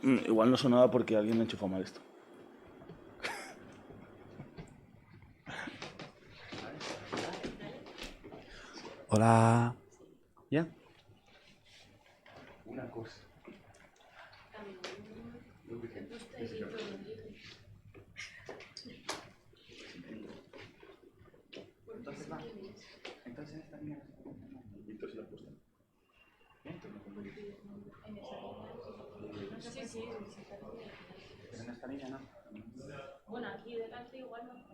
Igual no sonaba porque alguien me enchufó mal esto. Hola. ¿Ya? Una cosa. Entonces esta línea se la puesta. Sí. Pero en esta línea no. Bueno, aquí delante igual no.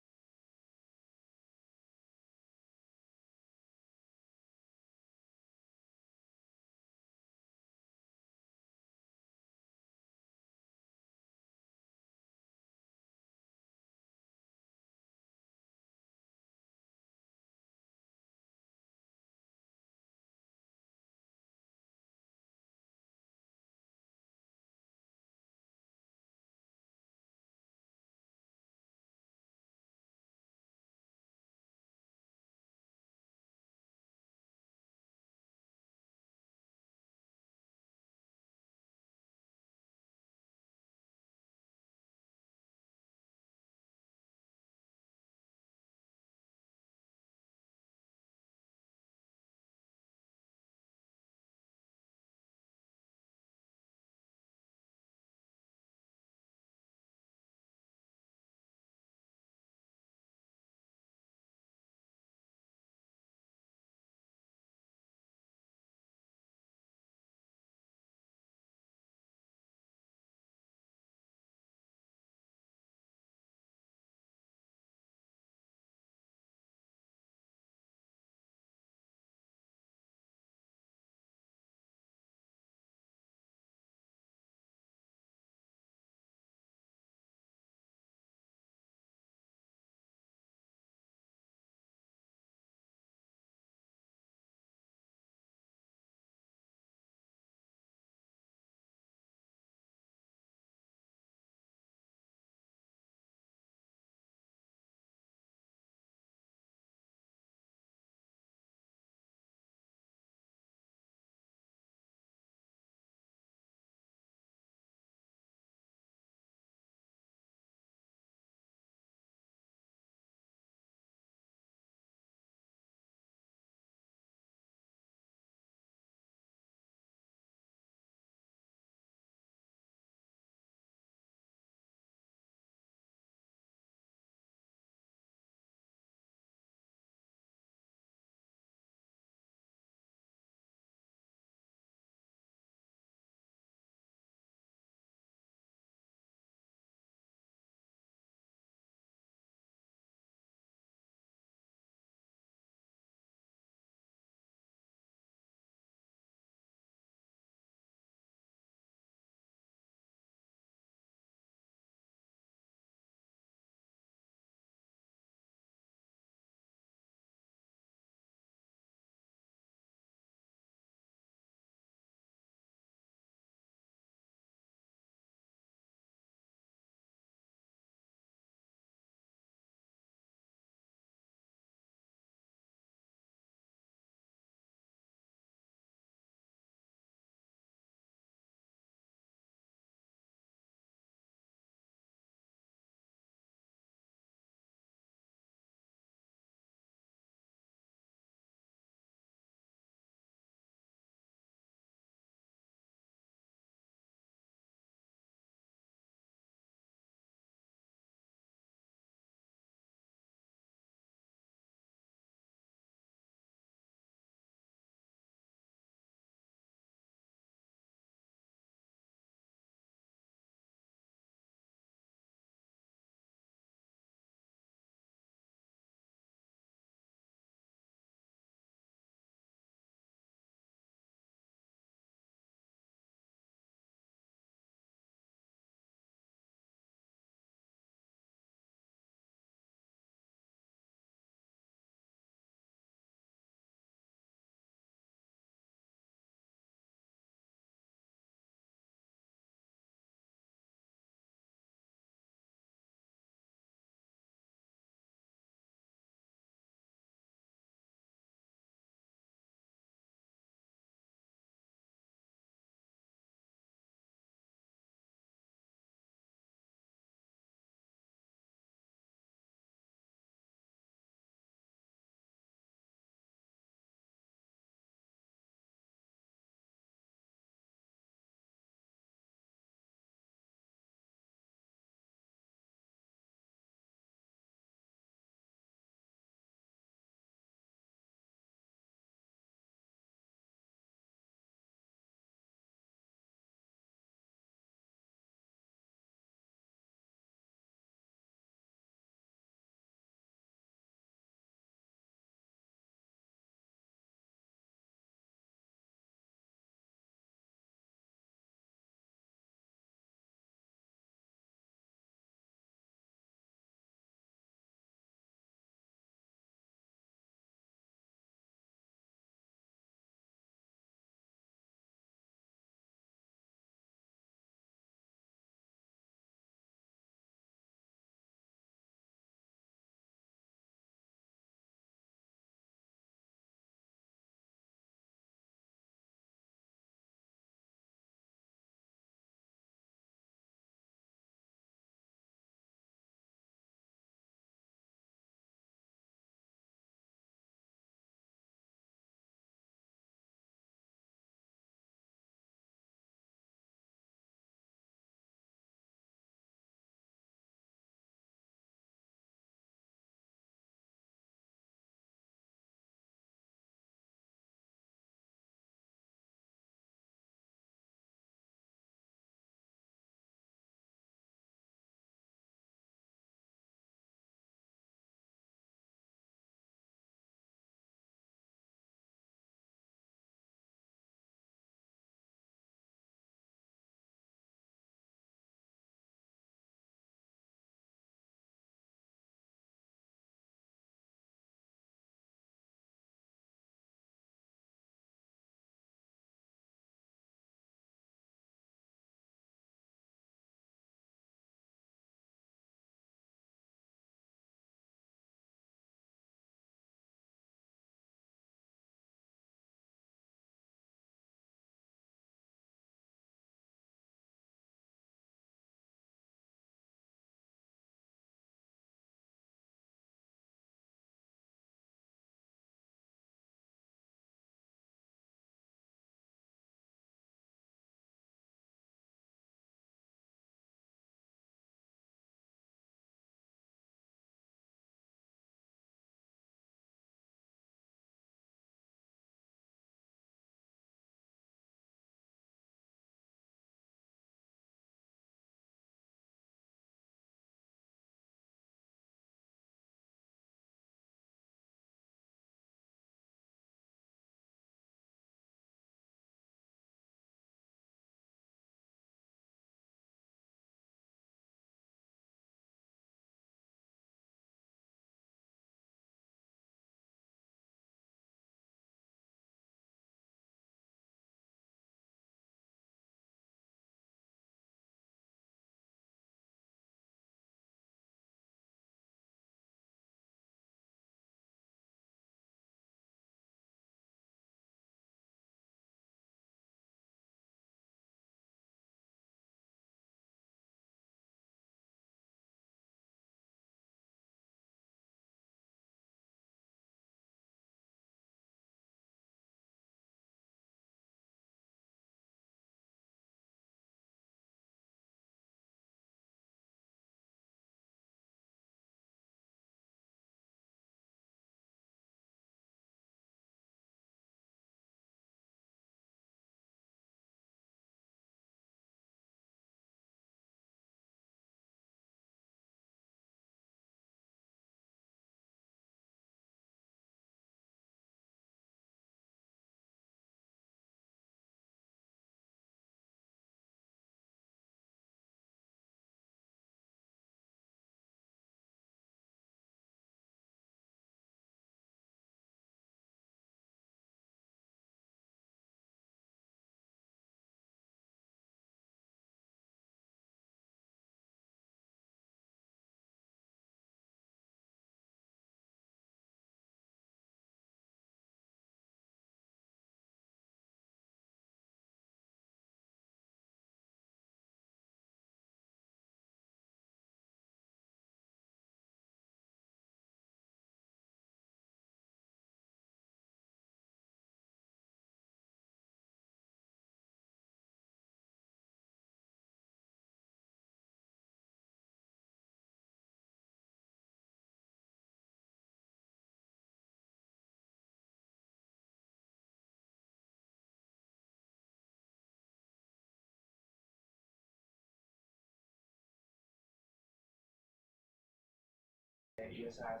IOSA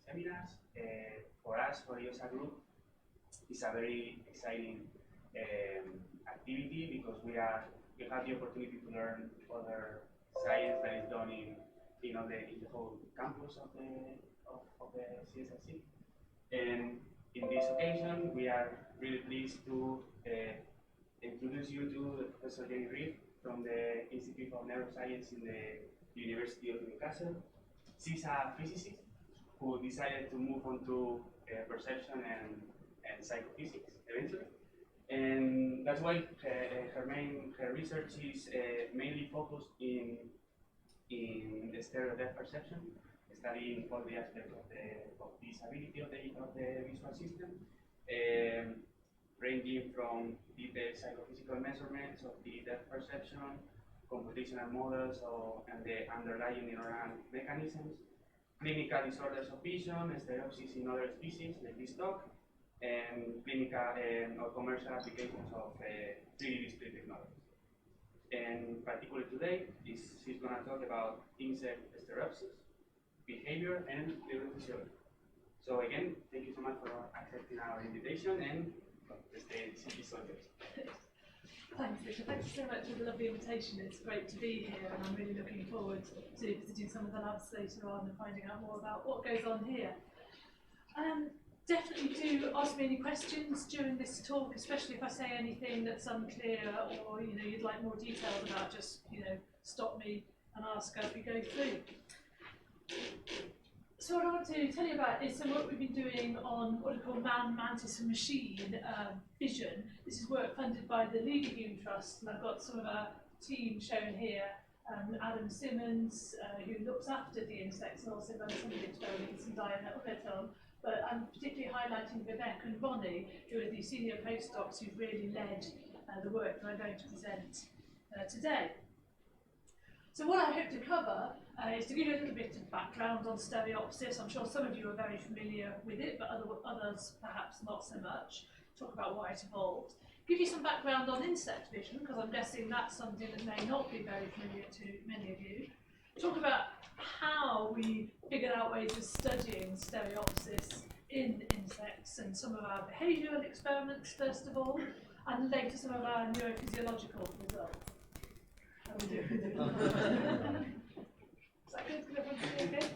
seminars. For us, for IOSA group, it's a very exciting activity because we have the opportunity to learn other science that is done in the whole campus of the CSIC. And in this occasion, we are really pleased to introduce you to Professor Jenny Reed from the Institute of Neuroscience in the University of Newcastle. She's a physicist who decided to move on to perception and psychophysics eventually. And that's why her research is mainly focused in the stereo-depth perception, studying all the aspects of the disability of the visual system, ranging from detailed psychophysical measurements of the depth perception, computational models and the underlying neural mechanisms, clinical disorders of vision, stereopsis in other species like this dog, and clinical or commercial applications of 3D display technologies. And particularly today, she's going to talk about insect stereopsis, behavior, and neurophysiology. So again, thank you so much for accepting our invitation, and the stage is all yours. Thanks, Richard. Thank you so much for the lovely invitation. It's great to be here, and I'm really looking forward to visiting some of the labs later on and finding out more about what goes on here. Definitely do ask me any questions during this talk, especially if I say anything that's unclear or you'd like more details about. Just stop me and ask as we go through. So what I want to tell you about is some work we've been doing on what we call man, mantis and machine vision. This is work funded by the Behaviour Trust, and I've got some of our team shown here. Adam Simmons, who looks after the insects and also runs some of the experiments, and Diane Ettel. But I'm particularly highlighting Vivek and Ronnie, who are the senior postdocs who've really led the work that I'm going to present today. So what I hope to cover is to give you a little bit of background on stereopsis. I'm sure some of you are very familiar with it, but others perhaps not so much. Talk about why it evolved. Give you some background on insect vision, because I'm guessing that's something that may not be very familiar to many of you. Talk about how we figured out ways of studying stereopsis in insects and some of our behavioural experiments first of all, and later some of our neurophysiological results. How are we doing? Is that good? Can everyone see okay?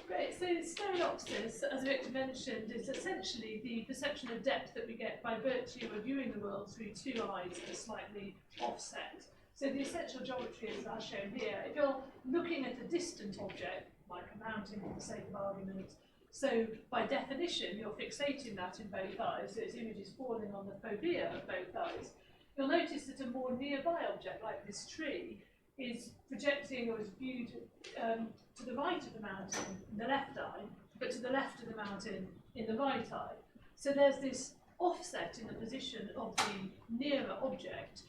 Great, so stereopsis, as Victor mentioned, is essentially the perception of depth that we get by virtue of viewing the world through two eyes that are slightly offset. So the essential geometry is as shown here. If you're looking at a distant object, like a mountain for the sake of argument, so by definition you're fixating that in both eyes, so its image is falling on the fovea of both eyes. You'll notice that a more nearby object, like this tree, is projecting or is viewed to the right of the mountain in the left eye, but to the left of the mountain in the right eye. So there's this offset in the position of the nearer object,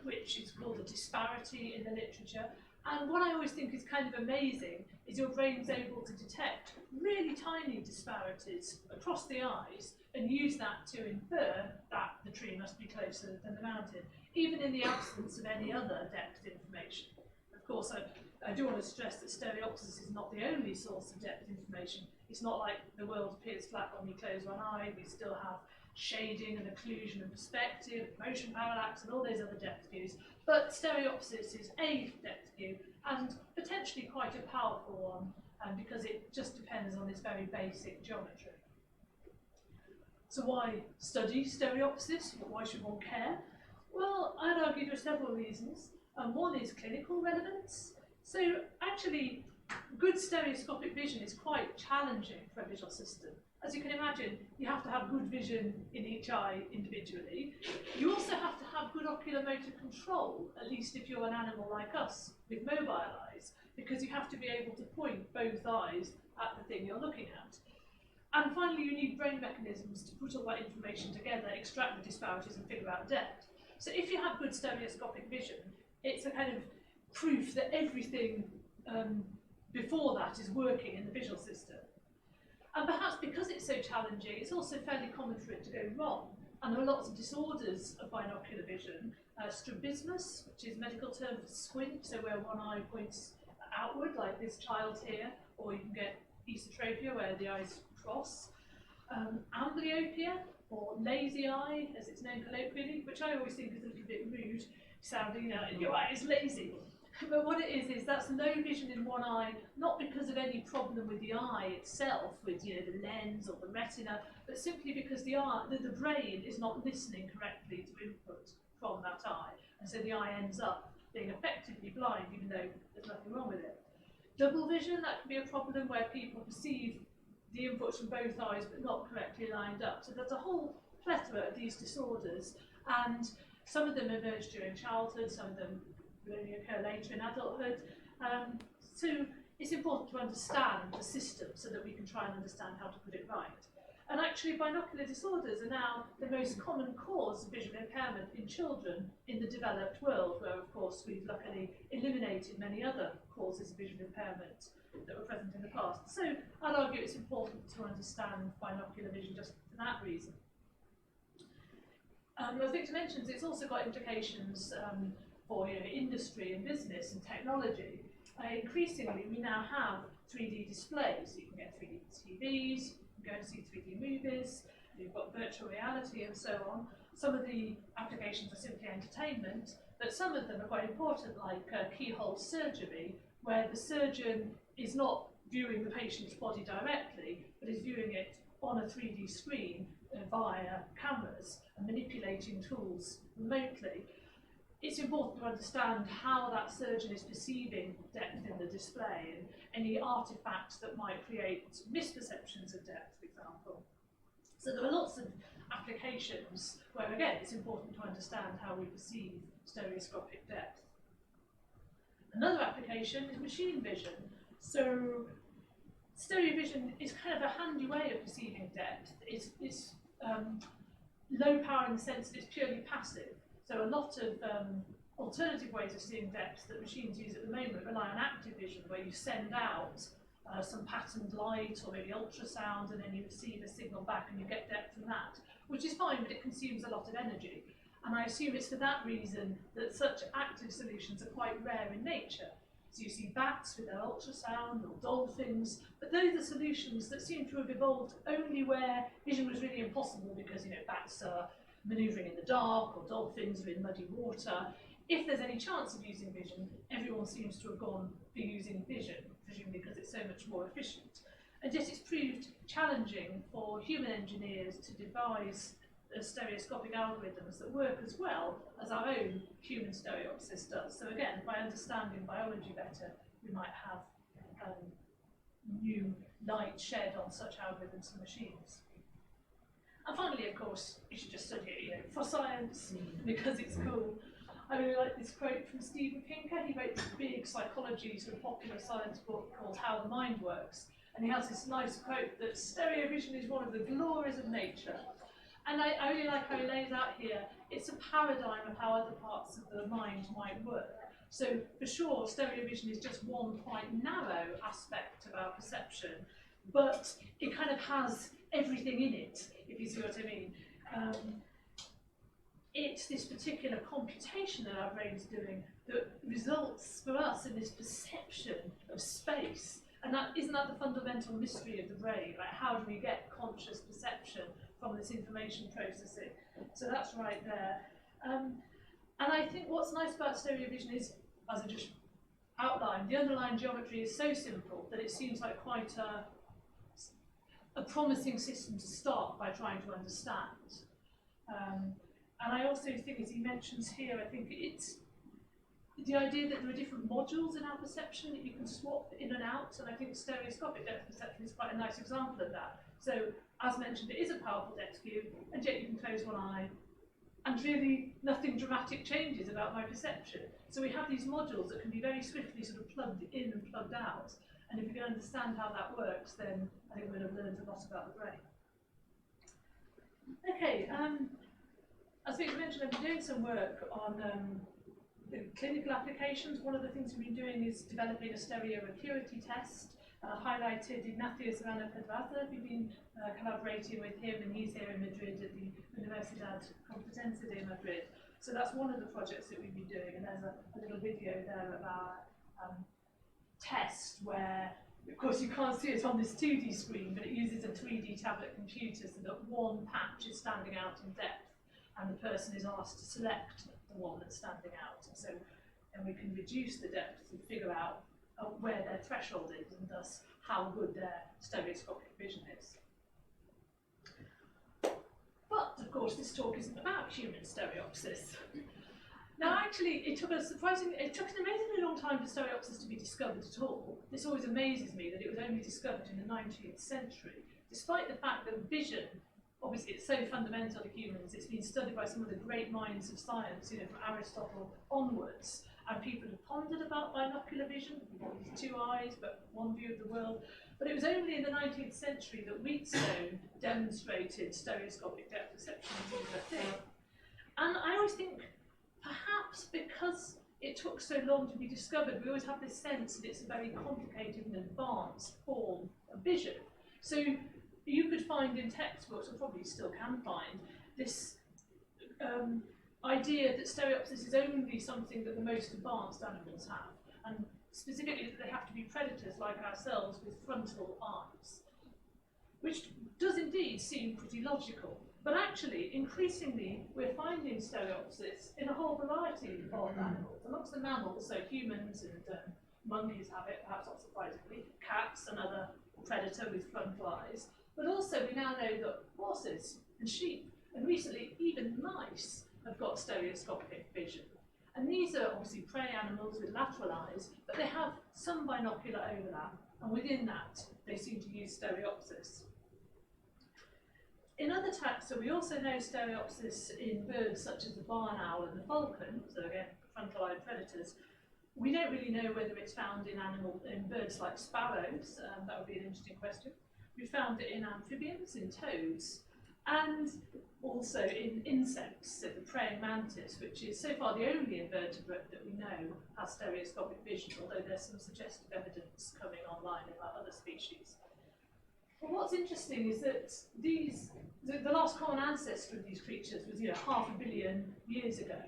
which is called a disparity in the literature. And what I always think is kind of amazing is your brain's able to detect really tiny disparities across the eyes and use that to infer that the tree must be closer than the mountain, even in the absence of any other depth information. Of course, I do want to stress that stereopsis is not the only source of depth information. It's not like the world appears flat when we close one eye. We still have shading and occlusion and perspective, motion parallax, and all those other depth views. But stereopsis is a depth view, and potentially quite a powerful one, because it just depends on this very basic geometry. So why study stereopsis? Why should one care? Well, I'd argue there are several reasons. One is clinical relevance. So actually, good stereoscopic vision is quite challenging for a visual system. As you can imagine, you have to have good vision in each eye individually. You also have to have good ocular motor control, at least if you're an animal like us, with mobile eyes, because you have to be able to point both eyes at the thing you're looking at. And finally, you need brain mechanisms to put all that information together, extract the disparities, and figure out depth. So if you have good stereoscopic vision, it's a kind of proof that everything before that is working in the visual system. And perhaps because it's so challenging, it's also fairly common for it to go wrong. And there are lots of disorders of binocular vision. Strabismus, which is a medical term for squint, so where one eye points outward, like this child here, or you can get esotropia, where the eyes cross. Amblyopia, or lazy eye, as it's known colloquially, which I always think is a little bit rude, sounding, your eye is lazy. But what it is that's low vision in one eye, not because of any problem with the eye itself, with the lens or the retina, but simply because the brain is not listening correctly to input from that eye, and so the eye ends up being effectively blind, even though there's nothing wrong with it. Double vision, that can be a problem where people perceive the inputs from both eyes but not correctly lined up. So there's a whole plethora of these disorders, and some of them emerge during childhood, some of them only occur later in adulthood. So it's important to understand the system so that we can try and understand how to put it right. And actually, binocular disorders are now the most common cause of visual impairment in children in the developed world, where, of course, we've luckily eliminated many other causes of visual impairment that were present in the past. So I'd argue it's important to understand binocular vision just for that reason. As Victor mentions, it's also got implications for industry and business and technology. Increasingly, we now have 3D displays. You can get 3D TVs, you can go and see 3D movies, you've got virtual reality and so on. Some of the applications are simply entertainment, but some of them are quite important, like keyhole surgery, where the surgeon is not viewing the patient's body directly, but is viewing it on a 3D screen via cameras and manipulating tools remotely. It's important to understand how that surgeon is perceiving depth in the display and any artifacts that might create misperceptions of depth, for example. So there are lots of applications where, again, it's important to understand how we perceive stereoscopic depth. Another application is machine vision. So stereo vision is kind of a handy way of perceiving depth. It's low power in the sense that it's purely passive. So a lot of alternative ways of seeing depth that machines use at the moment rely on active vision, where you send out some patterned light or maybe ultrasound, and then you receive a signal back and you get depth from that, which is fine, but it consumes a lot of energy. And I assume it's for that reason that such active solutions are quite rare in nature. So you see bats with their ultrasound, or dolphins, but those are solutions that seem to have evolved only where vision was really impossible, because bats are manoeuvring in the dark, or dolphins are in muddy water. If there's any chance of using vision, everyone seems to have gone for using vision, presumably because it's so much more efficient. And yet it's proved challenging for human engineers to devise stereoscopic algorithms that work as well as our own human stereopsis does. So again, by understanding biology better, we might have new light shed on such algorithms and machines. And finally, of course, you should just study it for science, because it's cool. I really like this quote from Steven Pinker. He wrote this big psychology sort of popular science book called How the Mind Works. And he has this nice quote that stereo vision is one of the glories of nature. And I really like how he lays out here, it's a paradigm of how other parts of the mind might work. So for sure, stereo vision is just one quite narrow aspect of our perception, but it kind of has everything in it, if you see what I mean. It's this particular computation that our brain's doing that results for us in this perception of space. And isn't that the fundamental mystery of the brain? Like, how do we get conscious perception from this information processing? So that's right there. And I think what's nice about stereo vision is, as I just outlined, the underlying geometry is so simple that it seems like quite a promising system to start by trying to understand. And I also think, as he mentions here, I think it's the idea that there are different modules in our perception that you can swap in and out, and I think stereoscopic depth perception is quite a nice example of that. So, as mentioned, it is a powerful depth cube, and yet you can close one eye, and really nothing dramatic changes about my perception. So we have these modules that can be very swiftly sort of plugged in and plugged out, and if we can understand how that works, then I think we'll have learned a lot about the brain. Okay, as Victor mentioned, I've been doing some work on clinical applications. One of the things we've been doing is developing a stereo acuity test. Highlighted Ignacio Serrano-Pedraza. We've been collaborating with him, and he's here in Madrid at the Universidad Complutense de Madrid. So that's one of the projects that we've been doing, and there's a little video there of our test where, of course, you can't see it on this 2D screen, but it uses a 3D tablet computer so that one patch is standing out in depth, and the person is asked to select the one that's standing out. And we can reduce the depth and figure out where their threshold is, and thus how good their stereoscopic vision is. But, of course, this talk isn't about human stereopsis. Now, actually, it took an amazingly long time for stereopsis to be discovered at all. This always amazes me that it was only discovered in the 19th century, despite the fact that vision, obviously, it's so fundamental to humans. It's been studied by some of the great minds of science, you know, from Aristotle onwards. And people have pondered about binocular vision, with 2 eyes, but one view of the world. But it was only in the 19th century that Wheatstone demonstrated stereoscopic depth perception as a thing. And I always think, perhaps because it took so long to be discovered, we always have this sense that it's a very complicated and advanced form of vision. So you could find in textbooks, or probably still can find, this idea that stereopsis is only something that the most advanced animals have, and specifically that they have to be predators like ourselves with frontal eyes, which does indeed seem pretty logical. But actually, increasingly, we're finding stereopsis in a whole variety of animals. Amongst the mammals, so humans and monkeys have it, perhaps not surprisingly, cats, another predator with frontal eyes. But also, we now know that horses and sheep, and recently even mice, have got stereoscopic vision. And these are obviously prey animals with lateral eyes, but they have some binocular overlap, and within that, they seem to use stereopsis. In other taxa, we also know stereopsis in birds such as the barn owl and the falcon, so again, frontal-eyed predators. We don't really know whether it's found in birds like sparrows, that would be an interesting question. We found it in amphibians, in toads, and also in insects, so the praying mantis, which is so far the only invertebrate that we know has stereoscopic vision, although there's some suggestive evidence coming online about other species. But what's interesting is that the last common ancestor of these creatures was 500 million years ago.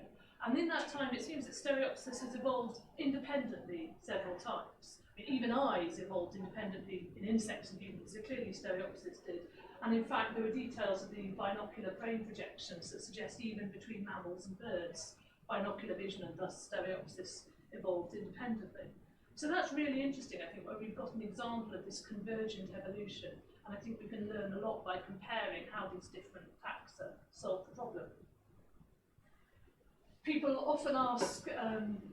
And in that time, it seems that stereopsis has evolved independently several times. I mean, even eyes evolved independently in insects and humans, so clearly stereopsis did. And in fact, there were details of the binocular brain projections that suggest even between mammals and birds, binocular vision and thus stereopsis evolved independently. So that's really interesting, I think, where we've got an example of this convergent evolution. And I think we can learn a lot by comparing how these different taxa solve the problem. People often ask,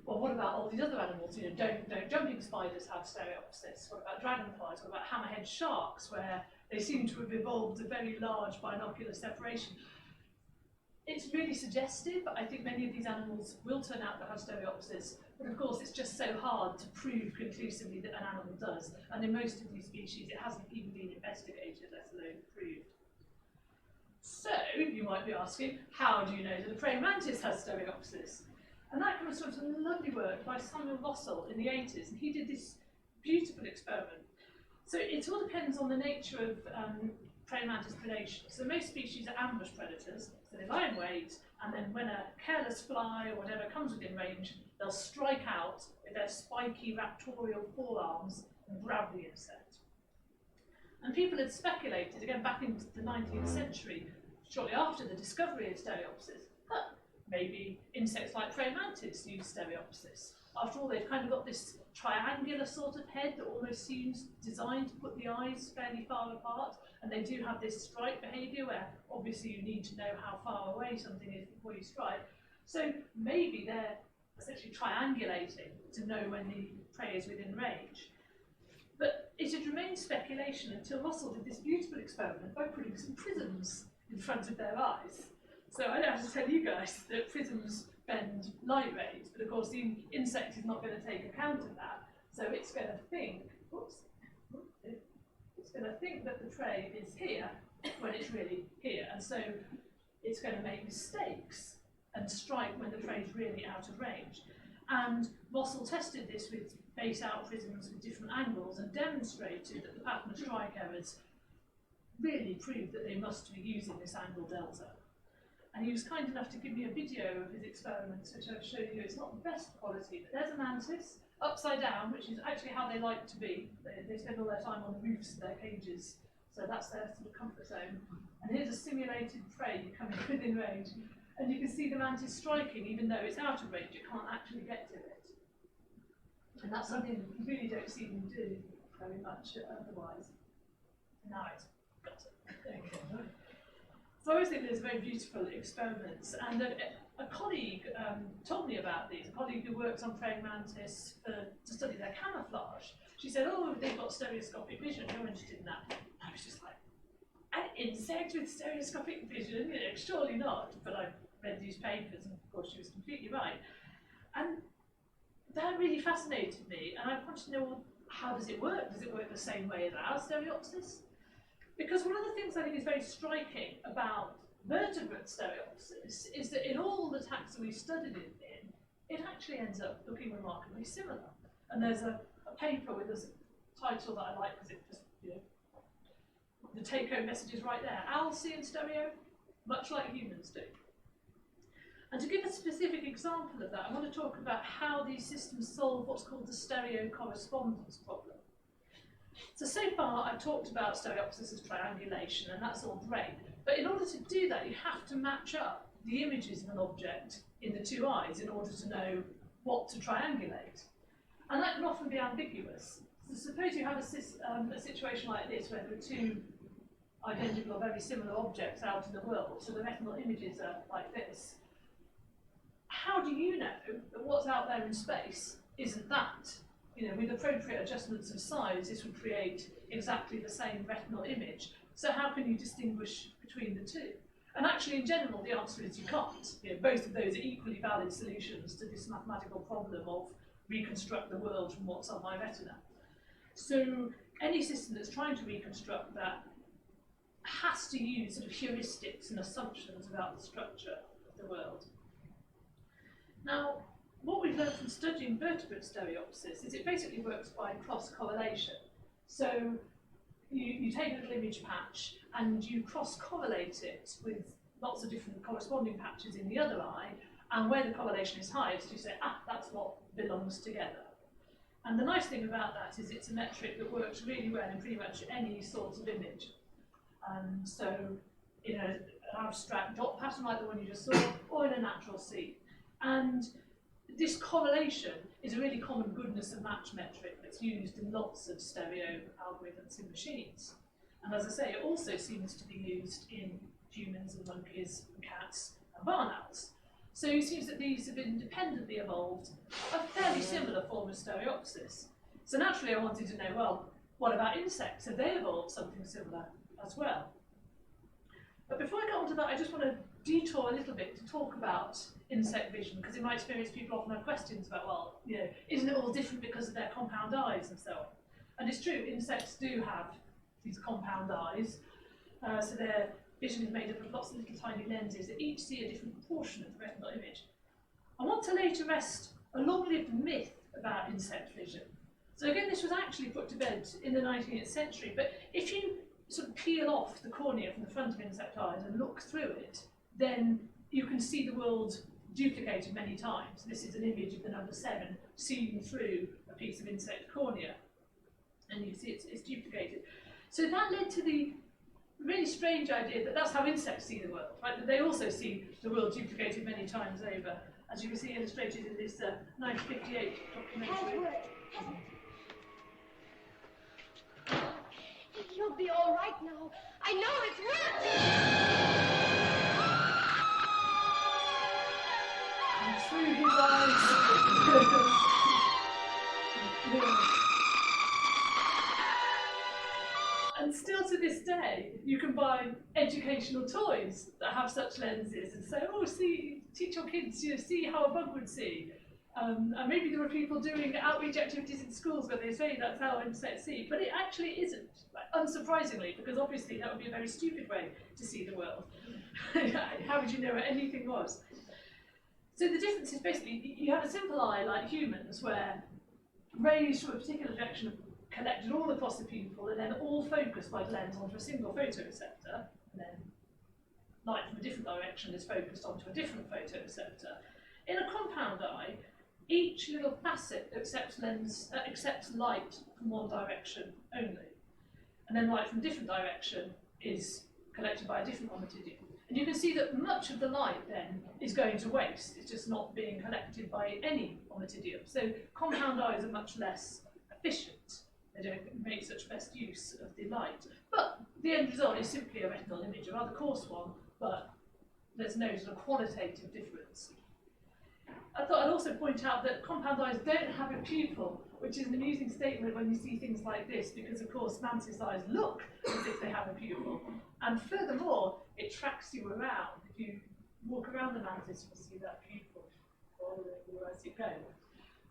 well, what about all these other animals? Don't jumping spiders have stereopsis? What about dragonflies? What about hammerhead sharks, where they seem to have evolved a very large binocular separation? It's really suggestive. I think many of these animals will turn out to have stereopsis, but of course it's just so hard to prove conclusively that an animal does. And in most of these species, it hasn't even been investigated, let alone proved. So, you might be asking, how do you know that a praying mantis has stereopsis? And that comes from some lovely work by Samuel Rossel in the 80s, and he did this beautiful experiment. So it all depends on the nature of praying mantis predation. So most species are ambush predators, so they lie in wait, and then when a careless fly or whatever comes within range, they'll strike out with their spiky raptorial forearms and grab the insect. And people had speculated, again back into the 19th century, shortly after the discovery of stereopsis, maybe insects like praying mantis use stereopsis. After all, they've kind of got this triangular sort of head that almost seems designed to put the eyes fairly far apart, and they do have this strike behaviour where obviously you need to know how far away something is before you strike. So maybe they're essentially triangulating to know when the prey is within range. But it had remained speculation until Russell did this beautiful experiment by putting some prisms in front of their eyes. So I don't have to tell you guys that prisms bend light rays, but of course the insect is not going to take account of that. So it's going to think, that the prey is here when it's really here, and so it's going to make mistakes and strike when the prey is really out of range. And Russell tested this with base-out prisms with different angles and demonstrated that the pattern of strike errors really proved that they must be using this angle delta. And he was kind enough to give me a video of his experiments, which I've shown you. It's not the best quality, but there's a mantis. upside down, which is actually how they like to be. They spend all their time on the roofs of their cages, so that's their sort of comfort zone. And here's a simulated prey coming within range. And you can see the mantis striking, even though it's out of range, it can't actually get to it. And that's something you really don't see them do very much otherwise. Now it's got it. Okay. So I always think there's very beautiful experiments, and a colleague told me about these, a colleague who works on praying mantis to study their camouflage. She said, oh, they've got stereoscopic vision, you're interested in that. I was just like, an insect with stereoscopic vision? You know, surely not. But I read these papers, and of course she was completely right. And that really fascinated me, and I wanted to know, well, how does it work? Does it work the same way as our stereopsis? Because one of the things I think is very striking about vertebrate stereopsis is that in all the taxa we studied it in, it actually ends up looking remarkably similar. And there's a paper with a title that I like because it just, you know, the take-home message is right there. Owls see in stereo, much like humans do. And to give a specific example of that, I want to talk about how these systems solve what's called the stereo correspondence problem. So far I've talked about stereopsis as triangulation, and that's all great. But in order to do that, you have to match up the images of an object in the two eyes in order to know what to triangulate. And that can often be ambiguous. So suppose you have a situation like this where there are two identical or very similar objects out in the world, so the retinal images are like this. How do you know that what's out there in space isn't that? You know, with appropriate adjustments of size, this would create exactly the same retinal image. So how can you distinguish between the two? And actually, in general, the answer is you can't. You know, both of those are equally valid solutions to this mathematical problem of reconstruct the world from what's on my retina. So any system that's trying to reconstruct that has to use sort of heuristics and assumptions about the structure of the world. Now, what we've learned from studying vertebrate stereopsis is it basically works by cross-correlation. So you take a little image patch and you cross-correlate it with lots of different corresponding patches in the other eye, and where the correlation is highest, you say, ah, that's what belongs together. And the nice thing about that is it's a metric that works really well in pretty much any sort of image. So in an abstract dot pattern like the one you just saw, or in a natural scene. And this correlation is a really common goodness of match metric that's used in lots of stereo algorithms in machines. And as I say, it also seems to be used in humans and monkeys and cats and barn owls. So it seems that these have independently evolved a fairly similar form of stereopsis. So naturally I wanted to know, well, what about insects? Have they evolved something similar as well? But before I get onto that, I just want to detour a little bit to talk about insect vision, because in my experience people often have questions about, well, you know, isn't it all different because of their compound eyes and so on? And it's true, insects do have these compound eyes, so their vision is made up of lots of little tiny lenses that each see a different proportion of the retinal image. I want to lay to rest a long-lived myth about insect vision. So again, this was actually put to bed in the 19th century, but if you sort of peel off the cornea from the front of insect eyes and look through it, then you can see the world duplicated many times. This is an image of the number 7 seen through a piece of insect cornea, and you see it's duplicated. So that led to the really strange idea that that's how insects see the world, right? That they also see the world duplicated many times over, as you can see illustrated in this 1958 documentary. You'll be all right now. I know it's working. And through his eyes. And still to this day, you can buy educational toys that have such lenses and say, oh, see, teach your kids, you know, see how a bug would see. And maybe there are people doing outreach activities in schools where they say that's how insects see, but it actually isn't, like, unsurprisingly, because obviously that would be a very stupid way to see the world. How would you know what anything was? So the difference is basically, you have a simple eye like humans, where rays from a particular direction are collected all across the pupil and then all focused by the lens onto a single photoreceptor, and then light from a different direction is focused onto a different photoreceptor. In a compound eye, each little facet accepts light from one direction only. And then light from a different direction is collected by a different ommatidium. And you can see that much of the light then is going to waste. It's just not being collected by any ommatidium. So compound eyes are much less efficient. They don't make such best use of the light. But the end result is simply a retinal image, a rather coarse one, but there's no sort of qualitative difference. I thought I'd also point out that compound eyes don't have a pupil, which is an amusing statement when you see things like this, because of course mantis eyes look as if they have a pupil. And furthermore, it tracks you around. If you walk around the mantis, you'll see that pupil all over as you go.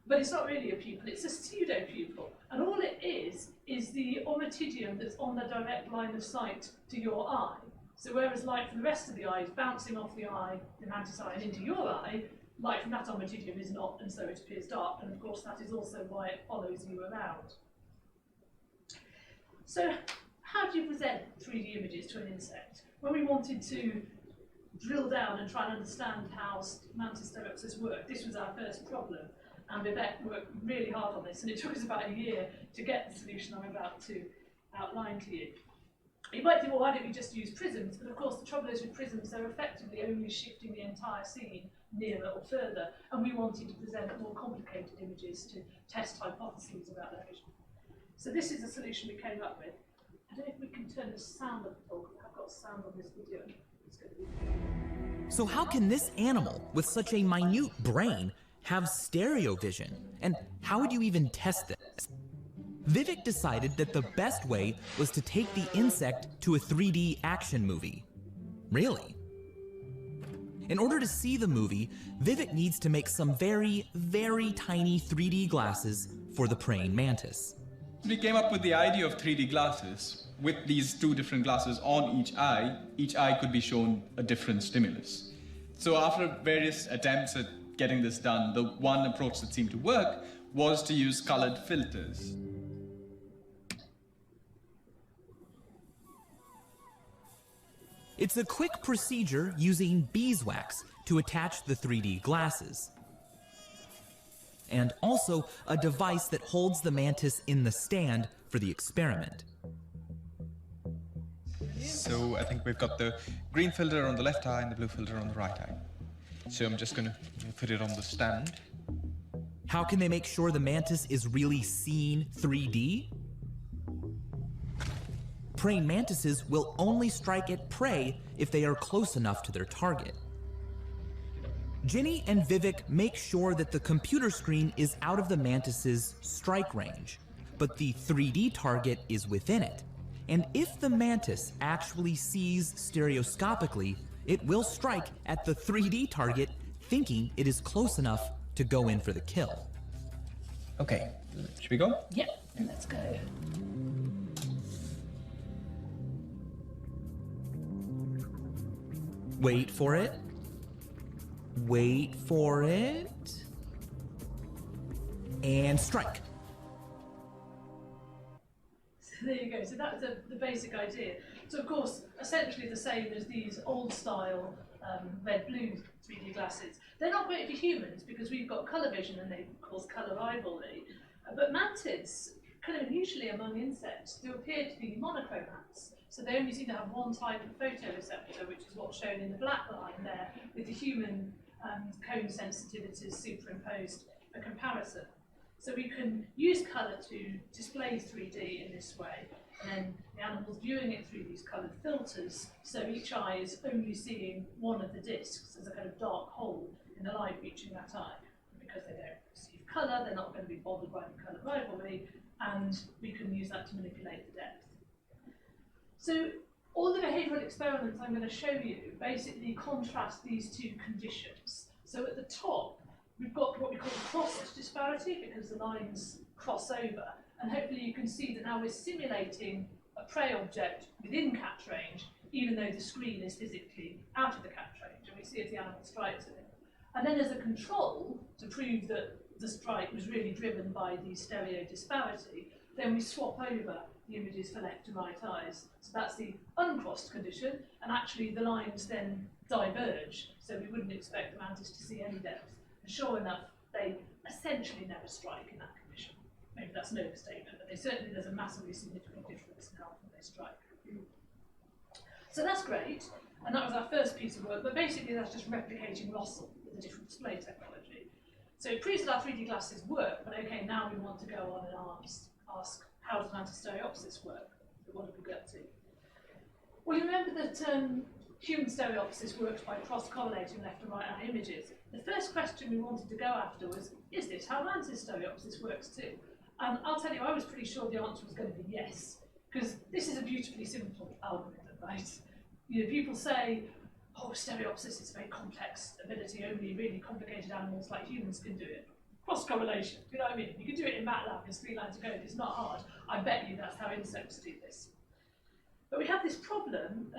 But it's not really a pupil, it's a pseudo-pupil. And all it is the ommatidium that's on the direct line of sight to your eye. So whereas light from the rest of the eye is bouncing off the eye, the mantis eye, and into your eye, light from that ommatidium is not, and so it appears dark. And of course that is also why it follows you around. So how do you present 3D images to an insect? When we wanted to drill down and try and understand how mantis stereopsis work, this was our first problem. And Vivek worked really hard on this, and it took us about a year to get the solution I'm about to outline to you. You might think, well, why don't we just use prisms? But of course, the trouble is with prisms, they're effectively only shifting the entire scene nearer or further, and we wanted to present more complicated images to test hypotheses about their vision. So this is the solution we came up with. I don't know if we can turn the sound up at all. I've got sound on this video. It's going to be... So how can this animal with such a minute brain have stereo vision? And how would you even test this? Vivek decided that the best way was to take the insect to a 3D action movie. Really? In order to see the movie, Vivek needs to make some very, very tiny 3D glasses for the praying mantis. We came up with the idea of 3D glasses. With these two different glasses on each eye could be shown a different stimulus. So after various attempts at getting this done, the one approach that seemed to work was to use colored filters. It's a quick procedure using beeswax to attach the 3D glasses. And also a device that holds the mantis in the stand for the experiment. So I think we've got the green filter on the left eye and the blue filter on the right eye. So I'm just going to put it on the stand. How can they make sure the mantis is really seeing 3D? Praying mantises will only strike at prey if they are close enough to their target. Ginny and Vivek make sure that the computer screen is out of the mantis's strike range, but the 3D target is within it. And if the mantis actually sees stereoscopically, it will strike at the 3D target, thinking it is close enough to go in for the kill. Okay, should we go? Yep, and let's go. Wait for it. Wait for it. And strike. So there you go. So that's the basic idea. So of course, essentially the same as these old style red-blue 3D glasses. They're not great for humans because we've got colour vision and they cause colour rivalry. But mantids, kind of unusually among insects, do appear to be monochromats. So they only seem to have one type of photoreceptor, which is what's shown in the black line there, with the human cone sensitivities superimposed for comparison. So we can use colour to display 3D in this way, and then the animal's viewing it through these coloured filters, so each eye is only seeing one of the discs as a kind of dark hole in the light reaching that eye. And because they don't perceive colour, they're not going to be bothered by the colour rivalry, and we can use that to manipulate the depth. So all the behavioural experiments I'm going to show you basically contrast these two conditions. So at the top, we've got what we call crossed disparity because the lines cross over. And hopefully you can see that now we're simulating a prey object within catch range, even though the screen is physically out of the catch range. And we see if the animal strikes at it. And then as a control, to prove that the strike was really driven by the stereo disparity, then we swap over the images for left and right eyes. So that's the uncrossed condition, and actually the lines then diverge, so we wouldn't expect the mantis to see any depth. And sure enough, they essentially never strike in that condition. Maybe that's an overstatement, but there's a massively significant difference in how often they strike. So that's great, and that was our first piece of work, but basically that's just replicating Russell with a different display technology. So it proves that our 3D glasses work, but okay, now we want to go on and ask how does anti-stereopsis work? So what did we get to? Well, you remember that human stereopsis works by cross-correlating left and right eye images. The first question we wanted to go after was, is this how anti-stereopsis works too? And I'll tell you, I was pretty sure the answer was going to be yes, because this is a beautifully simple algorithm, right? You know, people say, oh, stereopsis is a very complex ability, only really complicated animals like humans can do it. Cross-correlation, you know what I mean? You can do it in MATLAB, there's 3 lines of code, it's not hard. I bet you that's how insects do this. But we have this problem,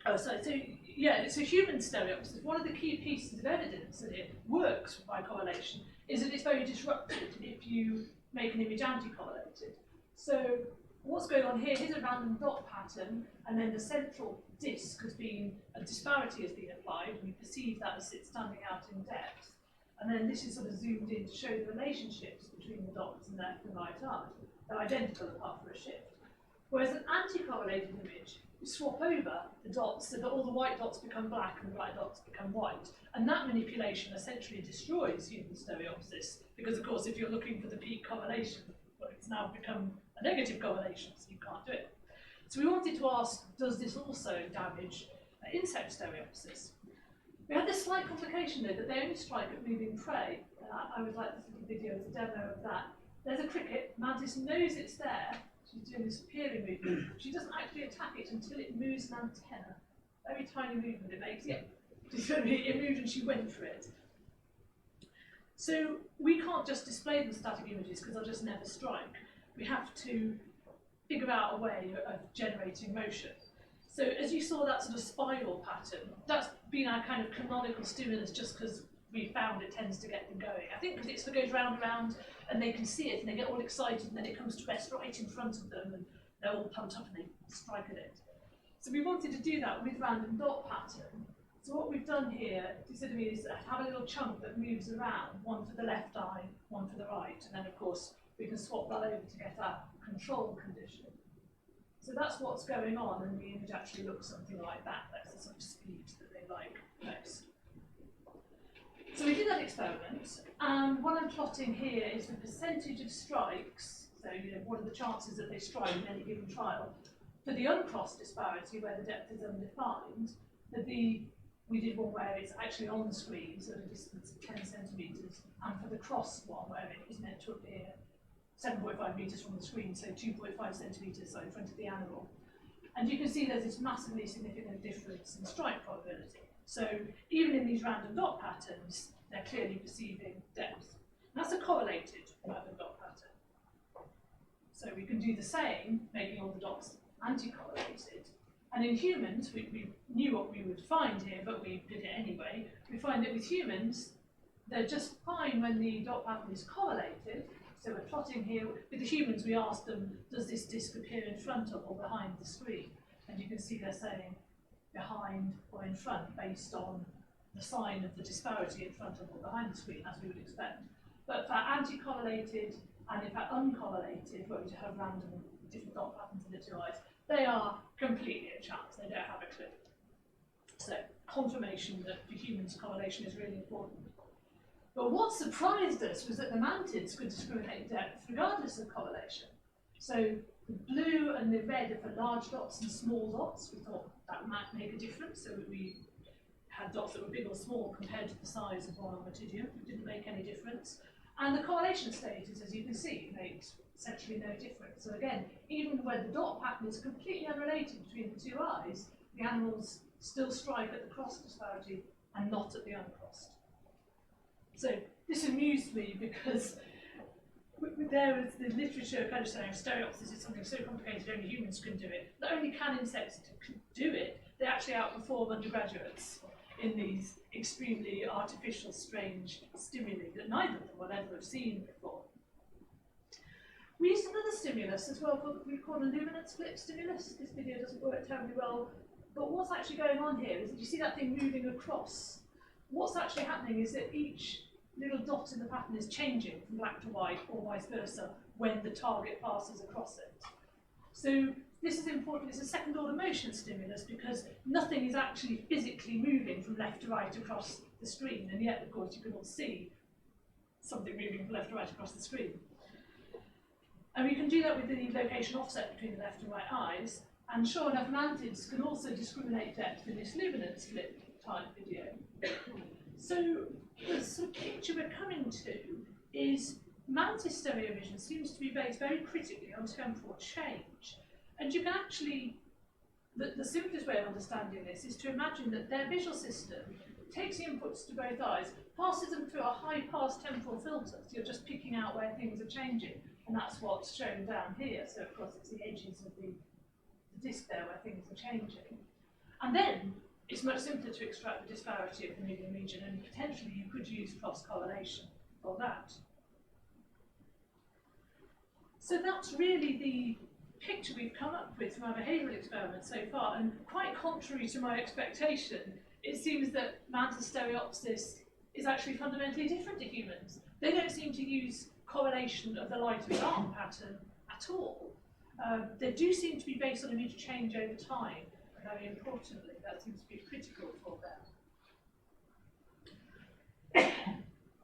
so human stereopsis, one of the key pieces of evidence that it works by correlation is that it's very disrupted if you make an image anti-correlated. So what's going on here, here's a random dot pattern, and then the central disk has been, a disparity has been applied, and we perceive that as it standing out in depth. And then this is sort of zoomed in to show the relationships between the dots and left and right eye. They're identical apart from a shift. Whereas an anti-correlated image, you swap over the dots so that all the white dots become black and the black dots become white. And that manipulation essentially destroys human stereopsis, because of course if you're looking for the peak correlation, well, it's now become a negative correlation, so you can't do it. So we wanted to ask, does this also damage insect stereopsis? We had this slight complication though, that they only strike at moving prey. I would like this little video as a demo of that. There's a cricket, Mantis knows it's there, she's doing this peering movement. She doesn't actually attack it until it moves an antenna. Very tiny movement it makes, yeah. It moved and she went for it. So we can't just display the static images because they'll just never strike. We have to figure out a way of generating motion. So as you saw that sort of spiral pattern, that's been our kind of canonical stimulus just because we found it tends to get them going. I think because it sort of goes round and round and they can see it and they get all excited and then it comes to rest right in front of them and they're all pumped up and they strike at it. So we wanted to do that with random dot pattern. So what we've done here, is have a little chunk that moves around, one for the left eye, one for the right, and then of course we can swap that over to get our control condition. So that's what's going on, and the image actually looks something like that. That's the sort of speed that they like most. So we did that experiment, and what I'm plotting here is the percentage of strikes, so what are the chances that they strike in any given trial, for the uncrossed disparity where the depth is undefined, we did one where it's actually on the screen, so at a distance of 10 centimetres, and for the crossed one where it is meant to appear 7.5 metres from the screen, so 2.5 centimetres in front of the animal. And you can see there's this massively significant difference in strike probability. So even in these random dot patterns, they're clearly perceiving depth. And that's a correlated random dot pattern. So we can do the same, making all the dots anti-correlated. And in humans, we knew what we would find here, but we did it anyway. We find that with humans, they're just fine when the dot pattern is correlated. So we're plotting here, with the humans we asked them, does this disk appear in front of or behind the screen? And you can see they're saying behind or in front based on the sign of the disparity in front of or behind the screen, as we would expect. But for anti-correlated and in fact uncorrelated, where we have random different dot patterns in the two eyes, they are completely a chance, they don't have a clue. So confirmation that for humans correlation is really important. But what surprised us was that the mantids could discriminate depth regardless of correlation. So the blue and the red are for large dots and small dots. We thought that might make a difference, so we had dots that were big or small compared to the size of one Armatidium. It didn't make any difference. And the correlation status, as you can see, makes essentially no difference. So again, even where the dot pattern is completely unrelated between the two eyes, the animals still strike at the cross disparity and not at the uncrossed. So this amused me because there was the literature kind of saying stereopsis is something so complicated only humans can do it. Not only can insects do it, they actually outperform undergraduates in these extremely artificial, strange stimuli that neither of them will ever have seen before. We used another stimulus as well, we call a luminance flip stimulus. This video doesn't work terribly well, but what's actually going on here is that you see that thing moving across. What's actually happening is that each little dot in the pattern is changing from black to white or vice versa when the target passes across it. So this is important. It's a second order motion stimulus because nothing is actually physically moving from left to right across the screen, and yet of course you can all see something moving from left to right across the screen. And we can do that with the location offset between the left and right eyes, and sure enough mantids can also discriminate depth in this luminance flip type video. So the sort of picture we're coming to is mantis stereo vision seems to be based very critically on temporal change. And you can actually, the simplest way of understanding this is to imagine that their visual system takes the inputs to both eyes, passes them through a high pass temporal filter, so you're just picking out where things are changing, and that's what's shown down here. So of course it's the edges of the disc there where things are changing. And then it's much simpler to extract the disparity of the median region, and potentially you could use cross-correlation for that. So that's really the picture we've come up with from our behavioural experiments so far, and quite contrary to my expectation, it seems that mantis stereopsis is actually fundamentally different to humans. They don't seem to use correlation of the light and dark pattern at all. They do seem to be based on image change over time, and very importantly, that seems to be critical for them.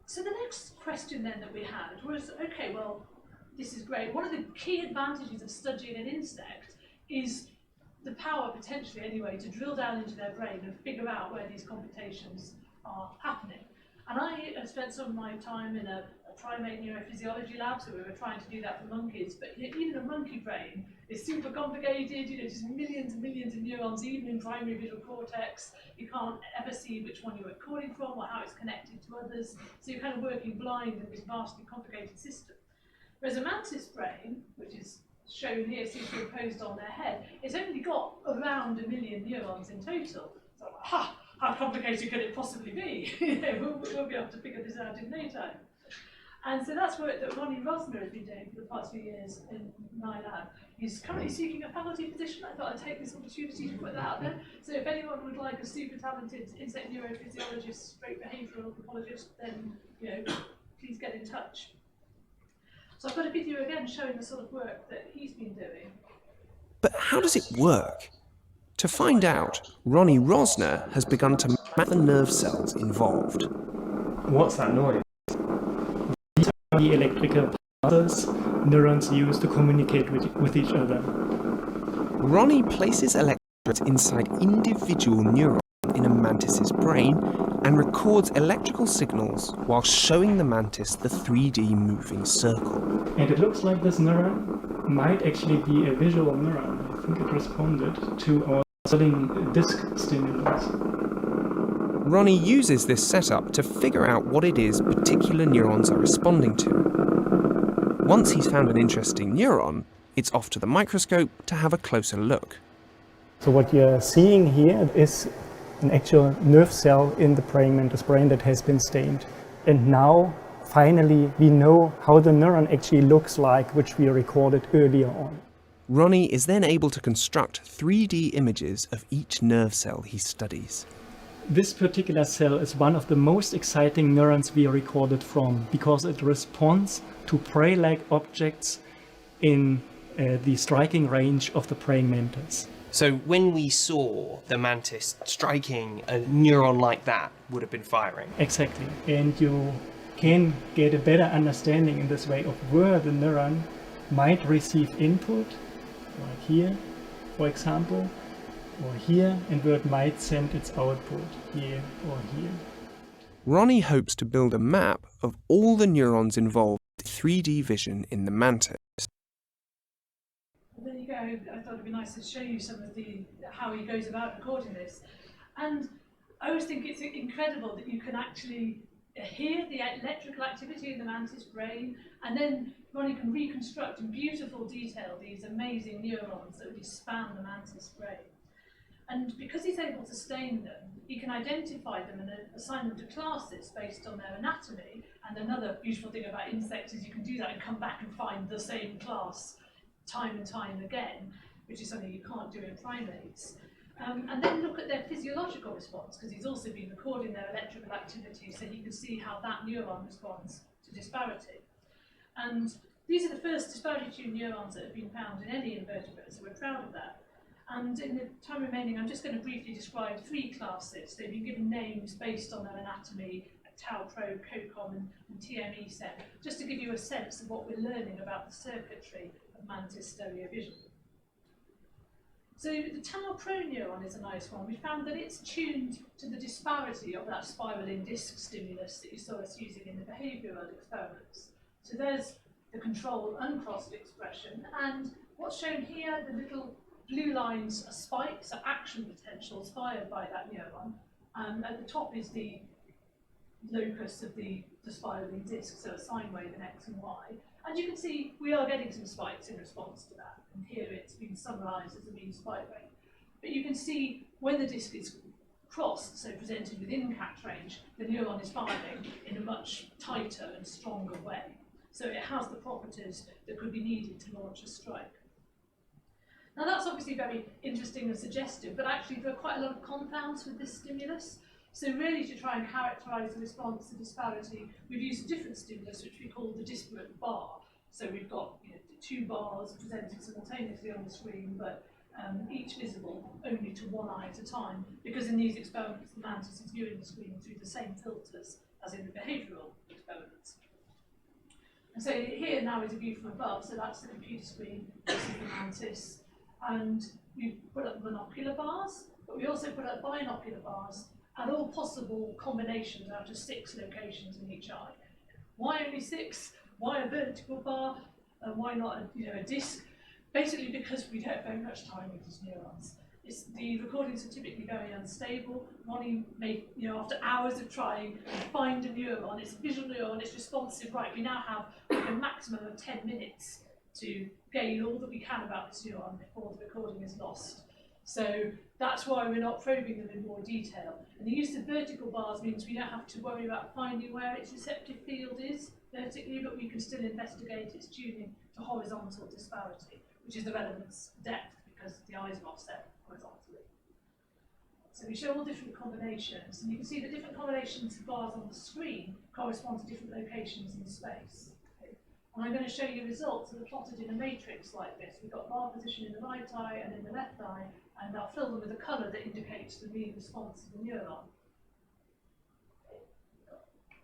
So the next question then that we had was, okay, well, this is great. One of the key advantages of studying an insect is the power, potentially anyway, to drill down into their brain and figure out where these computations are happening. And I have spent some of my time in a primate neurophysiology lab, so we were trying to do that for monkeys, but even a monkey brain is super complicated, just millions and millions of neurons, even in primary visual cortex. You can't ever see which one you're recording from or how it's connected to others, so you're kind of working blind in this vastly complicated system. Whereas a mantis brain, which is shown here superimposed on their head, it's only got around 1 million neurons in total. So, how complicated could it possibly be? We'll be able to figure this out in no time. And so that's work that Ronnie Rosner has been doing for the past few years in my lab. He's currently seeking a faculty position. I thought I'd take this opportunity to put that out there. So if anyone would like a super talented insect neurophysiologist, straight behavioural anthropologist, then please get in touch. So I've got a video again showing the sort of work that he's been doing. But how does it work? To find out, Ronnie Rosner has begun to map the nerve cells involved. What's that noise? These are the electrical pulses neurons use to communicate with each other. Ronnie places electrodes inside individual neurons in a mantis's brain and records electrical signals while showing the mantis the 3D moving circle. And it looks like this neuron might actually be a visual neuron. I think it responded to our selling disc stimulus. Ronnie uses this setup to figure out what it is particular neurons are responding to. Once he's found an interesting neuron, it's off to the microscope to have a closer look. So what you're seeing here is an actual nerve cell in the praying mantis brain that has been stained. And now, finally, we know how the neuron actually looks like, which we recorded earlier on. Ronnie is then able to construct 3D images of each nerve cell he studies. This particular cell is one of the most exciting neurons we recorded from, because it responds to prey-like objects in the striking range of the praying mantis. So when we saw the mantis striking, a neuron like that would have been firing. Exactly. And you can get a better understanding in this way of where the neuron might receive input, like here, for example, or here, and where it might send its output, here or here. Ronnie hopes to build a map of all the neurons involved in 3D vision in the mantis. There you go. I thought it'd be nice to show you some of how he goes about recording this. And I always think it's incredible that you can actually hear the electrical activity in the mantis brain, and then Ronnie can reconstruct in beautiful detail these amazing neurons that really span the mantis brain. And because he's able to stain them, he can identify them and assign them to classes based on their anatomy. And another beautiful thing about insects is you can do that and come back and find the same class time and time again, which is something you can't do in primates. and then look at their physiological response, because he's also been recording their electrical activity, so he can see how that neuron responds to disparity. And these are the first disparity-tuned neurons that have been found in any invertebrate, so we're proud of that. And in the time remaining, I'm just going to briefly describe 3 classes. They've been given names based on their anatomy, Tau-Pro, COCOM, and TME-set, just to give you a sense of what we're learning about the circuitry of mantis stereo vision. So the Tau-Pro neuron is a nice one. We found that it's tuned to the disparity of that spiraling disc stimulus that you saw us using in the behavioural experiments. So there's the control uncrossed expression, and what's shown here, the little blue lines are spikes, are action potentials fired by that neuron. At the top is the locus of the spiraling disc, so a sine wave in X and Y. And you can see we are getting some spikes in response to that. And here it's been summarised as a mean spike rate. But you can see when the disc is crossed, so presented within catch range, the neuron is firing in a much tighter and stronger way. So it has the properties that could be needed to launch a strike. Now that's obviously very interesting and suggestive, but actually there are quite a lot of confounds with this stimulus. So really, to try and characterise the response to disparity, we've used a different stimulus, which we call the disparate bar. So we've got 2 bars presented simultaneously on the screen, but each visible only to one eye at a time, because in these experiments, the mantis is viewing the screen through the same filters as in the behavioural experiments. And so here now is a view from above, so that's the computer screen, this is the mantis, and we put up monocular bars, but we also put up binocular bars, and all possible combinations out of 6 locations in each eye. Why only 6? Why a vertical bar? And why not a disc? Basically because we don't have very much time with these neurons. The recordings are typically very unstable. Ronnie may, after hours of trying, find a neuron, it's a visual neuron, it's responsive, right, we now have a maximum of 10 minutes to gain all that we can about this neuron before the recording is lost. So that's why we're not probing them in more detail. And the use of vertical bars means we don't have to worry about finding where its receptive field is vertically, but we can still investigate its tuning to horizontal disparity, which is the relevance depth because the eyes are offset horizontally. So we show all different combinations, and you can see that different combinations of bars on the screen correspond to different locations in space. Okay. And I'm going to show you results that are plotted in a matrix like this. We've got bar position in the right eye and in the left eye, and I'll fill them with a colour that indicates the mean response of the neuron. Okay.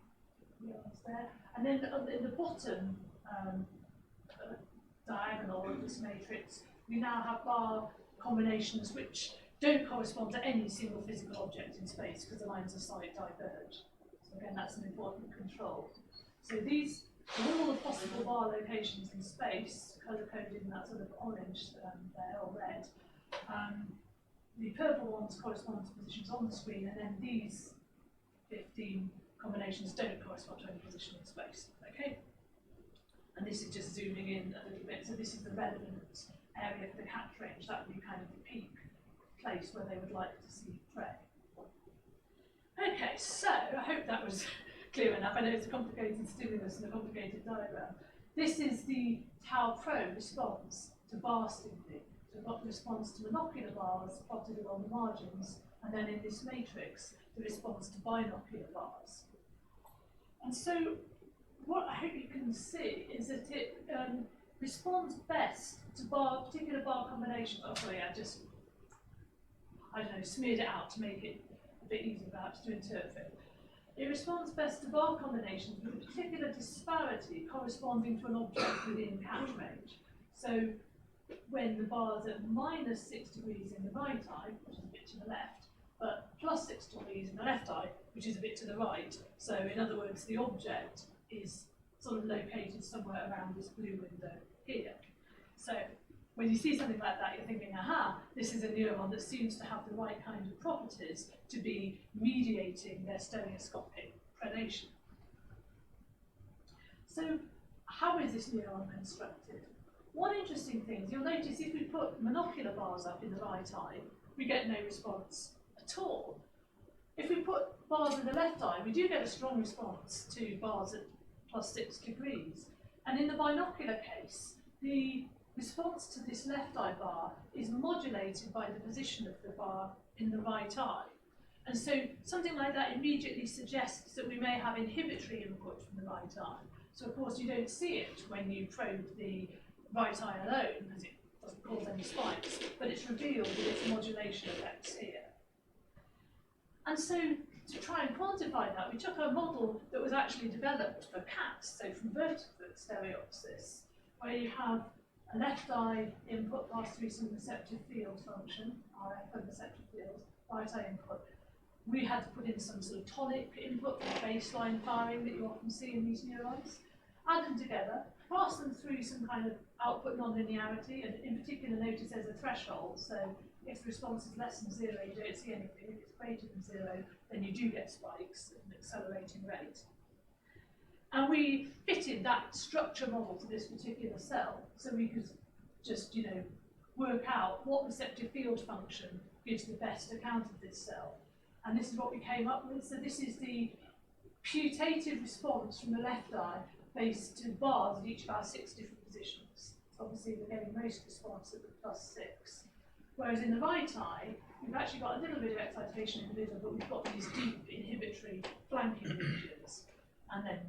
Neurons there. And then in the bottom diagonal of this matrix, we now have bar combinations which don't correspond to any single physical object in space because the lines of sight diverge. So again, that's an important control. So these are all the possible bar locations in space, colour-coded in that sort of orange there, or red. The purple ones correspond to positions on the screen, and then these 15 combinations don't correspond to any position in space. Okay? And this is just zooming in a little bit. So this is the relevant area for the catch range. That would be kind of the peak place where they would like to see prey. Okay, so I hope that was clear enough. I know it's a complicated stimulus and a complicated diagram. This is the Tau-Pro response to bar stimuli. So we've got the response to monocular bars plotted along the margins, and then in this matrix, the response to binocular bars. And so what I hope you can see is that it responds best to particular bar combinations. Oh, sorry, I don't know, smeared it out to make it a bit easier perhaps to interpret. It responds best to bar combinations with a particular disparity corresponding to an object within catch range. So when the bars are -6 degrees in the right eye, which is a bit to the left, but +6 degrees in the left eye, which is a bit to the right. So in other words, the object is sort of located somewhere around this blue window here. So when you see something like that, you're thinking, aha, this is a neuron that seems to have the right kind of properties to be mediating their stereoscopic predation. So how is this neuron constructed? One interesting thing is you'll notice if we put monocular bars up in the right eye, we get no response at all. If we put bars in the left eye, we do get a strong response to bars at +6 degrees. And in the binocular case, the response to this left eye bar is modulated by the position of the bar in the right eye. And so something like that immediately suggests that we may have inhibitory input from the right eye. So of course you don't see it when you probe the right eye alone, because it doesn't cause any spikes, but it's revealed with its modulation effects here. And so to try and quantify that, we took a model that was actually developed for cats, so from vertebrate stereopsis, where you have a left eye input pass through some receptive field function, RF and receptive field, right eye input. We had to put in some sort of tonic input for baseline firing that you often see in these neurons, add them together, pass them through some kind of output nonlinearity, and in particular notice there's a threshold, so if the response is less than 0, you don't see anything. If it's greater than 0, then you do get spikes at an accelerating rate. And we fitted that structure model to this particular cell, so we could just, work out what receptive field function gives the best account of this cell. And this is what we came up with. So this is the putative response from the left eye based to bars at each of our 6 different positions. So obviously we're getting most response at the +6. Whereas in the right eye, we've actually got a little bit of excitation in the middle, but we've got these deep inhibitory flanking regions. And then,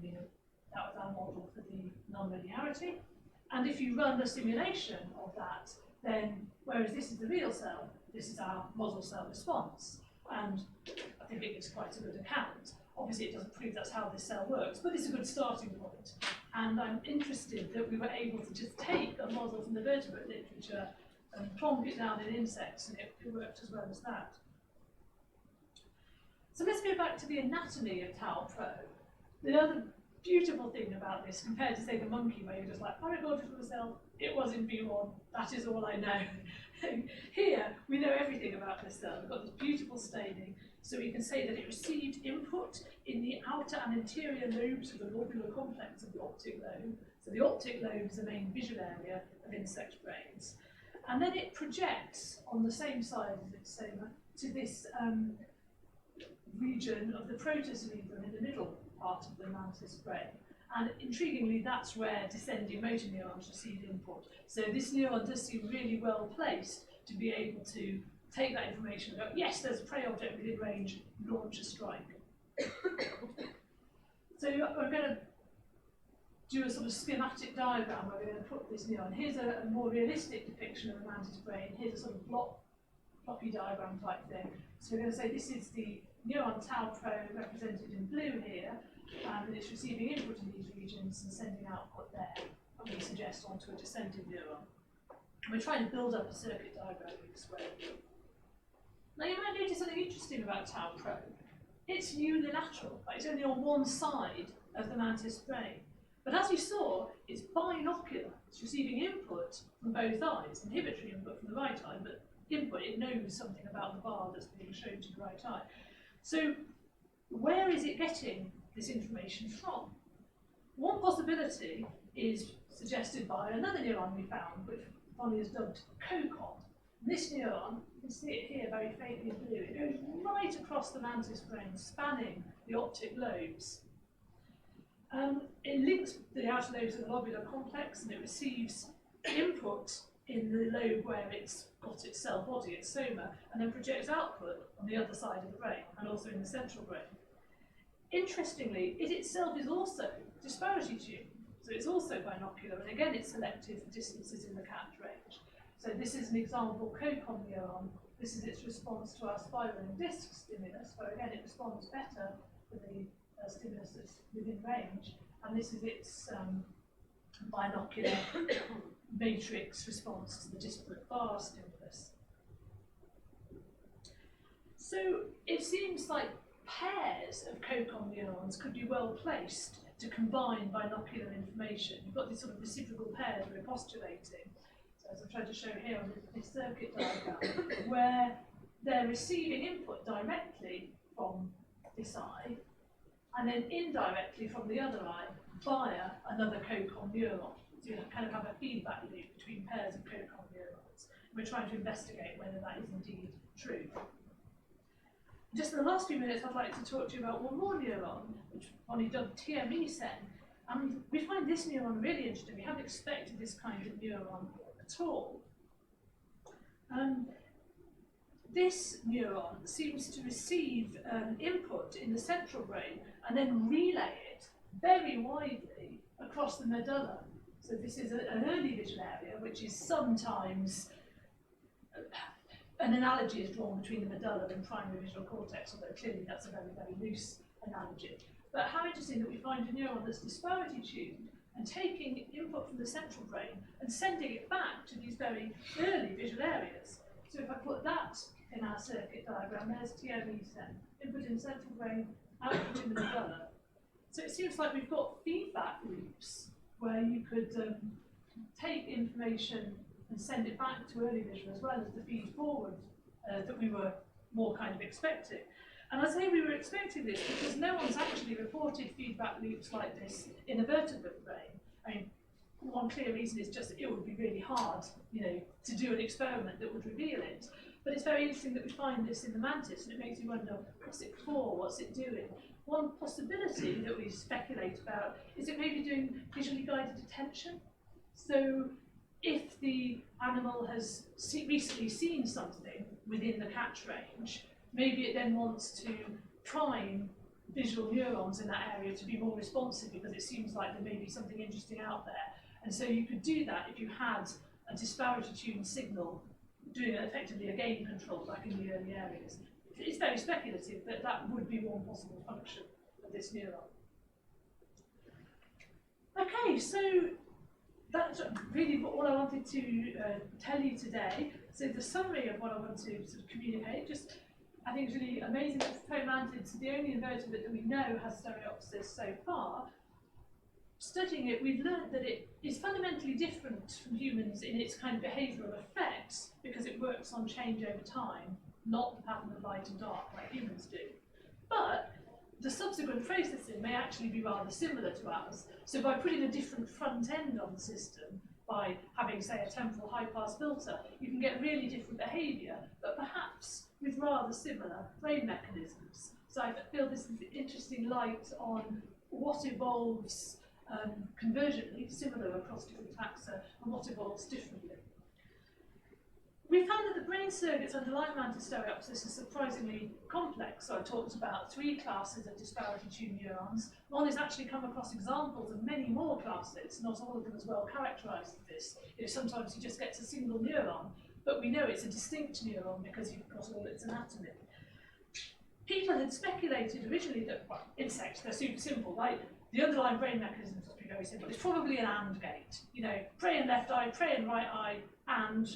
that was our model for the nonlinearity. And if you run the simulation of that, then, whereas this is the real cell, this is our model cell response. And I think it gives quite a good account. Obviously, it doesn't prove that's how this cell works, but it's a good starting point. And I'm interested that we were able to just take a model from the vertebrate literature and plonk it down in insects, and it worked as well as that. So let's go back to the anatomy of Tau-Pro. The other beautiful thing about this, compared to, say, the monkey, where you're just like, I recorded from the cell, it was in V1, that is all I know. Here, we know everything about this cell. We've got this beautiful staining, so we can say that it received input in the outer and interior lobes of the lobular complex of the optic lobe. So the optic lobe is the main visual area of insect brains. And then it projects on the same side as its soma to this region of the protocerebrum in the middle part of the mantis brain. And intriguingly, that's where descending motor neurons receive input. So this neuron does seem really well placed to be able to take that information and go, yes, there's a prey object within range, launch a strike. So we're going to do a sort of schematic diagram where we're going to put this neuron. Here's a more realistic depiction of a mantis brain. Here's a sort of floppy diagram type thing. So we're going to say this is the neuron Tau-Pro represented in blue here, and it's receiving input in these regions and sending output there, and we suggest onto a descending neuron. And we're trying to build up a circuit diagram in this way. Now you might notice something interesting about Tau-Pro. It's unilateral, like it's only on one side of the mantis brain. But as you saw, it's binocular. It's receiving input from both eyes, inhibitory input from the right eye, but input, it knows something about the bar that's being shown to the right eye. So where is it getting this information from? One possibility is suggested by another neuron we found, which Bonnie has dubbed COCON. This neuron, you can see it here very faintly in blue, it goes right across the mantis brain, spanning the optic lobes. It links the outer lobes of the lobular complex, and it receives input in the lobe where it's got its cell body, its soma, and then projects output on the other side of the brain, and also in the central brain. Interestingly, it itself is also disparity tuned, so it's also binocular, and again it's selective for distances in the cat range. So this is an example COCON neuron. This is its response to our spiraling disc stimulus, where again it responds better for the stimulus that's within range, and this is its binocular matrix response to the disparate bar stimulus. So it seems like pairs of COCON neurons could be well placed to combine binocular information. You've got these sort of reciprocal pairs we're postulating. So as I've tried to show here on this circuit diagram, where they're receiving input directly from this eye, and then indirectly from the other eye via another COCON neuron. So you kind of have a feedback loop between pairs of COCON neurons. We're trying to investigate whether that is indeed true. Just in the last few minutes, I'd like to talk to you about one more neuron, which Bonnie dubbed TME-sen. And we find this neuron really interesting. We haven't expected this kind of neuron at all. This neuron seems to receive input in the central brain and then relay it very widely across the medulla. So this is an early visual area, which is sometimes, an analogy is drawn between the medulla and primary visual cortex, although clearly that's a very, very loose analogy. But how interesting that we find a neuron that's disparity tuned and taking input from the central brain and sending it back to these very early visual areas. So if I put that in our circuit diagram, there's TME then, input in central brain, output in the medulla. So it seems like we've got feedback loops where you could take information and send it back to early vision as well as the feed forward that we were more kind of expecting. And I say we were expecting this because no one's actually reported feedback loops like this in a vertebrate brain. I mean, one clear reason is just it would be really hard, to do an experiment that would reveal it. But it's very interesting that we find this in the mantis, and it makes you wonder, what's it for, what's it doing? One possibility that we speculate about is it maybe doing visually guided attention. So if the animal has recently seen something within the catch range, maybe it then wants to prime visual neurons in that area to be more responsive because it seems like there may be something interesting out there. And so you could do that if you had a disparity tuned signal doing effectively a gain control back in the early areas. It's very speculative, but that would be one possible function of this neuron. Okay, so that's really all I wanted to tell you today. So the summary of what I want to sort of communicate, I think it's really amazing that praymantids, the only invertebrate that we know has stereopsis so far. Studying it, we've learned that it is fundamentally different from humans in its kind of behavioural effects because it works on change over time, not the pattern of light and dark like humans do. But the subsequent processing may actually be rather similar to ours. So by putting a different front end on the system, by having, say, a temporal high-pass filter, you can get really different behaviour, but perhaps with rather similar brain mechanisms. So I feel this is interesting light on what evolves convergently, similar across different taxa, and what evolves differently. We found that the brain circuits underlying mantis stereopsis are surprisingly complex. So I talked about 3 classes of disparity tuned neurons. One has actually come across examples of many more classes, not all of them as well characterised as this. Sometimes you just get a single neuron, but we know it's a distinct neuron because you've got all its anatomy. People had speculated originally that, well, insects, they're super simple, right? The underlying brain mechanisms must be very simple. It's probably an AND gate. Prey in left eye, prey in right eye, and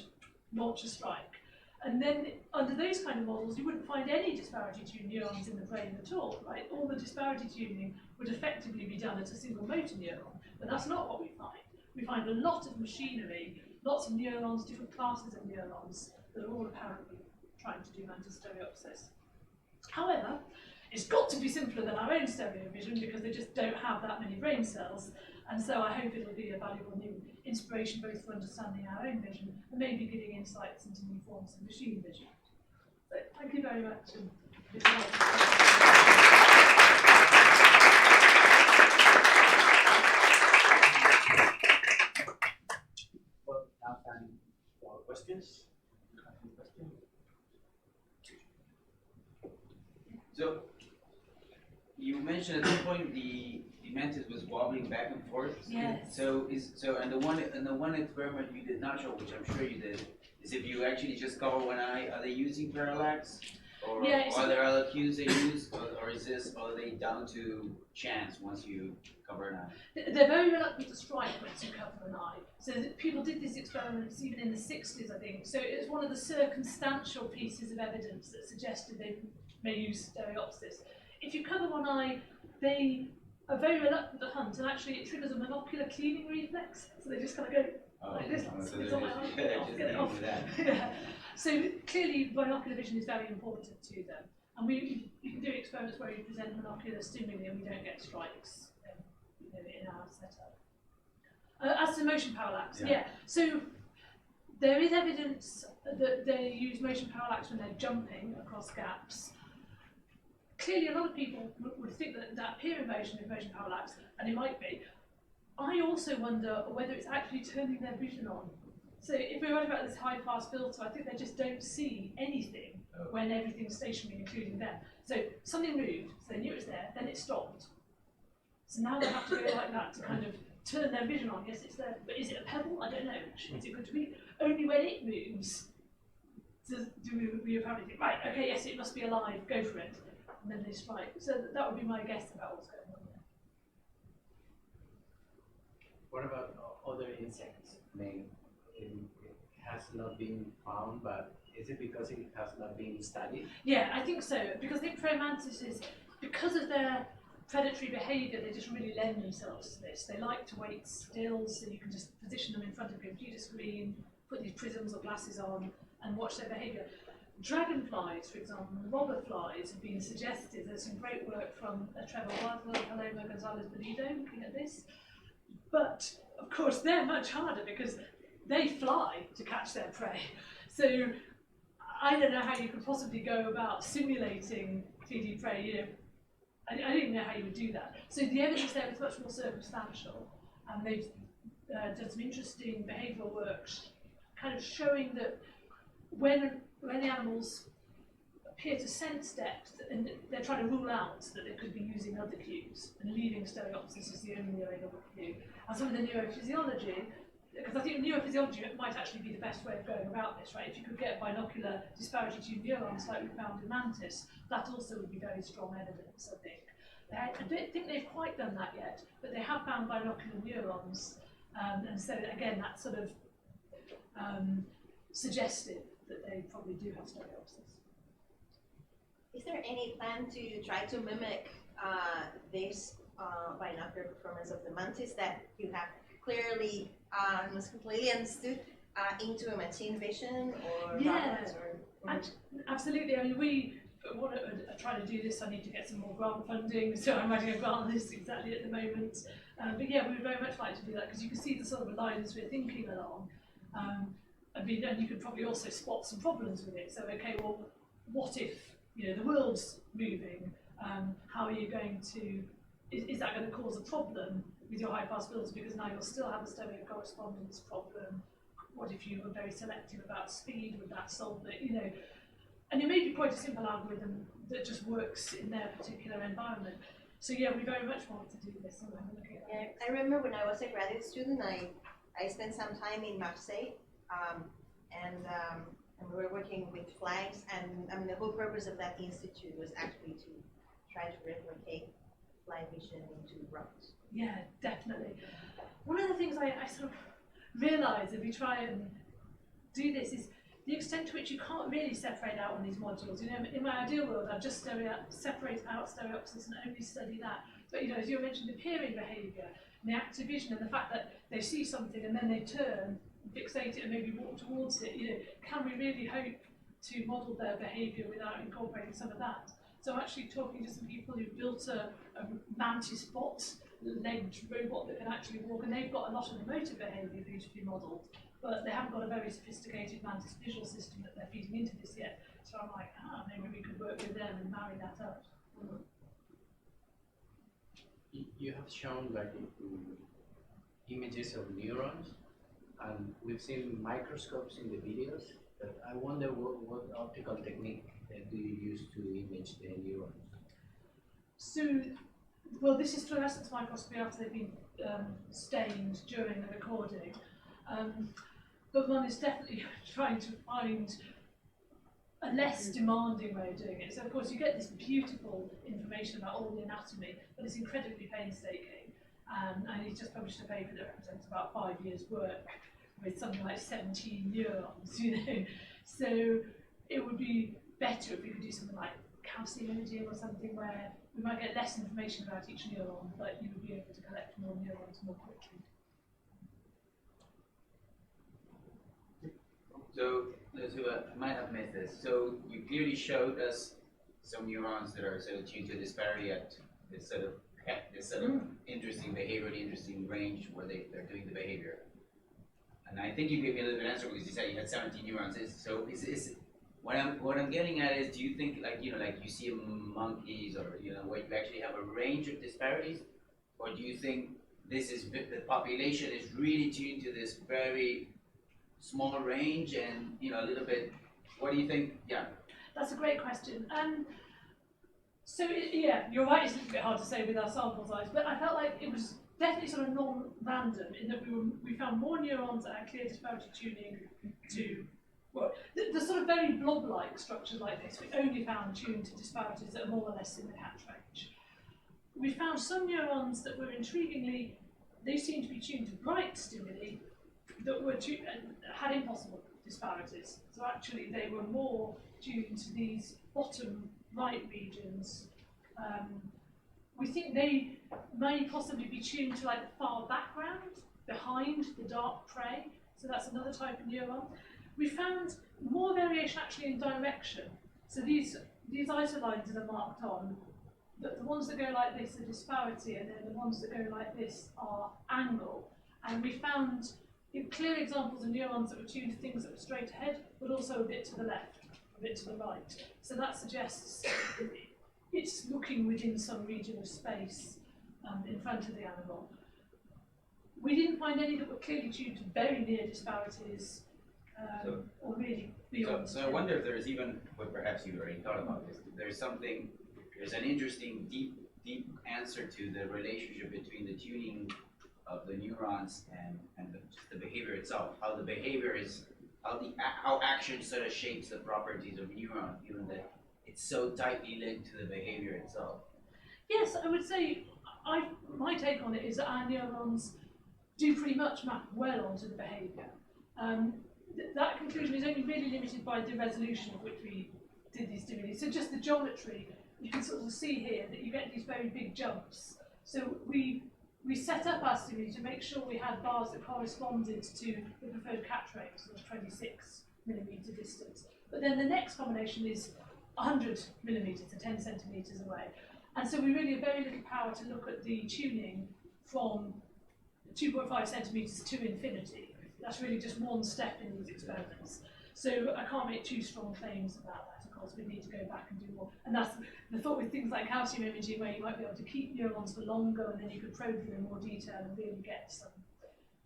launch a strike. And then under those kind of models, you wouldn't find any disparity tuned neurons in the brain at all, right? All the disparity tuning would effectively be done at a single motor neuron, but that's not what we find. We find a lot of machinery, lots of neurons, different classes of neurons that are all apparently trying to do mantis stereopsis. However, it's got to be simpler than our own stereo vision because they just don't have that many brain cells. And so I hope it'll be a valuable new inspiration both for understanding our own vision and maybe giving insights into new forms of machine vision. So thank you very much. Well, now time for questions. So you mentioned at some point the mantis was wobbling back and forth. Yes. So and the one experiment you did not show, which I'm sure you did, is if you actually just cover one eye. Are they using parallax, or are there other cues they use, or are they down to chance once you cover an eye? They're very reluctant to strike once you cover an eye. So people did these experiments even in the 60s, I think. So it was one of the circumstantial pieces of evidence that suggested they may use stereopsis. If you cover one eye, they are very reluctant to hunt, and actually it triggers a monocular cleaning reflex. So they just kind of go like this. It's on my eye, get it off. Yeah. So clearly binocular vision is very important to them. And you can do experiments where you present monocular stimuli and we don't get strikes in our setup. As to motion parallax, so there is evidence that they use motion parallax when they're jumping across gaps. Clearly, a lot of people would think that peer invasion is motion parallax, and it might be. I also wonder whether it's actually turning their vision on. So if we're right about this high pass filter, I think they just don't see anything when everything's stationary, including them. So something moved, so they knew it was there, then it stopped. So now they have to go like that to kind of turn their vision on. Yes, it's there, but is it a pebble? I don't know. Is it going to be? Only when it moves do we apparently think, right, okay, yes, it must be alive, go for it. And then they strike. So that would be my guess about what's going on there. What about other insects? I mean, it has not been found, but is it because it has not been studied? Yeah, I think so. Because I think praying mantises, because of their predatory behaviour, they just really lend themselves to this. They like to wait still, so you can just position them in front of your computer screen, put these prisms or glasses on, and watch their behaviour. Dragonflies, for example, robber flies have been suggested. There's some great work from Trevor Wadlow, Paloma Gonzalez-Benito looking at this. But, of course, they're much harder because they fly to catch their prey. So I don't know how you could possibly go about simulating 3D prey. You know, I don't even know how you would do that. So the evidence there is much more circumstantial, and they've done some interesting behavioural work kind of showing that when the animals appear to sense depth, and they're trying to rule out that they could be using other cues, and leaving Stereopsis as the only available cue. And some of the neurophysiology, because I think neurophysiology might actually be the best way of going about this, right? If you could get binocular disparity tuned neurons like we found in mantis, that also would be very strong evidence, I think. I don't think they've quite done that yet, but they have found binocular neurons, and so again, that's sort of suggestive that they probably do have Stereopsis. Is there any plan to try to mimic this binocular performance of the mantis that you have clearly almost completely understood into a machine vision or robots? Absolutely. I mean, we want to try to do this. I need to get some more grant funding, so I'm writing a grant list exactly at the moment. But yeah, we would very much like to do that because you can see the sort of lines we're thinking along. I mean, and you could probably also spot some problems with it. So, okay, well, what if the world's moving? How are you going to? Is that going to cause a problem with your high-pass filter? Because now you'll still have a stereo correspondence problem. What if you were very selective about speed? Would that solve it? And it may be quite a simple algorithm that just works in their particular environment. So yeah, we very much want to do this. And I'm looking at that. Yeah, I remember when I was a graduate student, I spent some time in Marseille, and we were working with flags, and I mean, the whole purpose of that institute was actually to try to replicate flag vision into robots. Yeah, definitely. One of the things I sort of realise if we try and do this is the extent to which you can't really separate out on these modules. In my ideal world, I'd just separate out Stereopsis and only study that. But as you mentioned, the peering behaviour, and the active vision, and the fact that they see something and then they turn, fixate it, and maybe walk towards it. Can we really hope to model their behaviour without incorporating some of that? So I'm actually talking to some people who've built a mantis bot-legged robot that can actually walk, and they've got a lot of the motor behaviour beautifully modelled, but they haven't got a very sophisticated mantis visual system that they're feeding into this yet. So I'm like, maybe we could work with them and marry that up. You have shown images of neurons, and we've seen microscopes in the videos, but I wonder what optical technique do you use to image the neurons? So, well, this is fluorescence microscopy after they've been stained during the recording. But one is definitely trying to find a less demanding way of doing it. So, of course, you get this beautiful information about all the anatomy, but it's incredibly painstaking. And he's just published a paper that represents about 5 years' work with something like 17 neurons, So it would be better if we could do something like calcium imaging or something where we might get less information about each neuron, but you would be able to collect more neurons more quickly. So, those who might have missed this, so you clearly showed us some neurons that are sort of tuned to disparity at this sort of interesting behavior, interesting range where they're doing the behavior. And I think you gave me a little bit of answer because you said you had 17 neurons. What I'm getting at is, do you think like you see monkeys or where you actually have a range of disparities, or do you think this is the population is really tuned to this very smaller range and, you know, a little bit, what do you think? Yeah. That's a great question. So yeah, you're right, it's a little bit hard to say with our sample size, but I felt like it was definitely sort of non-random in that we found more neurons that had clear disparity tuning to, well, the sort of very blob-like structures like this, we only found tuned to disparities that are more or less in the catch range. We found some neurons that were intriguingly, they seemed to be tuned to bright stimuli that were had impossible disparities. So actually they were more tuned to these bottom right regions. We think they may possibly be tuned to like the far background, behind the dark prey. So that's another type of neuron. We found more variation actually in direction. So these isolines that are marked on, the ones that go like this are disparity, and then the ones that go like this are angle. And we found clear examples of neurons that were tuned to things that were straight ahead, but also a bit to the left, a bit to the right. So that suggests it's looking within some region of space in front of the animal. We didn't find any that were clearly tuned to very near disparities, or really beyond. So I wonder if there's even, what perhaps you already thought about this, there's an interesting deep answer to the relationship between the tuning of the neurons and the behavior itself. How the behavior is, how action sort of shapes the properties of neuron, given that it's so tightly linked to the behavior itself. Yes, I would say my take on it is that our neurons do pretty much map well onto the behavior. That conclusion is only really limited by the resolution of which we did these stimuli. So just the geometry, you can sort of see here that you get these very big jumps. So we set up our stimuli to make sure we had bars that corresponded to the preferred catch rate, so 26 millimeter distance. But then the next combination is 100 millimeters to 10 centimeters away. And so we really have very little power to look at the tuning from 2.5 centimeters to infinity. That's really just one step in these experiments. So I can't make too strong claims about that. Of course, we need to go back and do more. And that's the thought with things like calcium imaging, where you might be able to keep neurons for longer, and then you could probe them in more detail and really get some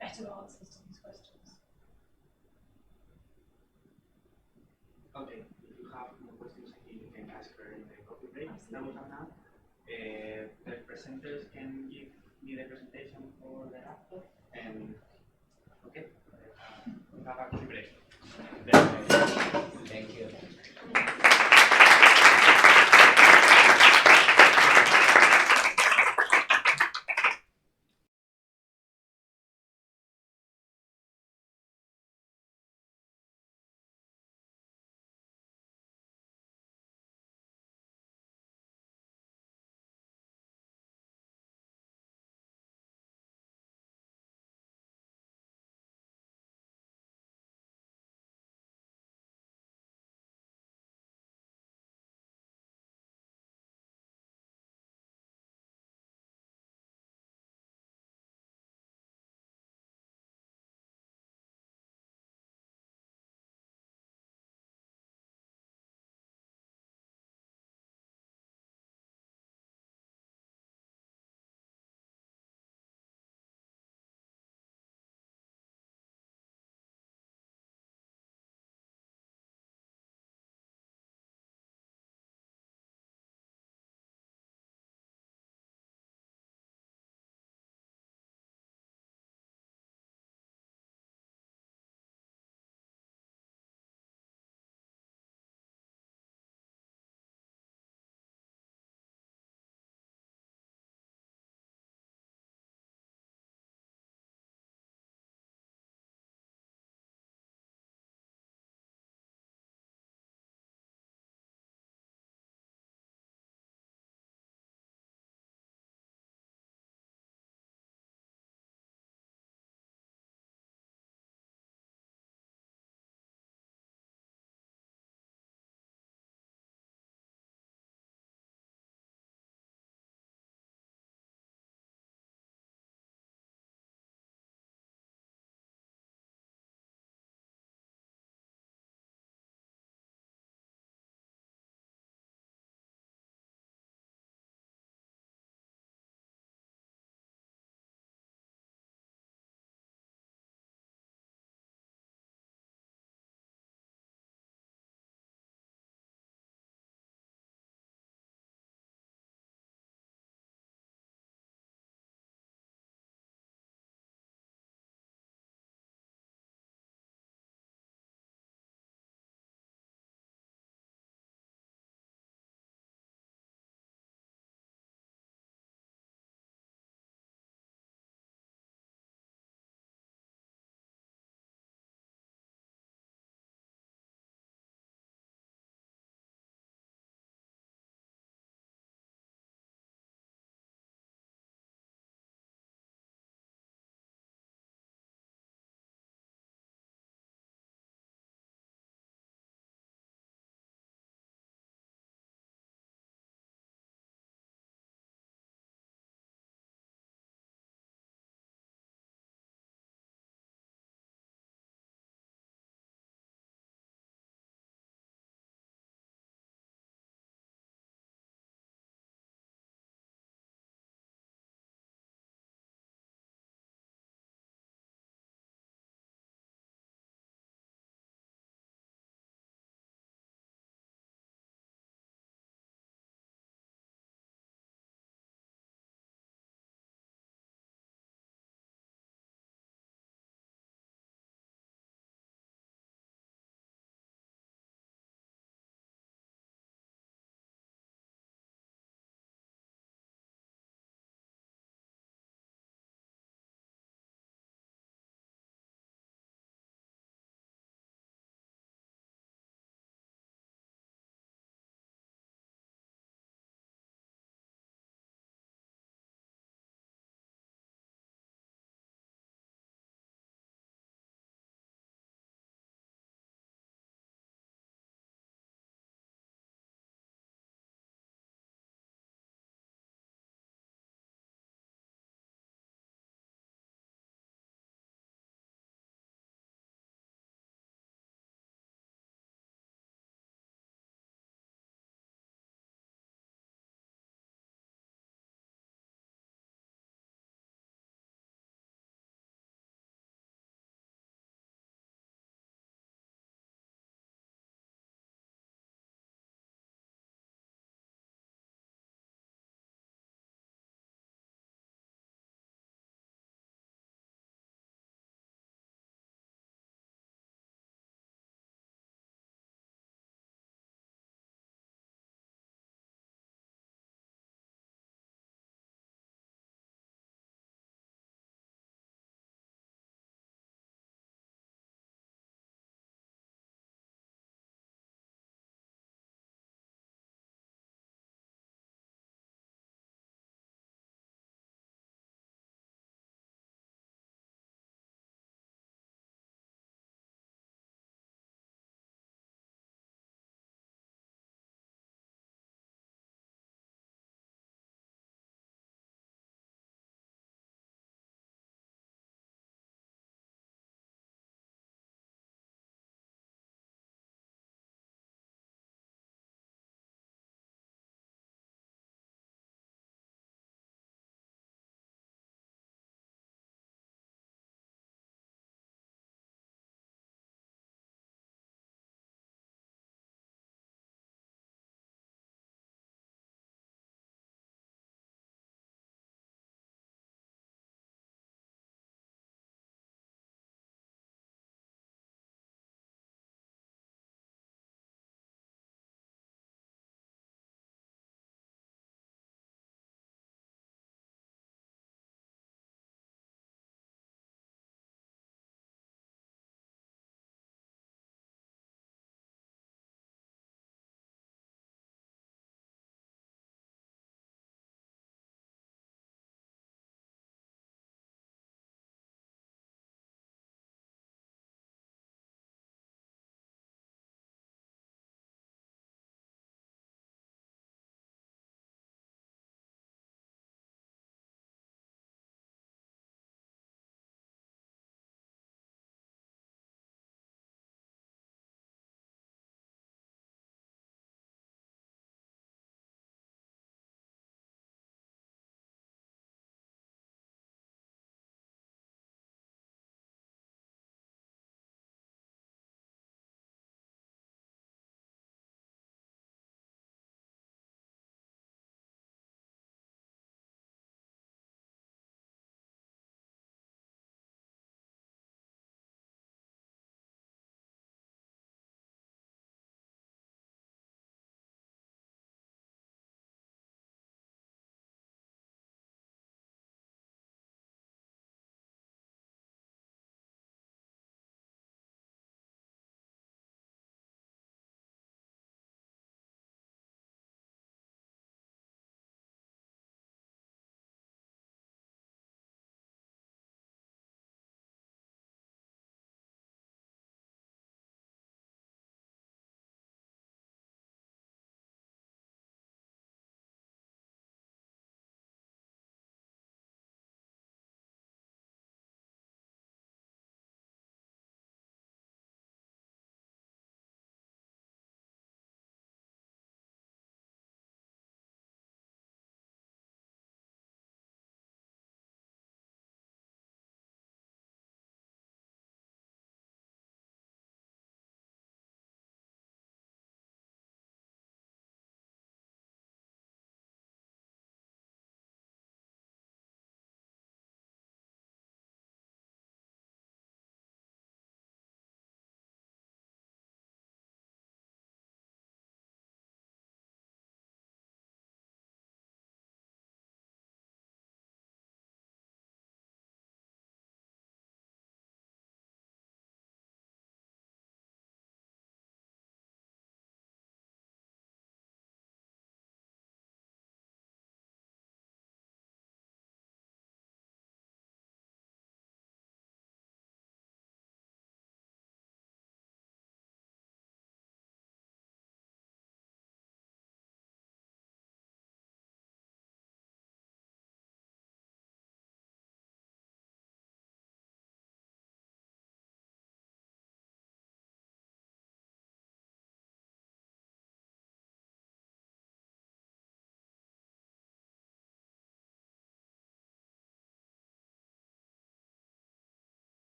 better answers to these questions. Okay, if you have more questions, you can ask her in the coffee break that we have now. The presenters can give me the presentation for the laptop, and okay, we have a coffee break. Thank you.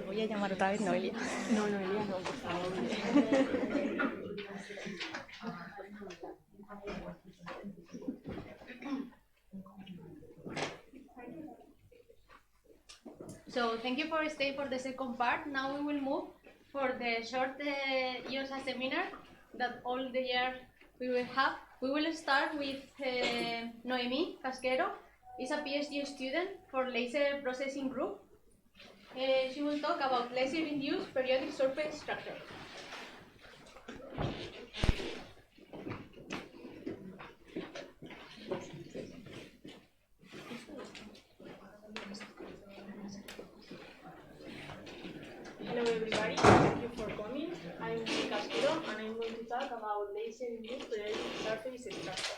Voy a llamar otra vez Noelia. No, Noelia, no, por favor. So thank you for staying for the second part. Now we will move for the short IOSA seminar that all the year we will have. We will start with Noemí Casquero. Is a PhD student for laser processing group. She will talk about laser-induced periodic surface structure. Hello everybody, thank you for coming. I'm Casquero and I'm going to talk about laser-induced periodic surface structure.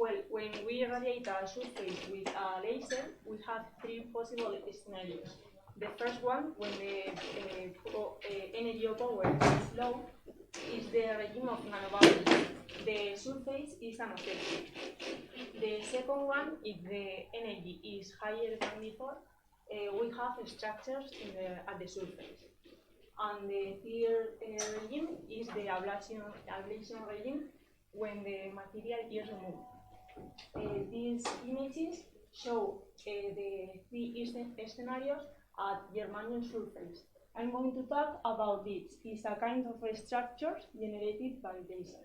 Well, when we irradiate a surface with a laser, we have three possible scenarios. The first one, when the energy of power is low, is the regime of nanobubbles. The surface is unaffected. The second one, if the energy is higher than before, we have structures at the surface. And the third regime is the ablation regime, when the material is removed. These images show the three scenarios at germanium surface. I'm going to talk about this. It's a kind of structure generated by laser.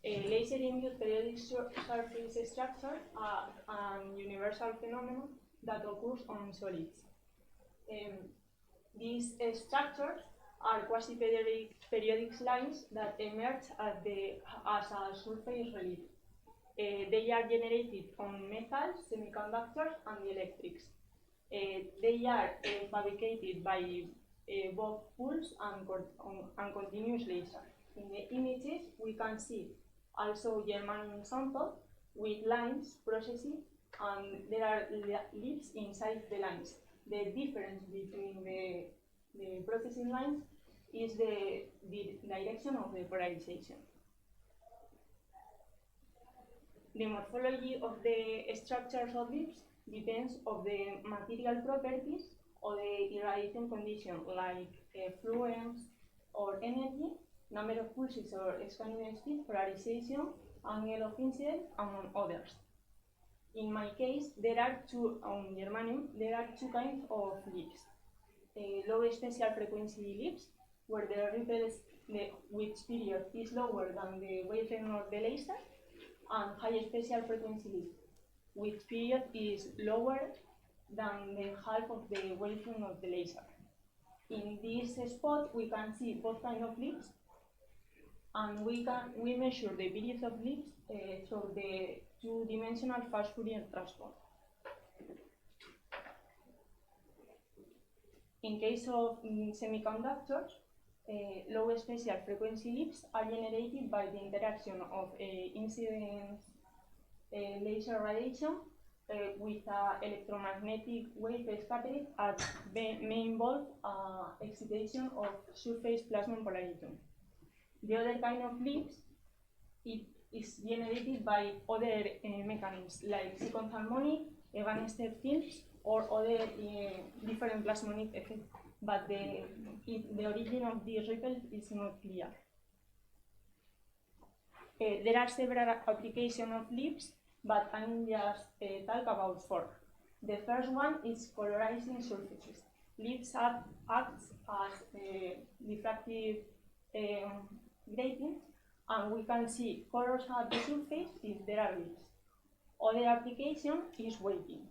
Laser-induced periodic surface structure are a universal phenomenon that occurs on solids. These structures are quasi-periodic lines that emerge as a surface relief. They are generated on metals, semiconductors, and the electrics. They are fabricated by both pulse and continuous laser. In the images, we can see also germanium sample with lines processing, and there are leads inside the lines. The difference between the processing lines is the direction of the polarization. The morphology of the structures of lips depends on the material properties or the irradiation condition, like fluence or energy, number of pulses or scanning speed, polarization, angle of incidence, among others. In my case, there are two kinds of lips. Low special frequency lips, where the ripples width period is lower than the wavelength of the laser, and high special frequency lips, width period is lower than the half of the wavelength of the laser. In this spot, we can see both kinds of lips, and we measure the period of lips through the two-dimensional fast Fourier transform. In case of semiconductors, low special frequency lips are generated by the interaction of incidence laser radiation with electromagnetic wave scattered at may involve excitation of surface plasmon polarity. The other kind of lips is generated by other mechanisms like second harmonic, Evan-Step fields, or other different plasmonic effects, but the origin of these ripples is not clear. There are several applications of lips, but I'm just talk about four. The first one is colorizing surfaces. Lips act as diffractive grating, and we can see colors at the surface if there are lips. Other application is weighting.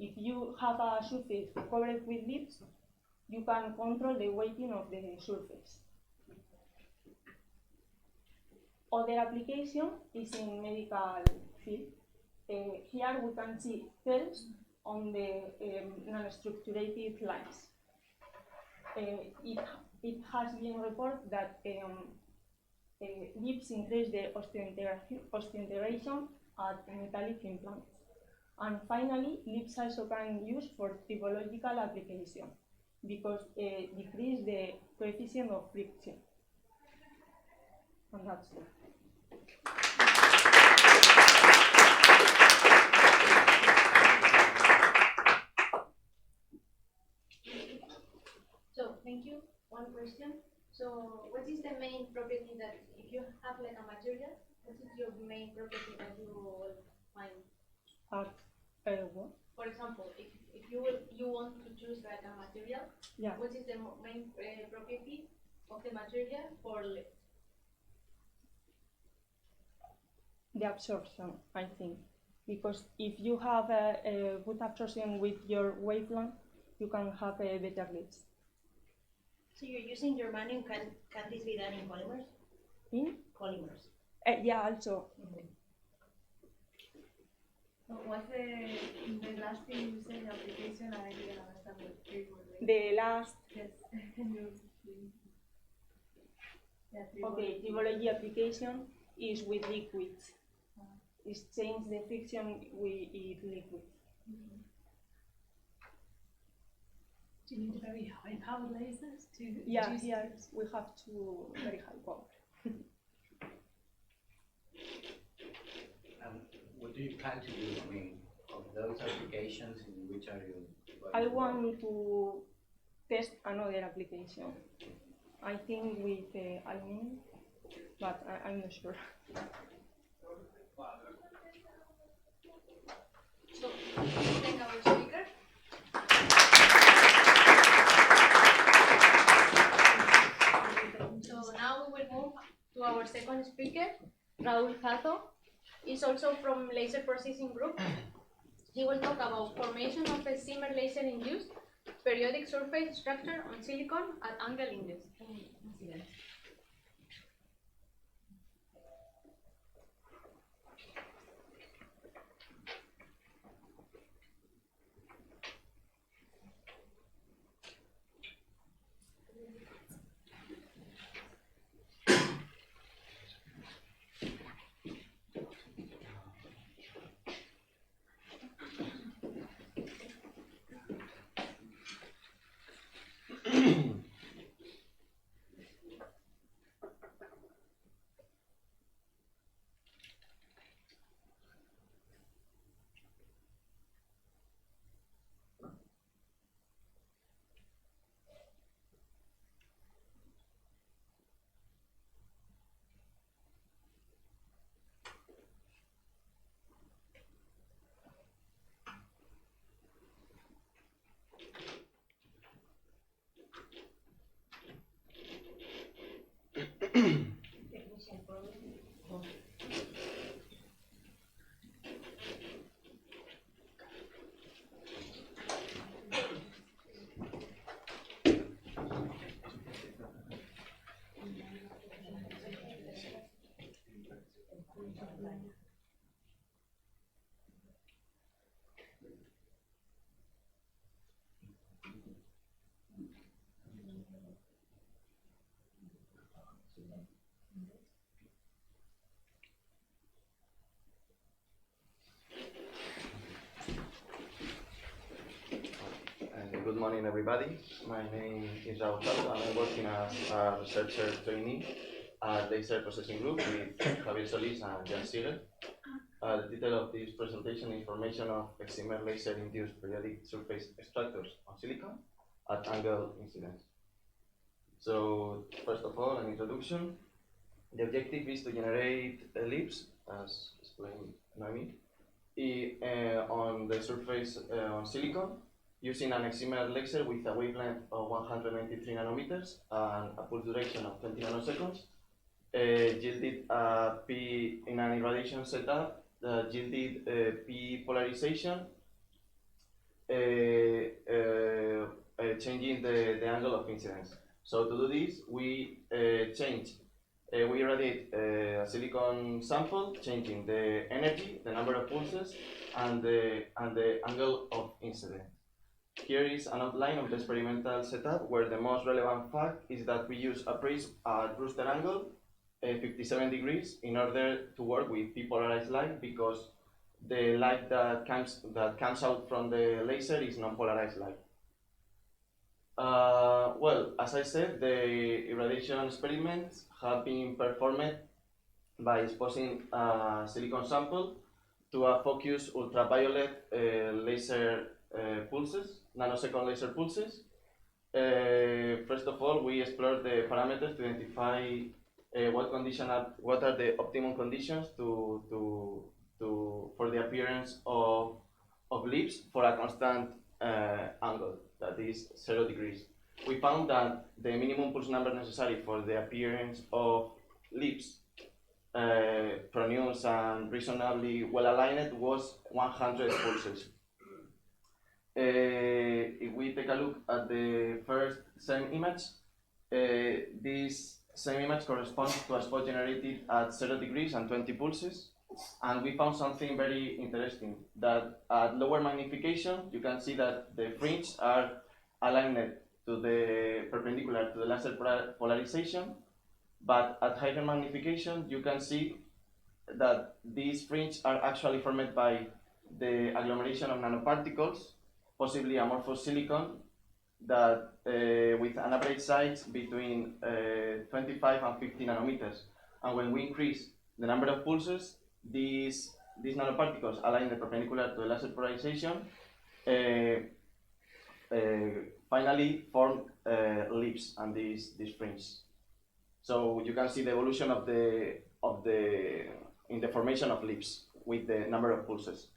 If you have a surface covered with lips, you can control the weighting of the surface. Other application is in medical field. Here we can see cells on the nanostructurated lines. It has been reported that lips increase the osseointegration at metallic implants. And finally, lips also can be used for typological application because decrease the coefficient of friction. And that's it. one question. So, what is the main property that if you have like a material, what is your main property that you will find? What? For example, if you want to choose like a material, Yeah. what is the main property of the material for light? The absorption, I think. Because if you have a good absorption with your wavelength, you can have a better lights. So you're using germanium, can this be done in polymers? In? Polymers. Yeah, also. So what's the last thing you said, application? I didn't understand what it was. The last. Yes. Okay, tribology application is with liquids. It's change the friction with liquids. Do you need very high-powered lasers to Yeah, produce yeah, this? we have to very high power. What do you plan to do? I mean, of those applications, in which are you? I want to test another application. I think with aluminum, but I'm not sure. So, thank our speaker. So now we will move to our second speaker, Min.Raúl Zazo. He's also from laser processing group. He will talk about formation of a excimer laser-induced periodic surface structure on silicon at angle incidence. Good morning, everybody. My name is Min.Raúl Zazo, and I'm working as a researcher trainee at Laser Processing Group with Javier Solís and Jan Siegel. The title of this presentation is Formation of Excimer Laser-Induced Periodic Surface Structures on Silicon at Angle Incidence. So, first of all, an introduction. The objective is to generate ellipse, as explained Noemí, on the surface on silicon, using an excimer laser with a wavelength of 193 nanometers and a pulse duration of 20 nanoseconds, yielded P in an irradiation setup that yielded P polarization, changing the angle of incidence. So to do this, we irradiate a silicon sample, changing the energy, the number of pulses, and the angle of incidence. Here is an outline of the experimental setup, where the most relevant fact is that we use a Brewster angle, 57 degrees, in order to work with P-polarized light, because the light that comes out from the laser is non-polarized light. Well, as I said, the irradiation experiments have been performed by exposing a silicon sample to a focused ultraviolet laser pulses, nanosecond laser pulses, First of all, we explored the parameters to identify what are the optimum conditions for the appearance of lips for a constant angle, that is 0 degrees. We found that the minimum pulse number necessary for the appearance of lips pronounced and reasonably well aligned was 100 pulses. If we take a look at the first same image, this same image corresponds to a spot generated at 0 degrees and 20 pulses. And we found something very interesting, that at lower magnification, you can see that the fringes are aligned to the perpendicular to the laser polarization, but at higher magnification, you can see that these fringes are actually formed by the agglomeration of nanoparticles, possibly amorphous silicon, that with an average size between 25 and 50 nanometers. And when we increase the number of pulses, these nanoparticles align the perpendicular to the laser polarization, finally form lips and these fringes. So you can see the evolution in the formation of lips with the number of pulses.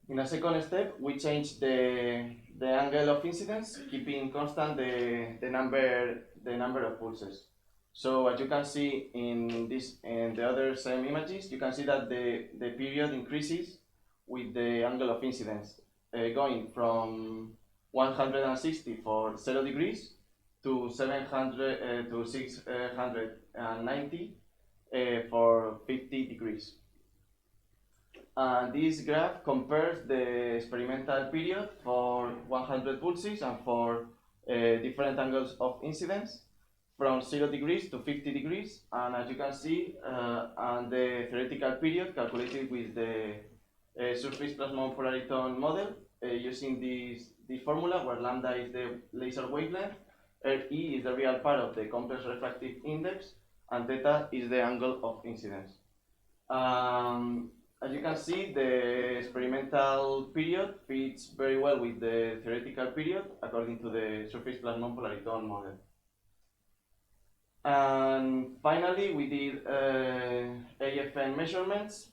In a second step, we change the angle of incidence, keeping constant the number of pulses. So as you can see in the other same images, you can see that the period increases with the angle of incidence, going from 160 for 0 degrees to 700 to 690 for 50 degrees. This graph compares the experimental period for 100 pulses and for different angles of incidence from 0 degrees to 50 degrees. And as you can see, and the theoretical period calculated with the surface plasmon polariton model using this formula where lambda is the laser wavelength, E is the real part of the complex refractive index, and theta is the angle of incidence. As you can see, the experimental period fits very well with the theoretical period according to the surface plasmon polariton model. And finally, we did AFM measurements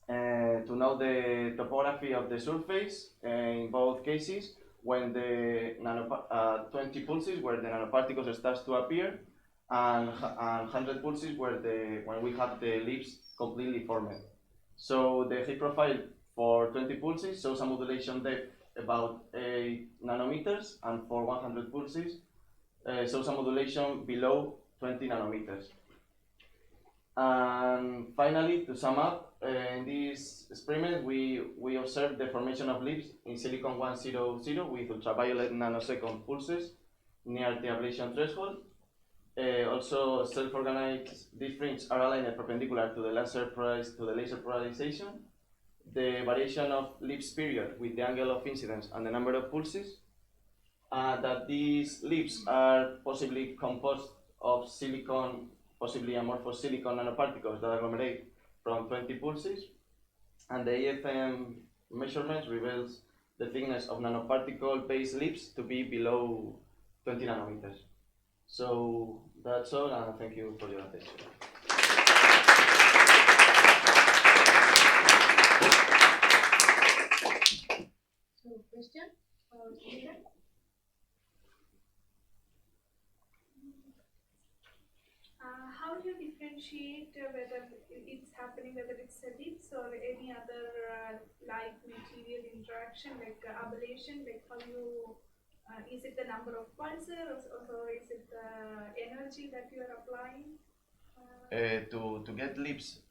to know the topography of the surface in both cases when the 20 pulses where the nanoparticles starts to appear, and 100 pulses when we have the lips completely formed. So the height profile for 20 pulses shows a modulation depth about 8 nanometers, and for 100 pulses shows a modulation below 20 nanometers. And finally, to sum up, in this experiment, we observed the formation of lips in silicon 100 with ultraviolet nanosecond pulses near the ablation threshold. Also, self-organized, these fringes are aligned perpendicular to the laser polarization. The variation of lips period with the angle of incidence and the number of pulses. That these lips are possibly composed of silicon, possibly amorphous silicon nanoparticles that agglomerate from 20 pulses. And the AFM measurements reveals the thickness of nanoparticle-based lips to be below 20 nanometers. So that's all, and thank you for your attention. So, question? How do you differentiate whether it's happening, whether it's lips or any other light material interaction like ablation, like how you is it the number of pulses or is it the energy that you are applying? To get lips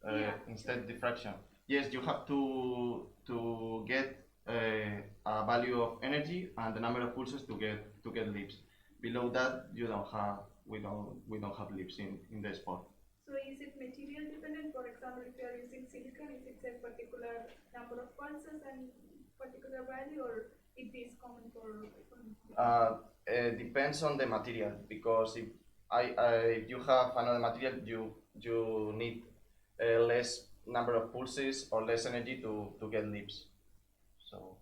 instead diffraction. Yes, you have to get a value of energy and the number of pulses to get lips. Below that, you don't have we don't have lips in the spot. So is it material dependent? For example, if you are using silicon, is it a particular number of pulses and particular value, or it is common for? Depends on the material, because if you have another material, you need less number of pulses or less energy to get lips. So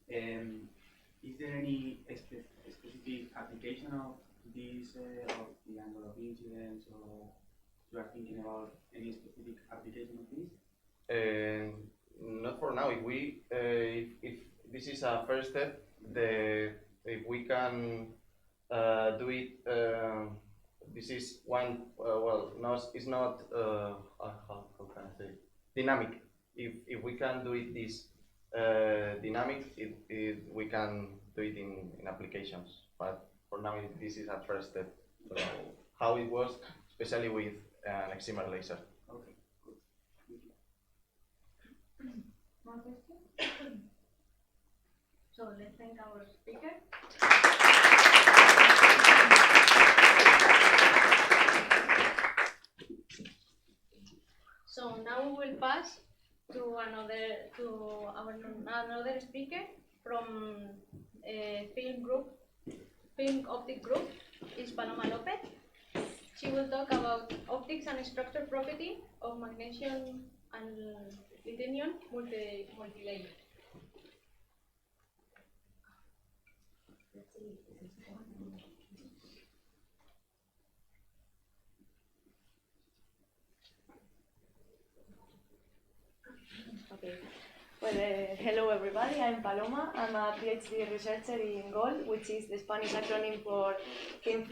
Is there any specific application of this, of the angle of incidence, or you are thinking about any specific application of this? Not for now. If we, if this is a first step, if we can do it, this is one. Well, no, it's not. How can I say? Dynamic. If we can do it this dynamic, we can do it in applications. But for now, this is a first step. So how it works, especially with an excimer laser. Okay, good. More questions? So let's thank our speaker. So now we will pass to another speaker from film optic group is Paloma López. She will talk about optics and structure property of magnesium and titanium multilayer. Okay. Well, hello everybody, I'm Paloma. I'm a PhD researcher in GOL, which is the Spanish acronym for Film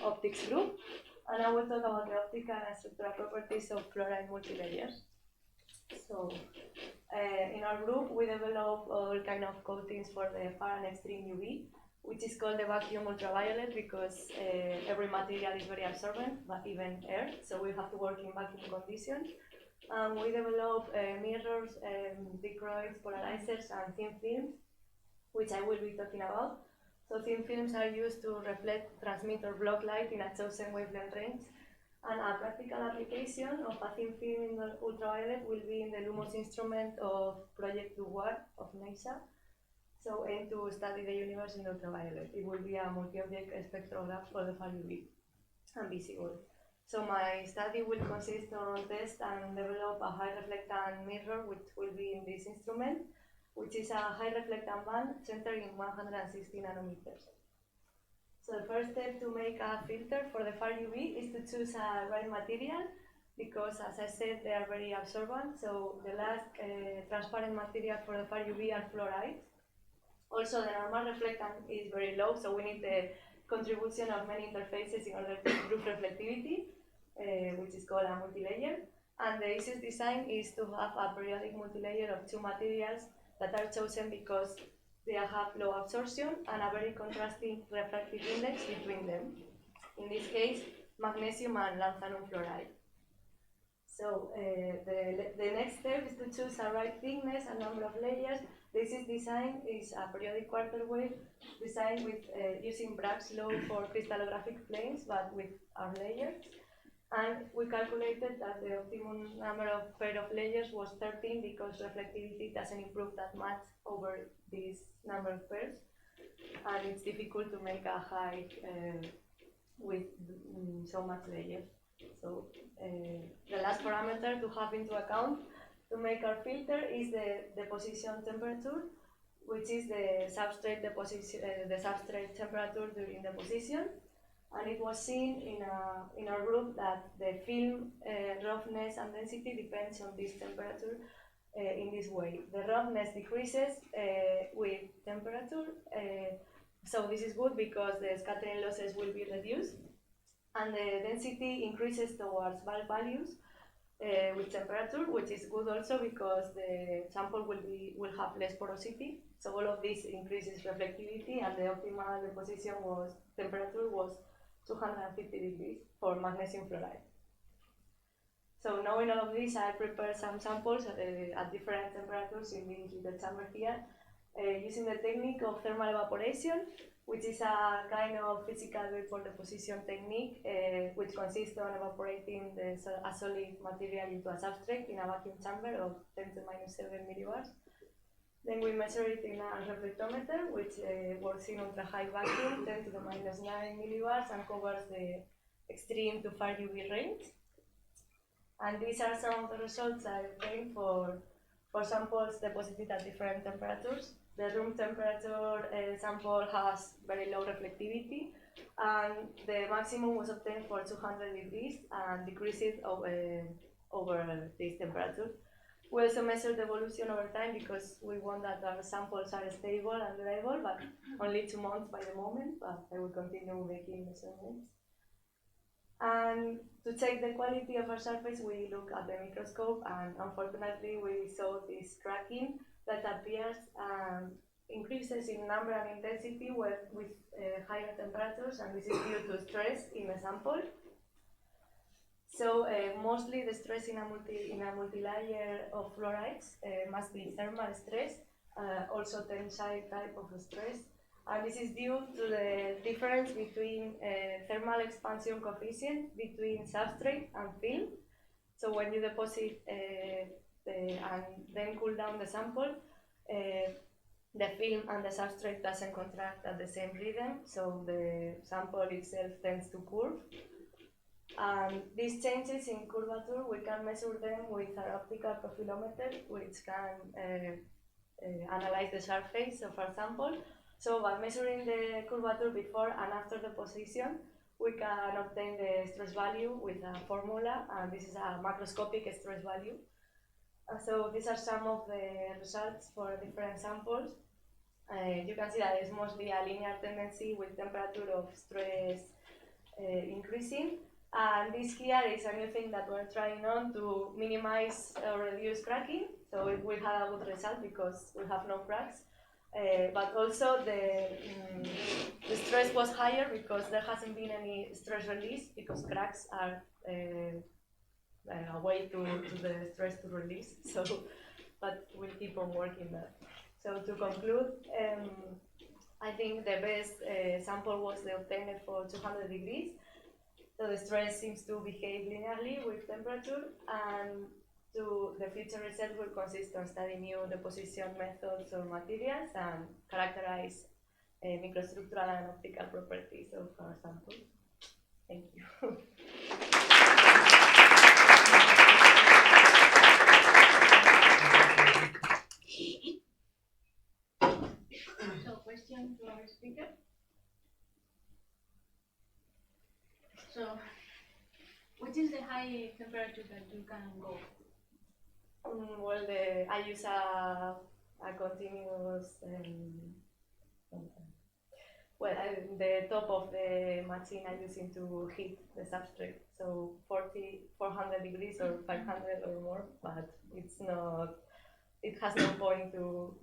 Optics Group. And I will talk about the optical and structural properties of fluoride multilayers. So, in our group, we develop all kind of coatings for the far and extreme UV, which is called the vacuum ultraviolet because every material is very absorbent, but even air, so we have to work in vacuum conditions. We develop mirrors, dichroids, polarizers, and thin films, which I will be talking about. So thin films are used to reflect, transmit, or block light in a chosen wavelength range. And a practical application of a thin film in the ultraviolet will be in the Lumos instrument of Project Luar of NASA. So aim to study the universe in ultraviolet. It will be a multi-object spectrograph for the far UV and visible. So my study will consist on test and develop a high reflectant mirror, which will be in this instrument, which is a high reflectant band centered in 160 nanometers. So the first step to make a filter for the far UV is to choose a right material, because as I said, they are very absorbent. So the last transparent material for the far UV are fluorides. Also, the normal reflectant is very low, so we need the contribution of many interfaces in order to improve reflectivity, which is called a multilayer. And the easiest design is to have a periodic multilayer of two materials that are chosen because they have low absorption and a very contrasting refractive index between them. In this case, magnesium and lanthanum fluoride. So the next step is to choose a right thickness and number of layers. This design is a periodic quarter wave designed with using Bragg's law for crystallographic planes, but with our layers. And we calculated that the optimum number of pair of layers was 13 because reflectivity doesn't improve that much over this number of pairs. And it's difficult to make a high with so much layers. So the last parameter to have into account to make our filter is the deposition temperature, which is the substrate deposition, the substrate temperature during deposition. And it was seen in our group that the film roughness and density depends on this temperature in this way. The roughness decreases with temperature, so this is good because the scattering losses will be reduced, and the density increases towards bulk values with temperature, which is good also because the sample will have less porosity. So all of this increases reflectivity, and the optimal deposition temperature was 250 degrees for magnesium fluoride. So knowing all of this, I prepared some samples at different temperatures in this little chamber here, using the technique of thermal evaporation, which is a kind of physical vapor deposition technique, which consists on evaporating a solid material into a substrate in a vacuum chamber of 10 to minus 7 millibars. Then we measure it in a reflectometer, which works in ultra-high vacuum, 10 to the minus 9 millibars, and covers the extreme to far UV range. And these are some of the results I obtained for samples deposited at different temperatures. the room temperature sample has very low reflectivity, and the maximum was obtained for 200 degrees and decreases over this temperature. We also measured the evolution over time because we want that our samples are stable and reliable, but only 2 months by the moment, but I will continue making measurements. And to check the quality of our surface, we look at the microscope, and unfortunately we saw this cracking that appears increases in number and intensity with higher temperatures, and this is due to stress in the sample. So mostly the stress in a multilayer of fluorides must be thermal stress, also tensile type of stress, and this is due to the difference between thermal expansion coefficient between substrate and film. So when you deposit and then cool down the sample, the film and the substrate doesn't contract at the same rhythm, so the sample itself tends to curve. These changes in curvature, we can measure them with our optical profilometer, which can analyze the surface of our sample. So by measuring the curvature before and after deposition, we can obtain the stress value with a formula, and this is a macroscopic stress value. So these are some of the results for different samples. You can see that it's mostly a linear tendency with temperature of stress increasing. And this here is a new thing that we're trying on to minimize or reduce cracking. So it will have a good result because we have no cracks. But also the stress was higher because there hasn't been any stress release, because cracks are a way to the stress to release. So, but we'll keep on working that. So to conclude, I think the best sample was the obtained for 200 degrees. So the stress seems to behave linearly with temperature, and the future research will consist on studying new deposition methods or materials and characterize microstructural and optical properties of our samples. Thank you. So, question to our speaker. So, what is the high temperature that you can go? Well, I use a continuous, the top of the machine I'm using to heat the substrate, so 400 degrees or 500 or more, but it's not, it has no point to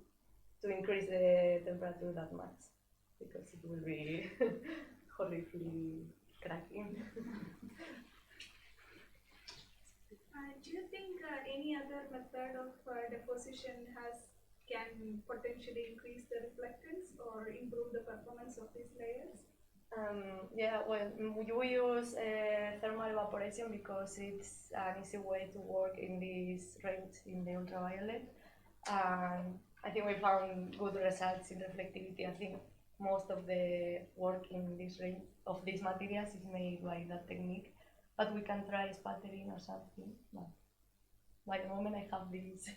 increase the temperature that much, because it will be horribly cracking. Do you think any other method of deposition can potentially increase the reflectance or improve the performance of these layers? Yeah, well, we use thermal evaporation because it's an easy way to work in this range in the ultraviolet. I think we found good results in reflectivity. I think most of the work in this range of these materials is made by that technique. But we can try sputtering or something. But by the moment I have this.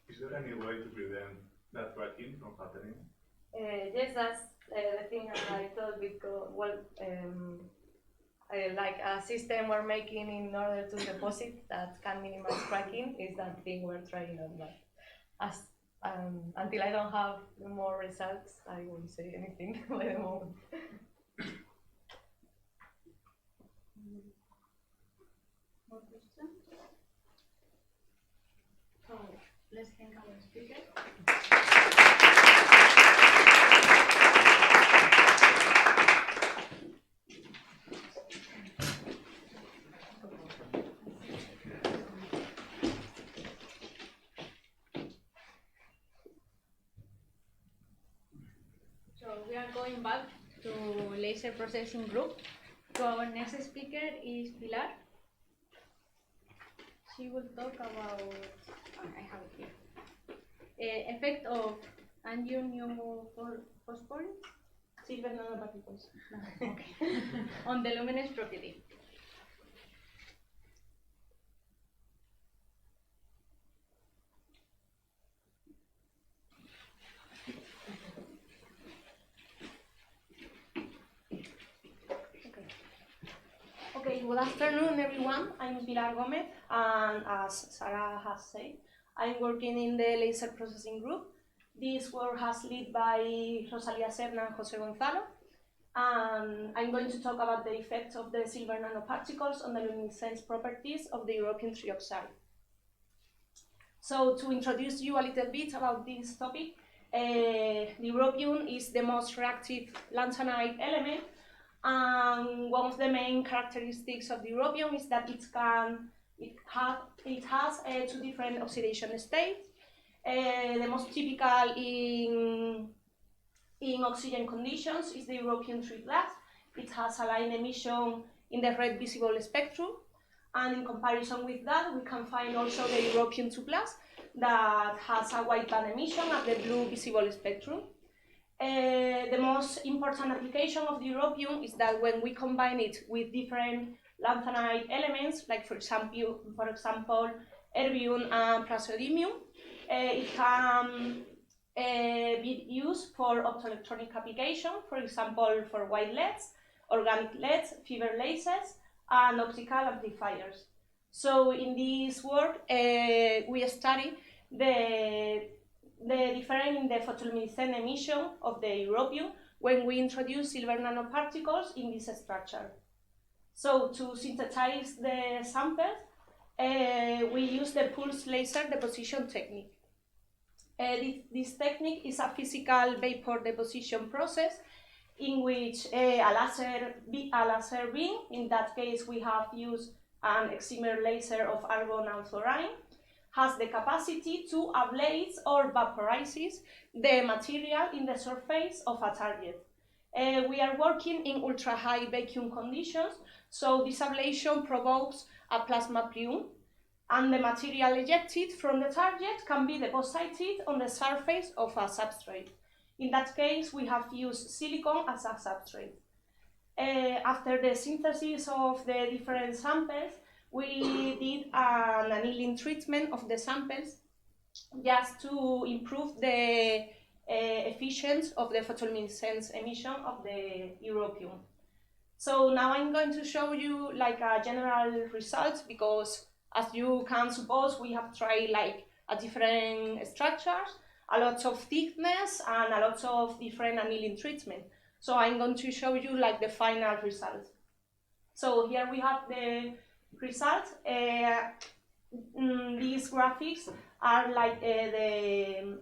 Is there any way to prevent that cracking from happening? Yes, that's the thing I thought, because, well, like a system we're making in order to deposit that can minimize cracking is that thing we're trying on. But until I don't have more results, I won't say anything by the moment. More questions? So let's thank our speaker. So we are going back to laser processing group. So our next speaker is Pilar. She will talk about, I have it here, effect of phosphorus silver nanoparticles on the luminous property. Good afternoon, everyone. I'm Min.Pilar Gómez, and as Sarah has said, I'm working in the laser processing group. This work has led by Rosalía Serna and José Gonzalo. I'm going to talk about the effects of the silver nanoparticles on the luminescence properties of the europium trioxide. So to introduce you a little bit about this topic, the europium is the most reactive lanthanide element, and one of the main characteristics of the europium is that it has two different oxidation states. The most typical in oxygen conditions is the europium 3+. It has a line emission in the red visible spectrum, and in comparison with that, we can find also the europium 2+, that has a white band emission at the blue visible spectrum. The most important application of the europium is that when we combine it with different lanthanide elements, like for example, erbium and praseodymium, it can be used for optoelectronic application, for example, for white LEDs, organic LEDs, fiber lasers, and optical amplifiers. So in this work, we study the difference in the photoluminescent emission of the europium when we introduce silver nanoparticles in this structure. So to synthesize the samples, we use the pulse laser deposition technique. This technique is a physical vapor deposition process in which a laser beam, in that case we have used an excimer laser of argon and fluorine, has the capacity to ablate or vaporizes the material in the surface of a target. We are working in ultra-high vacuum conditions, so this ablation provokes a plasma plume, and the material ejected from the target can be deposited on the surface of a substrate. In that case, we have used silicon as a substrate. After the synthesis of the different samples, we did an annealing treatment of the samples just to improve the efficiency of the photoluminescence emission of the europium. So now I'm going to show you like a general results, because as you can suppose, we have tried like a different structures, a lot of thickness, and a lot of different annealing treatment. So I'm going to show you like the final result. So here we have the result. These graphics are like the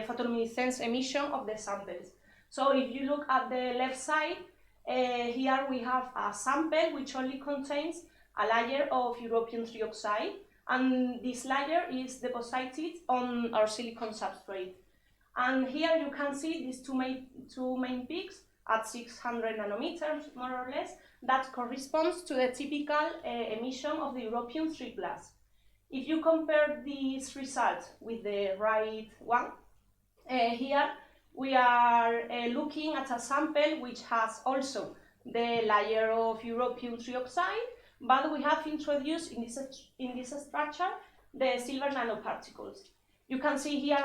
photoluminescence emission of the samples. So if you look at the left side, here we have a sample which only contains a layer of europium trioxide, and this layer is deposited on our silicon substrate. And here you can see these two main peaks at 600 nanometers, more or less, that corresponds to the typical emission of the europium 3+. If you compare this result with the right one, here we are looking at a sample which has also the layer of europium trioxide, but we have introduced in this structure the silver nanoparticles. You can see here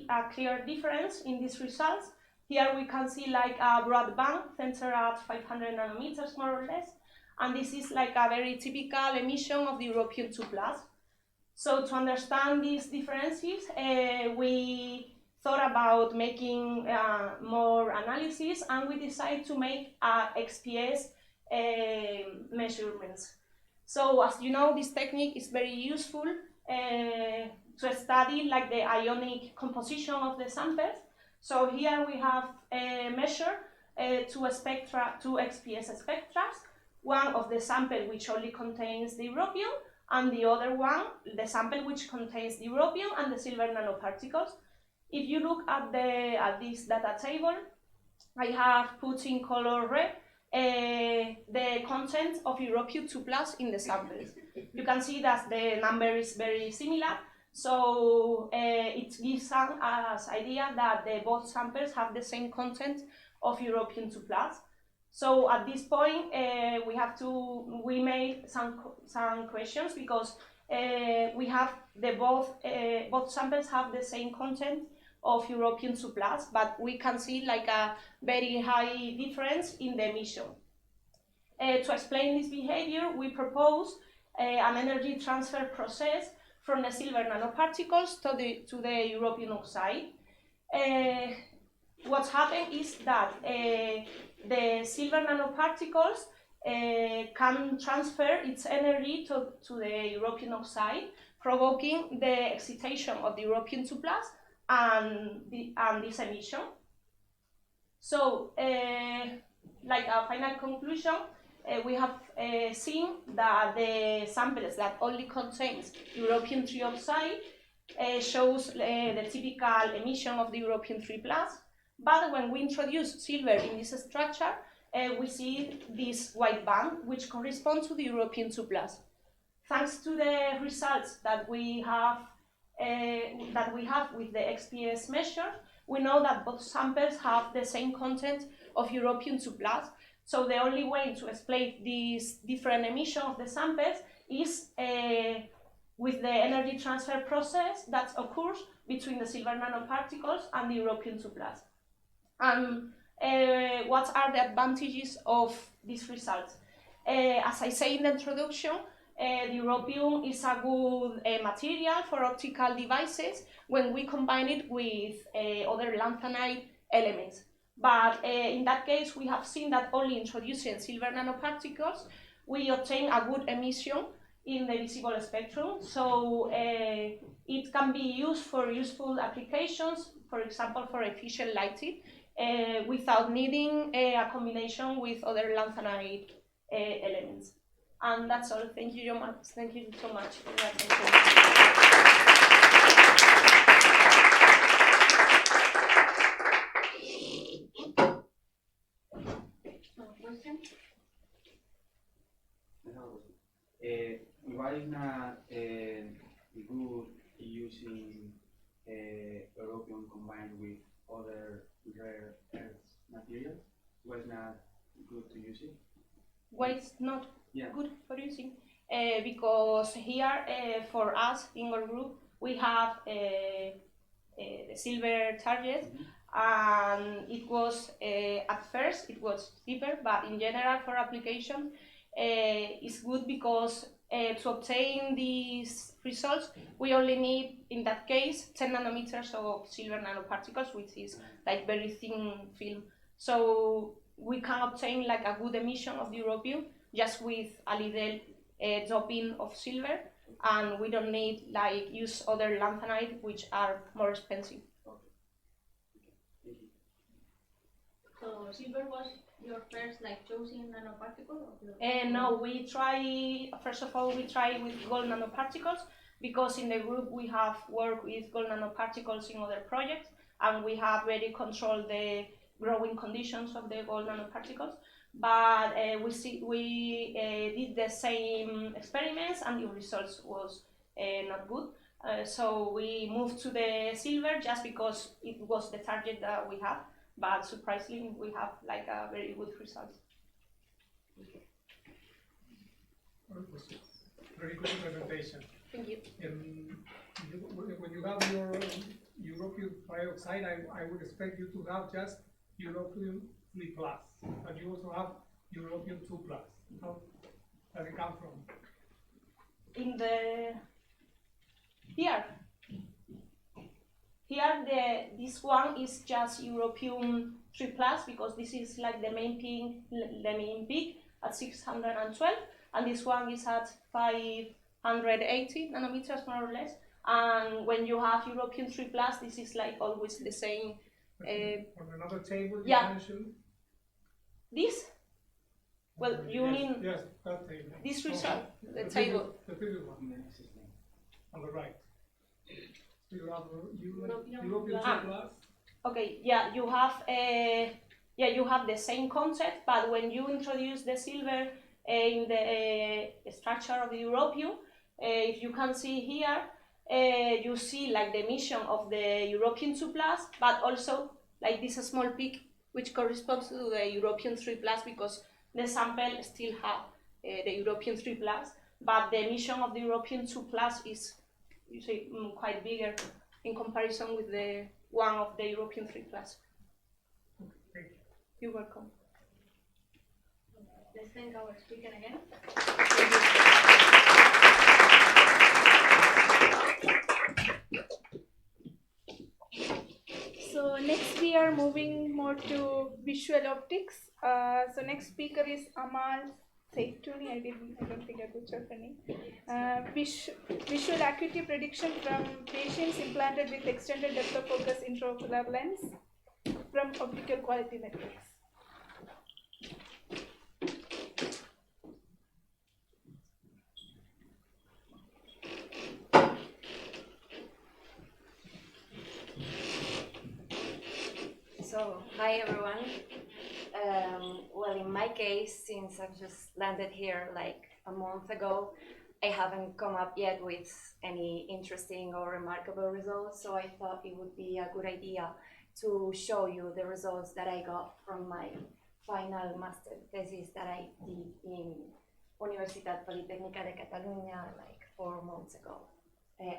a clear difference in these results. Here we can see like a broad band centered at 500 nanometers, more or less, and this is like a very typical emission of the europium 2+. So to understand these differences, we thought about making more analysis, and we decided to make XPS measurements. So as you know, this technique is very useful to study like the ionic composition of the samples. So here we have measured two XPS spectra, one of the sample which only contains the europium, and the other one, the sample which contains the europium and the silver nanoparticles. If you look at this data table, I have put in color red the content of europium 2+ in the samples. You can see that the number is very similar, so it gives us idea that both samples have the same content of europium 2+. So at this point, we made some questions, because we have both samples have the same content of europium 2+, but we can see like a very high difference in the emission. To explain this behavior, we propose an energy transfer process from the silver nanoparticles to the European oxide. What's happened is that the silver nanoparticles can transfer its energy to the European oxide, provoking the excitation of the European 2+ and this emission. So, like a final conclusion, we have seen that the samples that only contains European 3 oxide shows the typical emission of the European 3+, but when we introduce silver in this structure, we see this white band, which corresponds to the European 2+. Thanks to the results that we have with the XPS measure, we know that both samples have the same content of European 2+. So the only way to explain this different emission of the samples is with the energy transfer process that occurs between the silver nanoparticles and the European 2+. And what are the advantages of these results? As I say in the introduction, the European is a good material for optical devices when we combine it with other lanthanide elements. But in that case, we have seen that only introducing silver nanoparticles, we obtain a good emission in the visible spectrum. So it can be used for useful applications, for example, for efficient lighting, without needing a combination with other lanthanide elements. And that's all. Thank you so much. Thank you so much for your attention. Why is not good using European combined with other rare earth materials? Why is not good to use it? Why it's not good for using? Because here, for us in our group, we have the silver target, and it was at first it was cheaper, but in general for application, it's good because to obtain these results, we only need, in that case, 10 nanometers of silver nanoparticles, which is like very thin film. So we can obtain like a good emission of the European just with a little doping of silver, and we don't need like use other lanthanide, which are more expensive. So silver was your first like chosen nanoparticle? No, we try, first of all, we try with gold nanoparticles, because in the group we have worked with gold nanoparticles in other projects, and we have very controlled the growing conditions of the gold nanoparticles. But we did the same experiments, and the results was not good. So we moved to the silver just because it was the target that we have. But surprisingly, we have like a very good result. Very good presentation. Thank you. When you have your European trioxide, I would expect you to have just European 3+, but you also have European 2+. How does it come from? In the Here, this one is just European 3+, because this is like the main peak at 612, and this one is at 580 nanometers more or less. And when you have European 3+, this is like always the same. On another table, you mentioned this. Well, you mean yes, that table. This result, the table. The previous one on the right. You have European 2+. Okay, yeah, you have the same concept, but when you introduce the silver in the structure of the European, if you can see here, you see like the emission of the European 2+, but also like this small peak, which corresponds to the European 3+, because the sample still have the European 3+, but the emission of the European 2+ is usually quite bigger in comparison with the one of the European 3+. Thank you. You're welcome. let's thank our speaker again. So next we are moving more to visual optics. So next speaker is Min.Amal Zaytouny. I don't think I butchered her name. Visual acuity prediction from patients implanted with extended depth of focus intraocular lens from optical quality metrics. So, hi everyone. Well, in my case, since I've just landed here like a month ago, I haven't come up yet with any interesting or remarkable results, so I thought it would be a good idea to show you the results that I got from my final master thesis that I did in Universitat Politécnica de Catalunya like 4 months ago,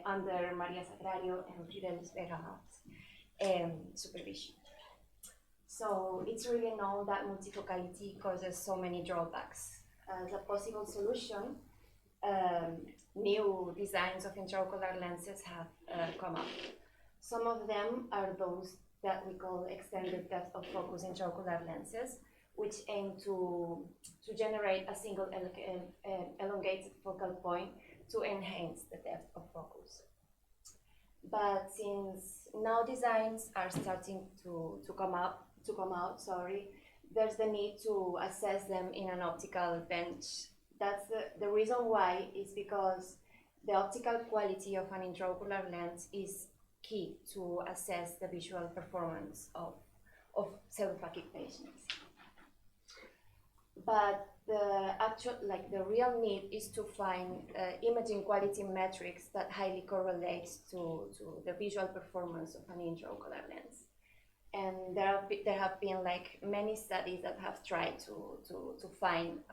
under Maria Sagrario and Fidel Vega's supervision. So it's really known that multifocality causes so many drawbacks. As a possible solution, new designs of intraocular lenses have come up. Some of them are those that we call extended depth of focus intraocular lenses, which aim to generate a single elongated focal point to enhance the depth of focus. But since now designs are starting to come out, there's the need to assess them in an optical bench. That's the reason why is because the optical quality of an intraocular lens is key to assess the visual performance of pseudophakic patients. But the real need is to find imaging quality metrics that highly correlates to the visual performance of an intraocular lens. And there have been like many studies that have tried to find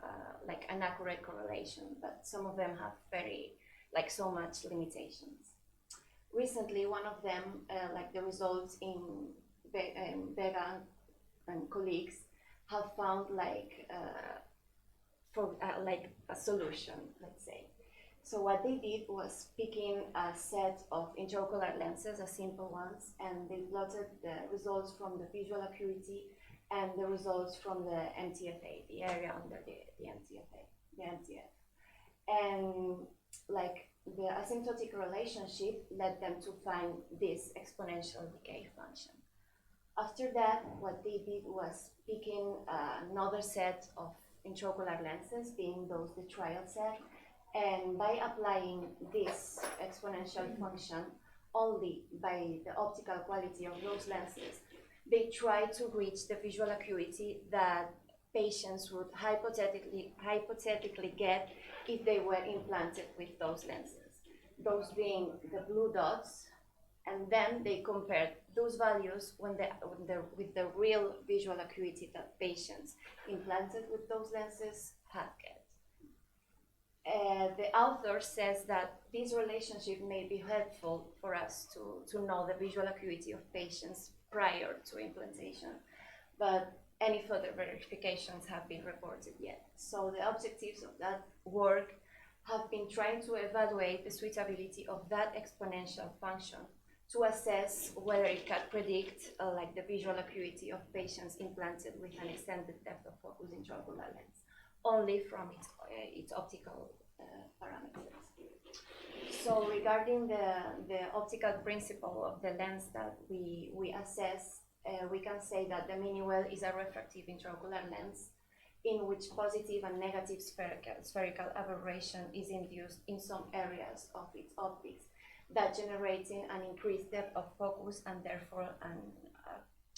like an accurate correlation, but some of them have so much limitations. Recently, one of them, like the results in Vega and colleagues, have found like a solution, let's say. So what they did was picking a set of intraocular lenses, simple ones, and they plotted the results from the visual acuity and the results from the MTFA, the area under the MTF. And like the asymptotic relationship led them to find this exponential decay function. After that, what they did was picking another set of intraocular lenses, being those the trial set, and by applying this exponential function only by the optical quality of those lenses, they try to reach the visual acuity that patients would hypothetically get if they were implanted with those lenses, those being the blue dots, and then they compared those values with the real visual acuity that patients implanted with those lenses had get. The author says that this relationship may be helpful for us to know the visual acuity of patients prior to implantation, but any further verifications have been reported yet. So the objectives of that work have been trying to evaluate the suitability of that exponential function to assess whether it can predict like the visual acuity of patients implanted with an extended depth of focus intraocular lens, only from its optical parameters. So regarding the optical principle of the lens that we assess, we can say that the mini-well is a refractive intraocular lens in which positive and negative spherical aberration is induced in some areas of its optics, that generating an increased depth of focus and therefore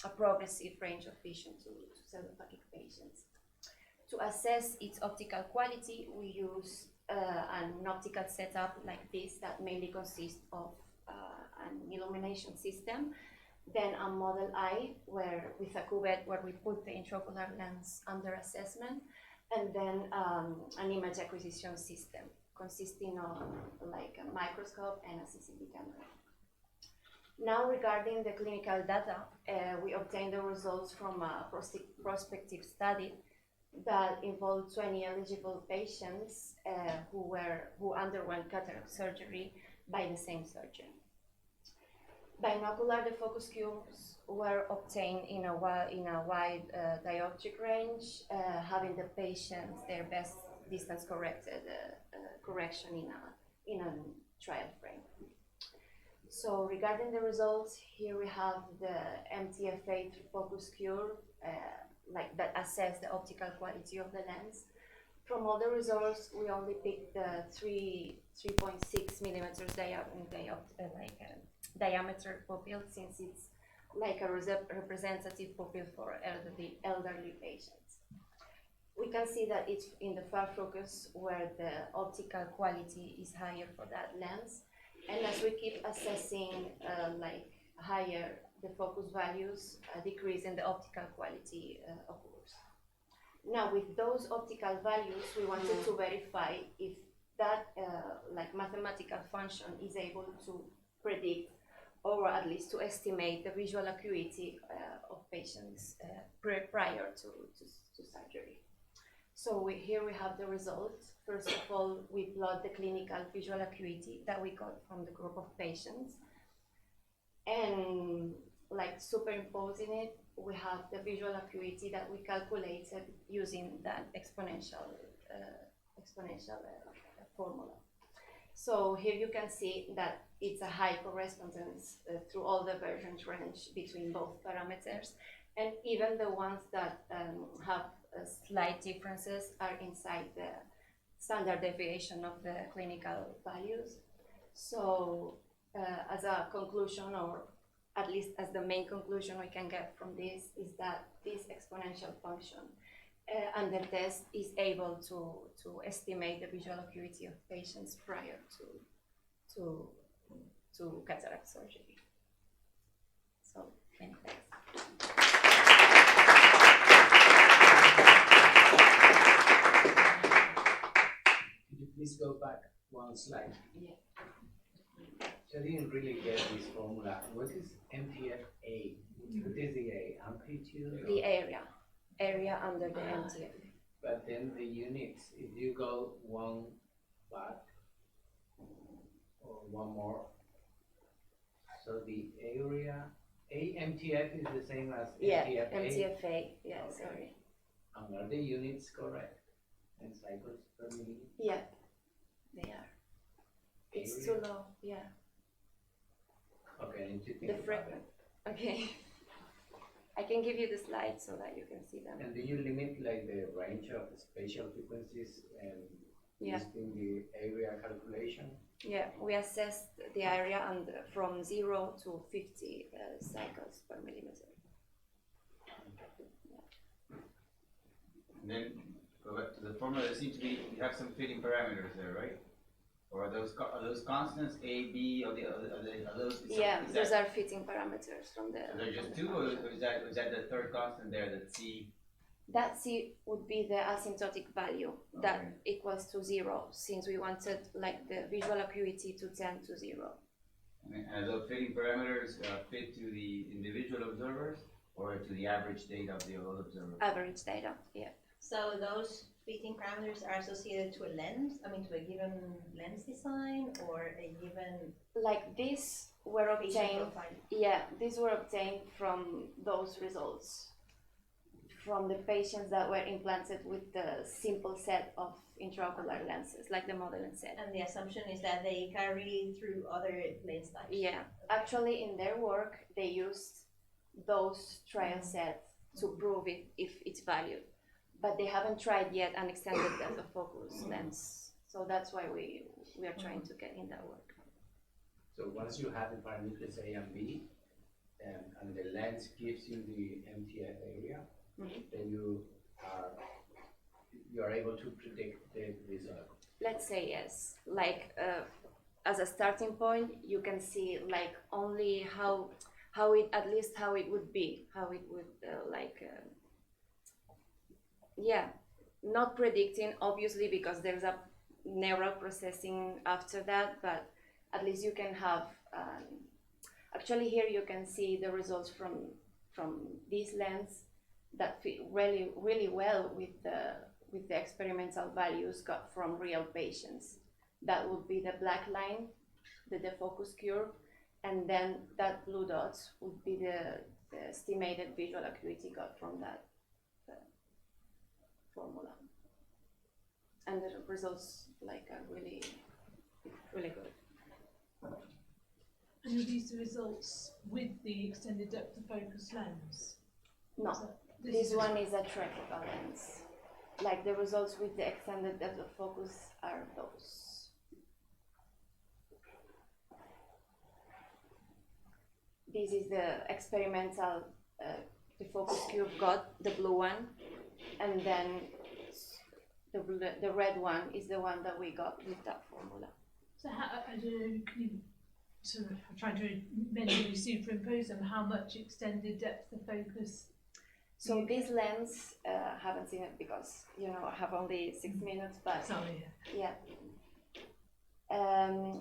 a progressive range of vision to pseudophakic patients. To assess its optical quality, we use an optical setup like this that mainly consists of an illumination system, then a model eye with a cuvette where we put the intraocular lens under assessment, and then an image acquisition system consisting of like a microscope and a CCD camera. Now regarding the clinical data, we obtained the results from a prospective study that involved 20 eligible patients who underwent cataract surgery by the same surgeon. Binocular defocus cubes were obtained in a wide dioptric range, having the patients their best distance corrected correction in a trial frame. So regarding the results, here we have the MTFA focus curve that assess the optical quality of the lens. From all the results, we only picked the 3.6 millimeters diameter pupil, since it's like a representative pupil for elderly patients. We can see that it's in the far focus where the optical quality is higher for that lens. And as we keep assessing higher the focus values, a decrease in the optical quality occurs. Now, with those optical values, we wanted to verify if that mathematical function is able to predict or at least to estimate the visual acuity of patients prior to surgery. So here we have the results. First of all, we plot the clinical visual acuity that we got from the group of patients. And superimposing it, we have the visual acuity that we calculated using that exponential formula. So here you can see that it's a high correspondence through all the versions range between both parameters, and even the ones that have slight differences are inside the standard deviation of the clinical values. So as a conclusion, or at least as the main conclusion we can get from this, is that this exponential function under test is able to estimate the visual acuity of patients prior to cataract surgery. So, many thanks. Could you please go back one slide? Yeah. So I didn't really get this formula. What is MTFA? What is the A? Amplitude? The area under the MTF. But then the units, if you go one back or one more, so the area, MTF is the same as MTFA? MTFA, yeah, okay. Sorry. And are the units correct? And cycles per millimeter? Yeah, they are. It's too low, yeah. Okay, I need to think about it. Okay. I can give you the slides so that you can see them. And do you limit the range of spatial frequencies and using the area calculation? Yeah, we assessed the area from 0 to 50 cycles per millimeter. And then go back to the formula. There seems to be, you have some fitting parameters there, right? Or are those constants, A, B, are those? Yeah, those are fitting parameters from the. So they're just two, or is that the third constant there, that C? That C would be the asymptotic value that equals to 0, since we wanted the visual acuity to tend to 0. And those fitting parameters fit to the individual observers or to the average data of the all observers? Average data, yeah. So those fitting parameters are associated to a lens, to a given lens design or a given. These were obtained. Yeah, these were obtained from those results, from the patients that were implanted with the simple set of intraocular lenses, like the modeling set. And the assumption is that they carry through other lens types. Yeah, actually in their work, they used those trial sets to prove if it's valued. But they haven't tried yet an extended depth of focus lens. So that's why we are trying to get in that work. So once you have the parameters A and B, and the lens gives you the MTF area, then you are able to predict the result. Let's say yes. As a starting point, you can see only how it would be, how it would not predicting, obviously, because there's a neural processing after that, but at least you can have, actually here you can see the results from this lens that fit really, really well with the experimental values got from real patients. That would be the black line, the defocus curve, and then that blue dots would be the estimated visual acuity got from that formula. And the results are really, really good. And are these the results with the extended depth of focus lens? No, this one is a trifocal lens. Like the results with the extended depth of focus are those. This is the experimental, the focus cube got, the blue one, and then the red one is the one that we got with that formula. So how, I don't know, can you sort of, I'm trying to mentally superimpose them, how much extended depth of focus? So this lens, haven't seen it because, I have only 6 minutes, but sorry. Yeah.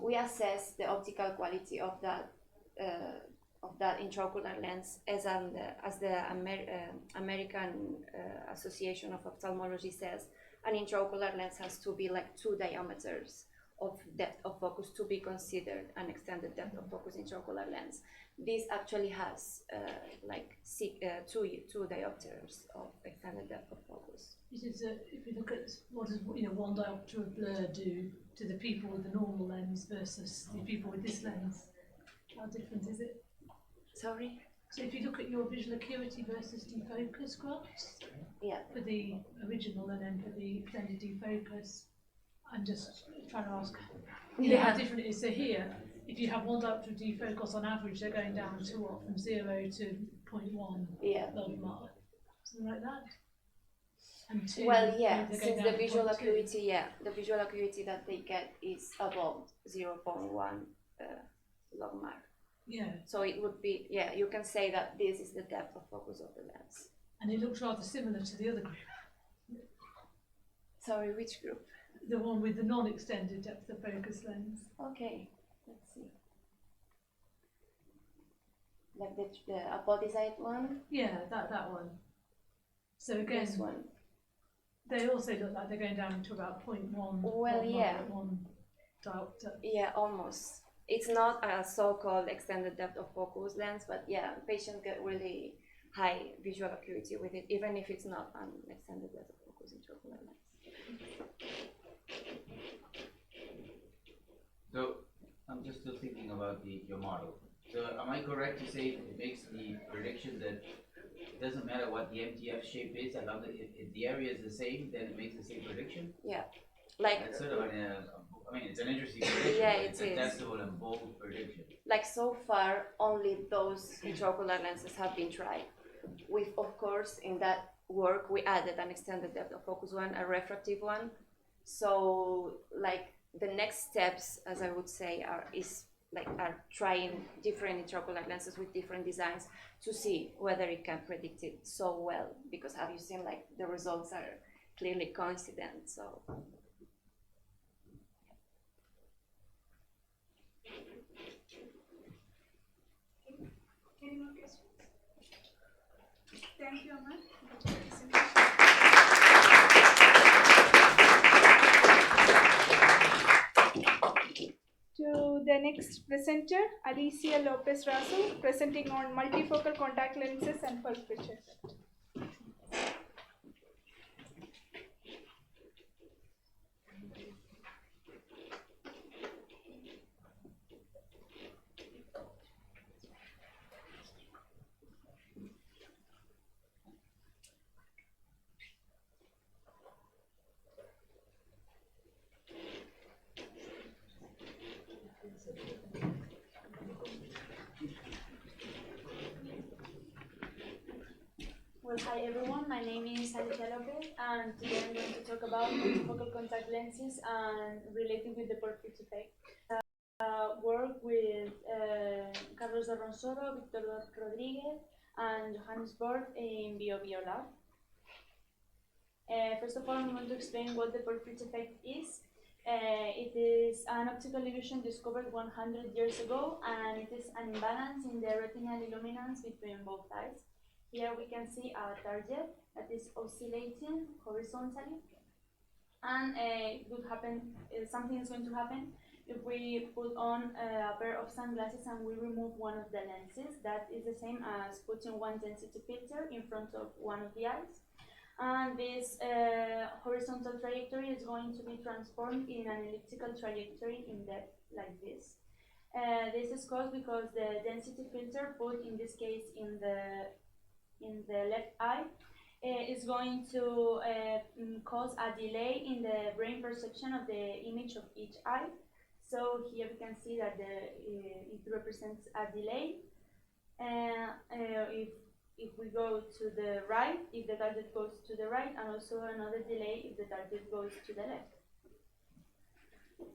We assess the optical quality of that intraocular lens as the American Association of Ophthalmology says. An intraocular lens has to be like 2 diameters of depth of focus to be considered an extended depth of focus intraocular lens. This actually has two diopters of extended depth of focus. If you look at what does 1 diopter of blur do to the people with the normal lens versus the people with this lens, how different is it? Sorry? So if you look at your visual acuity versus defocus graphs, yeah, for the original and then for the extended defocus, I'm just trying to ask how different it is. So here, if you have 1 diopter of defocus, on average they're going down to what, from 0 to 0.1 logMAR, something like that? And 2, well, yeah, since the visual acuity, the visual acuity that they get is above 0.1 logMAR. Yeah. So it would be, you can say that this is the depth of focus of the lens. And it looks rather similar to the other group. Sorry, which group? The one with the non-extended depth of focus lens. Okay, let's see. Like the apodicite one? Yeah, that one. So again, this one. They also look like they're going down to about 0.1. Well, yeah. 1 diopter. Yeah, almost. It's not a so-called extended depth of focus lens, but patients get really high visual acuity with it, even if it's not an extended depth of focus intraocular lens. So I'm just still thinking about your model. So am I correct to say it makes the prediction that it doesn't matter what the MTF shape is, as long as if the area is the same, then it makes the same prediction? Yeah. Like that's sort of it's an interesting prediction. Yeah, it's a testable and bold prediction. Like so far, only those intraocular lenses have been tried. With, of course, in that work, we added an extended depth of focus one, a refractive one. So, like the next steps, as I would say, are trying different intraocular lenses with different designs to see whether it can predict it so well. Because have you seen the results are clearly coincident? So. Any more questions? Thank you, Amal. To the next presenter, Alicia Lopez-Raso, presenting on multifocal contact lenses and Pulfrich effect. Well, hi everyone, my name is Alicia Lopez, and today I'm going to talk about multifocal contact lenses and relating with the Pulfrich effect. Work with Carlos de Ronsoro, Victor Rodriguez, and Johannes Borg in Behaviour lab. First of all, I'm going to explain what the Pulfrich effect is. It is an optical illusion discovered 100 years ago, and it is an imbalance in the retinal illuminance between both eyes. here we can see a target that is oscillating horizontally, and it would happen. Something is going to happen if we put on a pair of sunglasses and we remove one of the lenses. That is the same as putting one density filter in front of one of the eyes. And this horizontal trajectory is going to be transformed in an elliptical trajectory in depth like this. This is caused because the density filter put in this case in the left eye is going to cause a delay in the brain perception of the image of each eye. So here we can see that it represents a delay. If we go to the right, if the target goes to the right, and also another delay if the target goes to the left.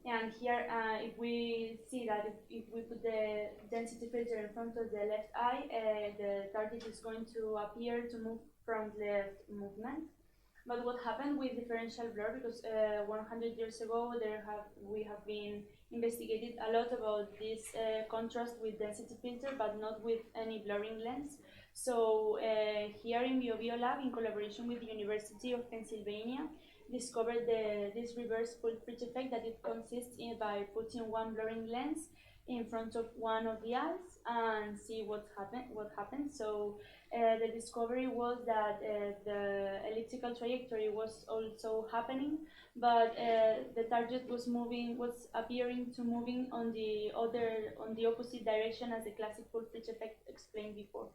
And here, if we see that if we put the density filter in front of the left eye, the target is going to appear to move from left movement. But what happened with differential blur, because 100 years ago we have been investigated a lot about this contrast with density filter, but not with any blurring lens. So here in Behaviour lab, in collaboration with the University of Pennsylvania, discovered this reverse Pulfrich effect that it consists in by putting one blurring lens in front of one of the eyes and see what happened. So the discovery was that the elliptical trajectory was also happening, but the target was appearing to moving on the opposite direction as the classic Pulfrich effect explained before.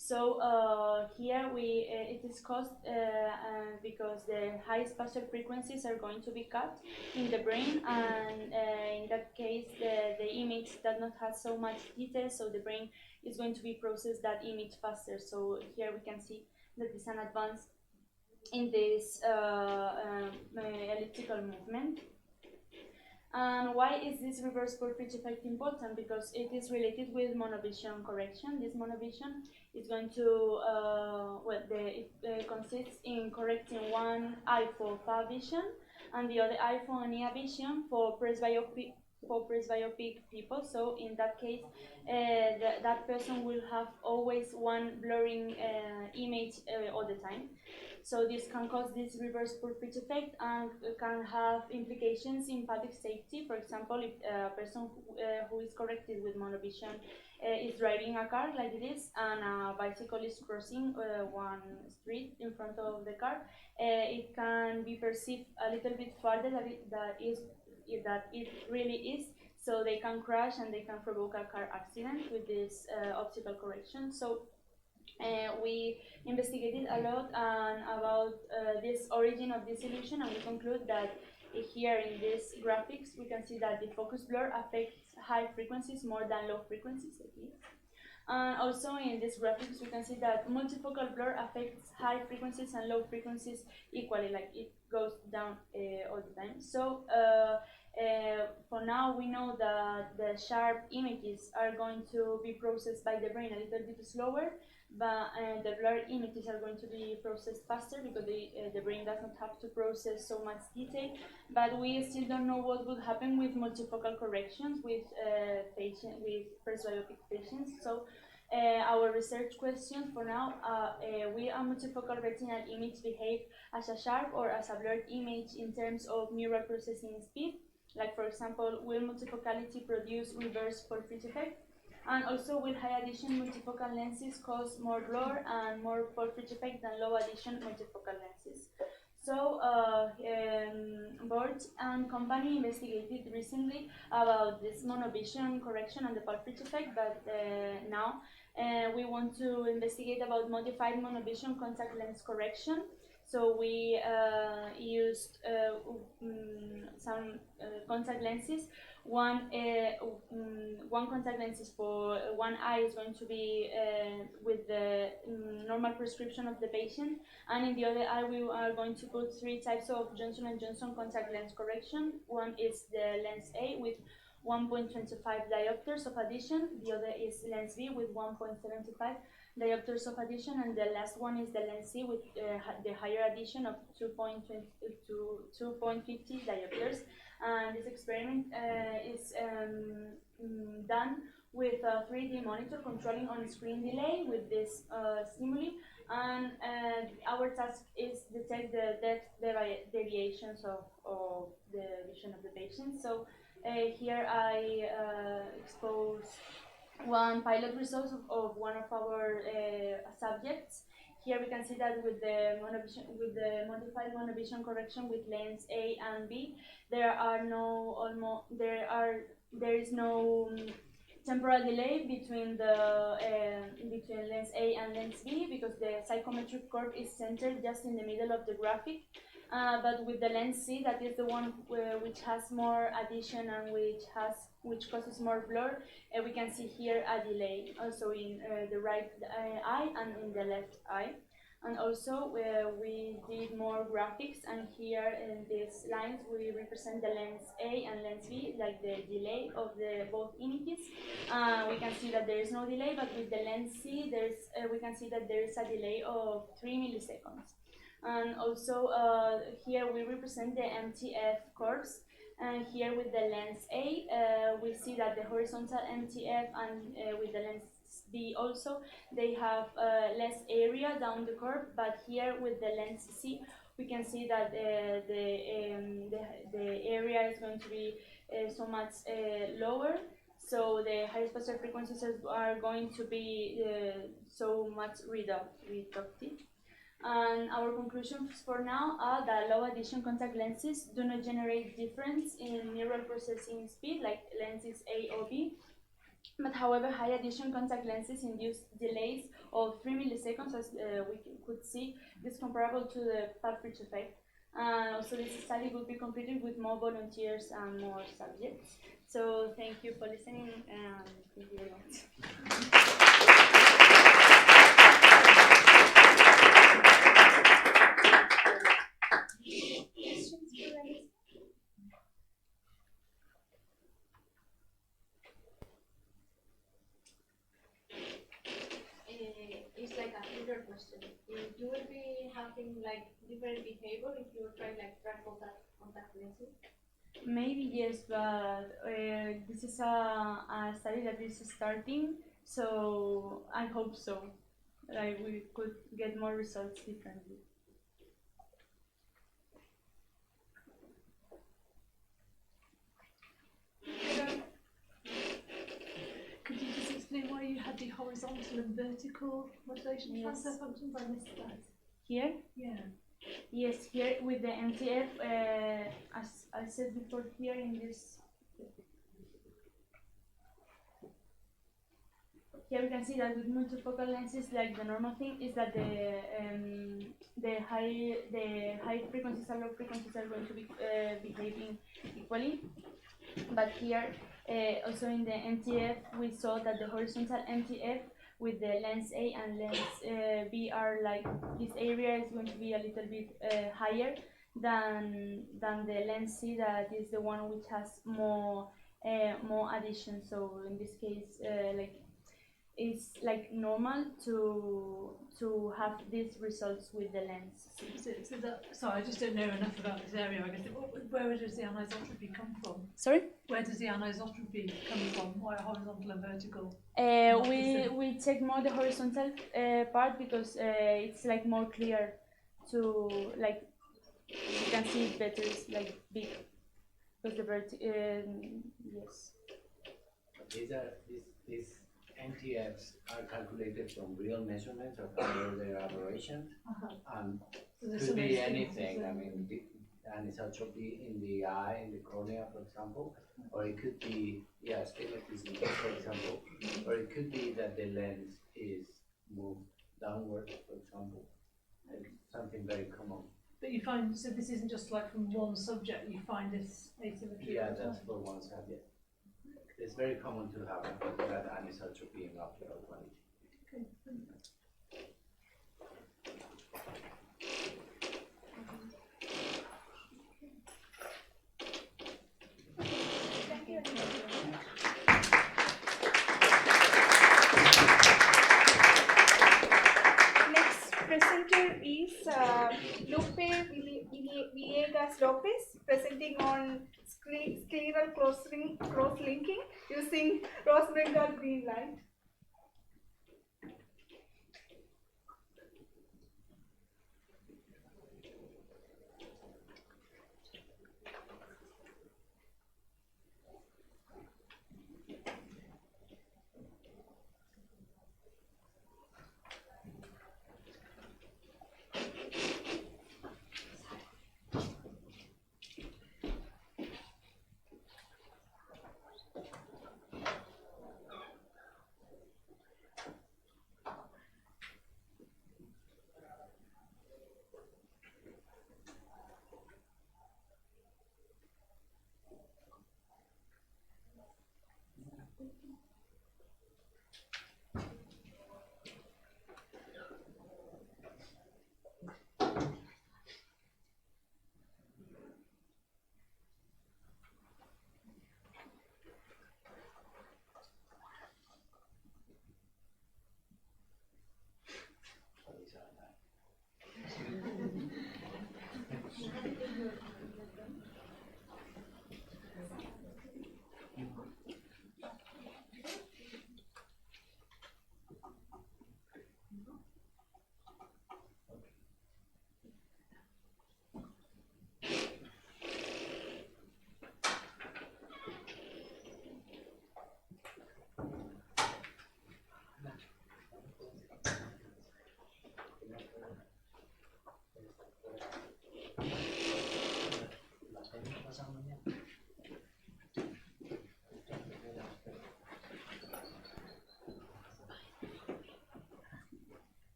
So here it is caused because the high spatial frequencies are going to be cut in the brain, and in that case the image does not have so much detail, so the brain is going to be processed that image faster. So here we can see that there's an advance in this elliptical movement. And why is this reverse Pulfrich effect important? Because it is related with monovision correction. This monovision is going to, it consists in correcting one eye for far vision and the other eye for near vision for presbyopic people. So in that case, that person will have always one blurring image all the time. So this can cause this reverse Pulfrich effect and can have implications in public safety. For example, if a person who is corrected with monovision is driving a car like this and a bicycle is crossing one street in front of the car, it can be perceived a little bit farther that it really is. So they can crash and they can provoke a car accident with this optical correction. So we investigated a lot about this origin of this illusion, and we conclude that here in these graphics we can see that the focus blur affects high frequencies more than low frequencies, like this. Also in these graphics we can see that multifocal blur affects high frequencies and low frequencies equally, like it goes down all the time. So for now we know that the sharp images are going to be processed by the brain a little bit slower, but the blurred images are going to be processed faster because the brain does not have to process so much detail. But we still don't know what would happen with multifocal corrections with presbyopic patients. So our research questions for now will a multifocal retinal image behave as a sharp or as a blurred image in terms of neural processing speed? Like, for example, will multifocality produce reverse Pulfrich effect? And also, will high addition multifocal lenses cause more blur and more Pulfrich effect than low addition multifocal lenses? So, Bort and company investigated recently about this monovision correction and the Pulfrich effect, but now we want to investigate about modified monovision contact lens correction. So we used some contact lenses. One contact lens is for one eye is going to be with the normal prescription of the patient, and in the other eye we are going to put 3 types of Johnson & Johnson contact lens correction. One is the lens A with 1.25 diopters of addition, the other is lens B with 1.75 diopters of addition, and the last one is the lens C with the higher addition of 2.50 diopters. And this experiment is done with a 3D monitor controlling on screen delay with this stimuli, and our task is detect the depth deviations of the vision of the patient. So here I expose one pilot result of one of our subjects. Here we can see that with the modified monovision correction with lens A and B, there is no temporal delay between between lens A and lens B, because the psychometric curve is centered just in the middle of the graphic. But with the lens C, that is the one which has more addition and which causes more blur, we can see here a delay also in the right eye and in the left eye. And also we did more graphics, and here in these lines we represent the lens A and lens B, like the delay of both images. We can see that there is no delay, but with the lens C, we can see that there is a delay of 3 milliseconds. And also here we represent the MTF curves, and here with the lens A, we see that the horizontal MTF and with the lens B also, they have less area down the curve, but here with the lens C, we can see that the area is going to be so much lower, so the high spatial frequencies are going to be so much reductive. And our conclusions for now are that low addition contact lenses do not generate difference in neural processing speed like lenses A or B, but however high addition contact lenses induce delays of 3 milliseconds, as we could see. This is comparable to the Pulfrich effect. Also this study will be completed with more volunteers and more subjects. So thank you for listening, and thank you very much. It's like a filter question. You will be having like different behavior if you try like contact lenses? Maybe yes, but this is a study that is starting, so I hope so. Like we could get more results differently. Could you just explain why you had the horizontal and vertical modulation transfer functions? I missed that. Here? Yeah. Yes, here with the MTF, as I said before, here in this. Here we can see that with multifocal lenses, like the normal thing is that the high frequencies and low frequencies are going to be behaving equally. But here, also in the MTF, we saw that the horizontal MTF with the lens A and lens B are like, this area is going to be a little bit higher than the lens C, that is the one which has more addition. So in this case, like it's like normal to have these results with the lens. Sorry, I just don't know enough about this area. I guess where does the anisotropy come from? Sorry? Where does the anisotropy come from? Why horizontal and vertical? We check more the horizontal part because it's like more clear to like you can see it better. It's like big because the yes. These NTFs are calculated from real measurements of how their aberrations, and So could be anything. I mean, the anisotropy in the eye, in the cornea, for example, or it could be, astigmatism, for example, or it could be that the lens is moved downward, for example. It's something very common. But you find, so this isn't just like from one subject, you find this asymmetry? Yeah, that's for one subject. It's very common to have that anisotropy in ocular quality. Okay. Next presenter is Min.Lupe Villegas-Lopez, presenting on scleral cross-linking using Rose Bengal-Green Light.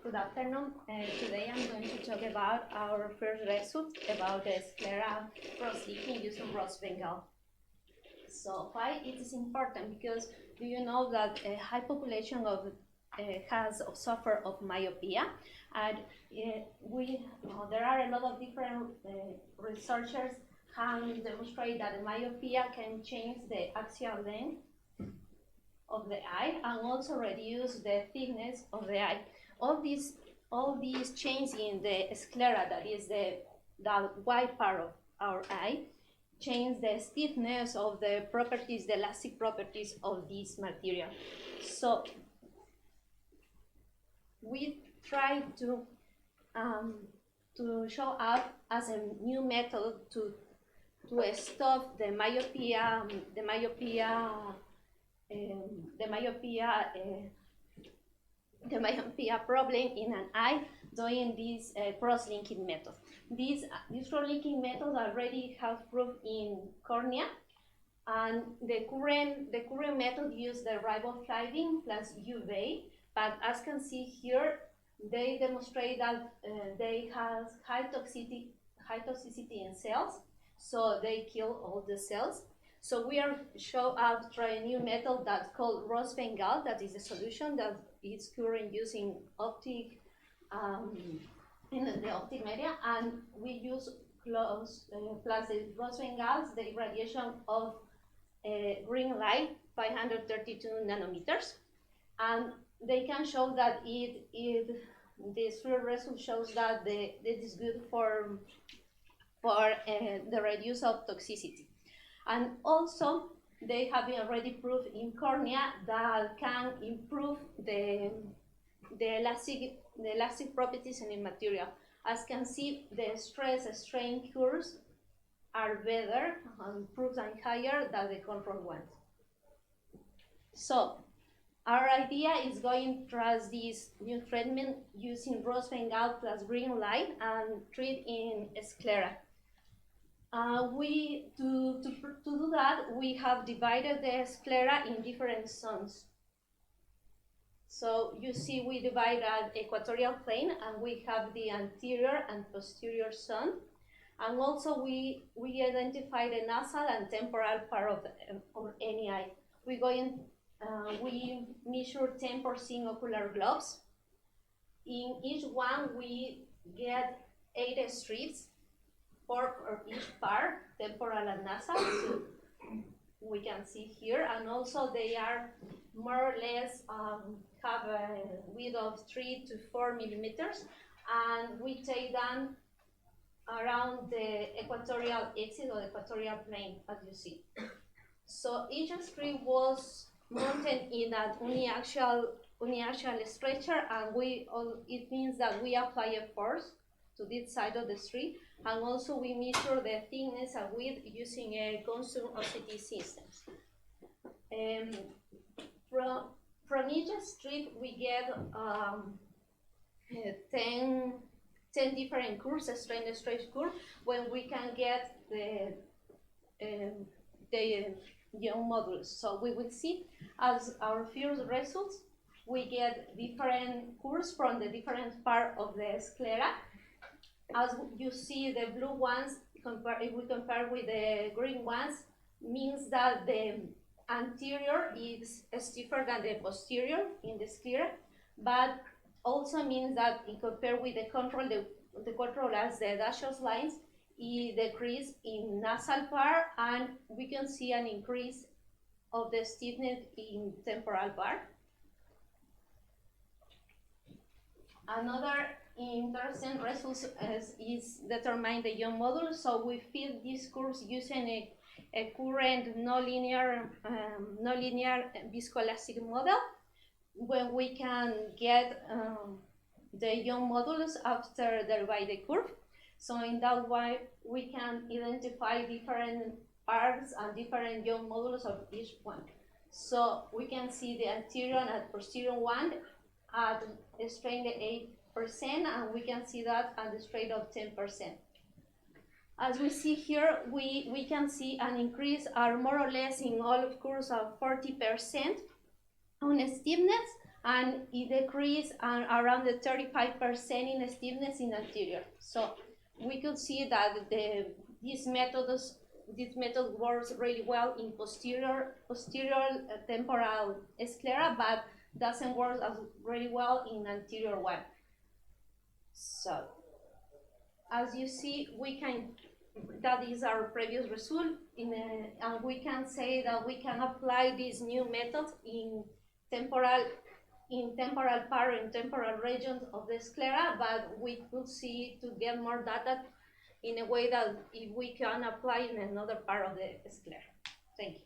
Good afternoon. Today I'm going to talk about our first result about the scleral cross-linking using Rose Bengal. So why it is important? Because do you know that a high population of has suffered of myopia, and there are a lot of different researchers can demonstrate that the myopia can change the axial length of the eye and also reduce the thickness of the eye. All these changes in the sclera, that is the white part of our eye, change the stiffness of the properties, the elastic properties of this material. So we try to show up as a new method to stop the myopia problem in an eye doing this cross-linking method. This cross-linking method already has proved in cornea, and the current method uses the riboflavin plus UV, but as can see here, they demonstrate that they have high toxicity in cells, so they kill all the cells. So we are try a new method that's called Rose Bengal. That is a solution that is currently using optic in the optic media, and we use plus the Rose Bengals, the irradiation of green light, 532 nanometers, and they can show that this first result shows that it is good for the reduce of toxicity. And also, they have been already proved in cornea that can improve the elastic properties in the material. As can see, the stress-strain curves are better, improved and higher than the control ones. So, our idea is going to try this new treatment using Rose Bengal plus green light and treat in sclera. To do that, we have divided the sclera in different zones. So you see we divide an equatorial plane, and we have the anterior and posterior zone. And also we identify the nasal and temporal part of any eye. We measure 10% ocular globes. In each one, we get 8 strips, 4 for each part, temporal and nasal. So we can see here, and also they are more or less have a width of 3 to 4 millimeters, and we take them around the equatorial axis or equatorial plane, as you see. So each strip was mounted in an uniaxial stretcher, and it means that we apply a force to this side of the strip, and also we measure the thickness and width using a constant OCT system. From each strip, we get 10 different curves, a strain and stretch curve, when we can get the young modulus. So we will see as our first results, we get different curves from the different part of the sclera. As you see, the blue ones, if we compare with the green ones, means that the anterior is stiffer than the posterior in the sclera, but also means that in compared with the control, the control as the dashed lines, it decrease in nasal part, and we can see an increase of the stiffness in temporal part. Another interesting result is determine the young modulus. So we fit these curves using a current nonlinear viscoelastic model, when we can get the young modulus after deriving the curve. So in that way, we can identify different parts and different young modulus of each one. So we can see the anterior and posterior one at a strain of 8%, and we can see that at the strain of 10%. As we see here, we can see an increase, more or less in all of curves, of 40% on stiffness, and it decreased around the 35% in stiffness in anterior. So we could see that this method works really well in posterior temporal sclera, but doesn't work really well in anterior one. So as you see, that is our previous result, and we can say that we can apply this new method in temporal part, in temporal regions of the sclera, but we could see to get more data in a way that if we can apply in another part of the sclera. Thank you.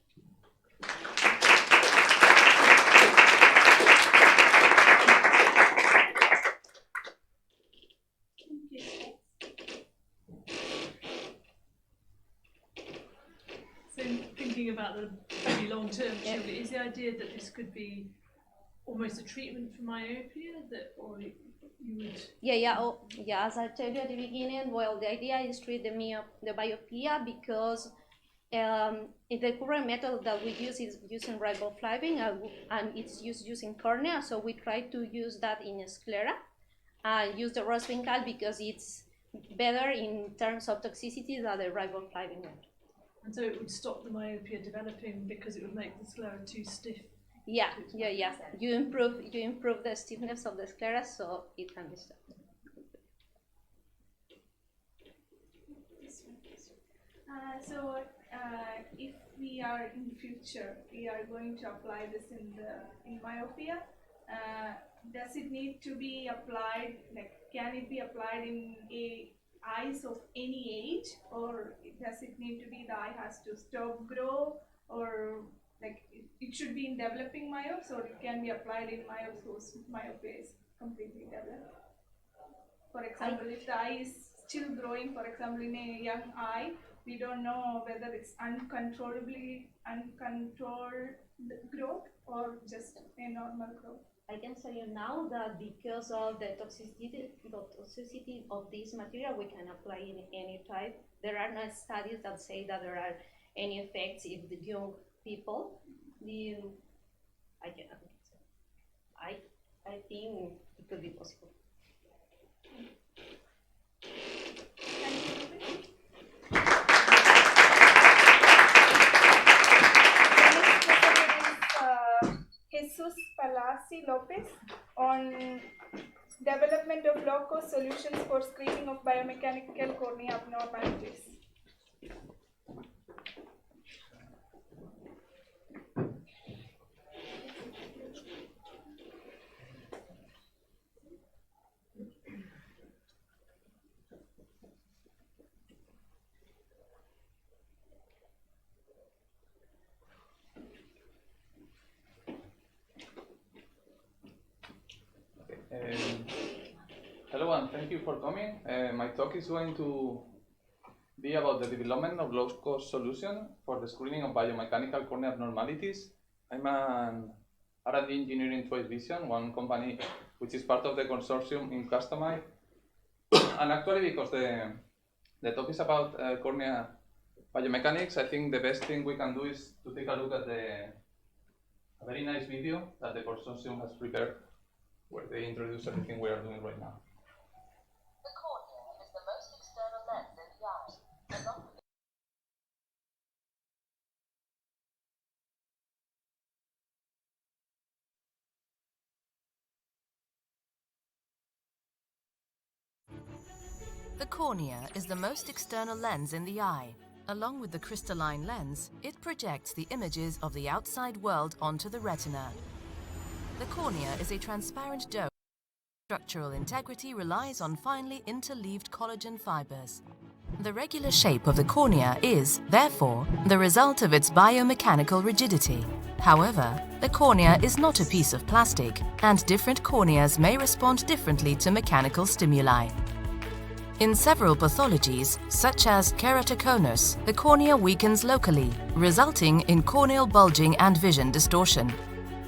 So thinking about the very long term, is the idea that this could be almost a treatment for myopia, or you would? Yeah. As I told you at the beginning, well, the idea is to treat the myopia, because the current method that we use is using riboflavin, and it's using cornea. So we try to use that in sclera, and use the Rose Bengal because it's better in terms of toxicity than the riboflavin. And so it would stop the myopia developing because it would make the sclera too stiff. Yeah. You improve the stiffness of the sclera, so it can be stopped. If we are in future, we are going to apply this in myopia. Does it need to be applied? Can it be applied in eyes of any age, or does it need to be the eye has to stop grow, or it should be in developing myopes, or it can be applied in myopes whose myopia is completely developed? For example, if the eye is still growing, for example, in a young eye we don't know whether it's uncontrolled growth or just a normal growth. I can tell you now that because of the toxicity of this material, we can apply in any type. There are no studies that say that there are any effects in the young people. I think it could be possible. Min.Jesús Palací López on development of low-cost solutions for screening of biomechanical cornea abnormalities. Hello and thank you for coming. My talk is going to be about the development of low-cost solution for the screening of biomechanical cornea abnormalities. I'm an R&D engineer in Choice Vision, one company which is part of the consortium in Customized. And actually, because the talk is about cornea biomechanics, I think the best thing we can do is to take a look at a very nice video that the consortium has prepared, where they introduce everything we are doing right now. The cornea is the most external lens in the eye, along with The cornea is the most external lens in the eye. Along with the crystalline lens, it projects the images of the outside world onto the retina. The cornea is a transparent dome. Structural integrity relies on finely interleaved collagen fibers. The regular shape of the cornea is, therefore, the result of its biomechanical rigidity. However, the cornea is not a piece of plastic, and different corneas may respond differently to mechanical stimuli. In several pathologies, such as keratoconus, the cornea weakens locally, resulting in corneal bulging and vision distortion.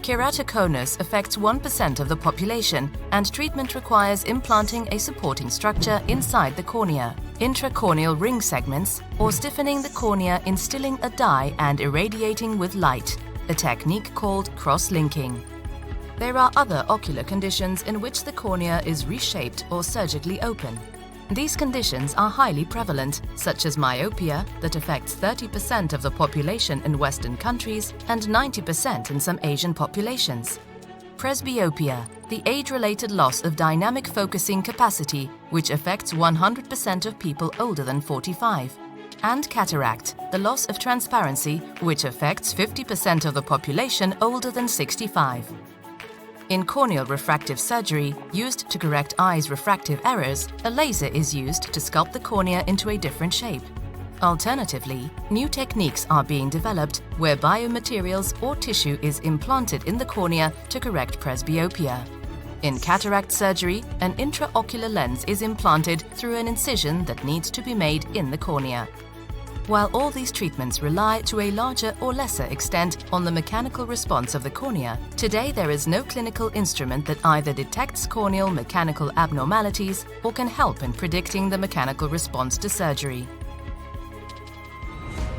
Keratoconus affects 1% of the population, and treatment requires implanting a supporting structure inside the cornea, intracorneal ring segments, or stiffening the cornea, instilling a dye and irradiating with light, a technique called cross-linking. There are other ocular conditions in which the cornea is reshaped or surgically open. These conditions are highly prevalent, such as myopia, that affects 30% of the population in Western countries and 90% in some Asian populations. Presbyopia, the age-related loss of dynamic focusing capacity, which affects 100% of people older than 45. And cataract, the loss of transparency, which affects 50% of the population older than 65. In corneal refractive surgery, used to correct eyes' refractive errors, a laser is used to sculpt the cornea into a different shape. Alternatively, new techniques are being developed where biomaterials or tissue is implanted in the cornea to correct presbyopia. In cataract surgery, an intraocular lens is implanted through an incision that needs to be made in the cornea. While all these treatments rely to a larger or lesser extent on the mechanical response of the cornea, today there is no clinical instrument that either detects corneal mechanical abnormalities or can help in predicting the mechanical response to surgery.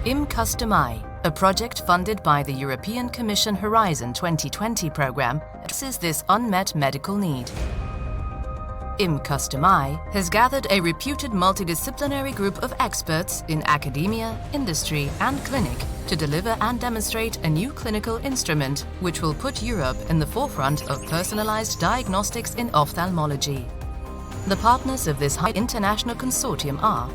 Im-Custom-I, a project funded by the European Commission Horizon 2020 program, addresses this unmet medical need. Im-Custom-I has gathered a reputed multidisciplinary group of experts in academia, industry, and clinic to deliver and demonstrate a new clinical instrument which will put Europe in the forefront of personalized diagnostics in ophthalmology. The partners of this high international consortium are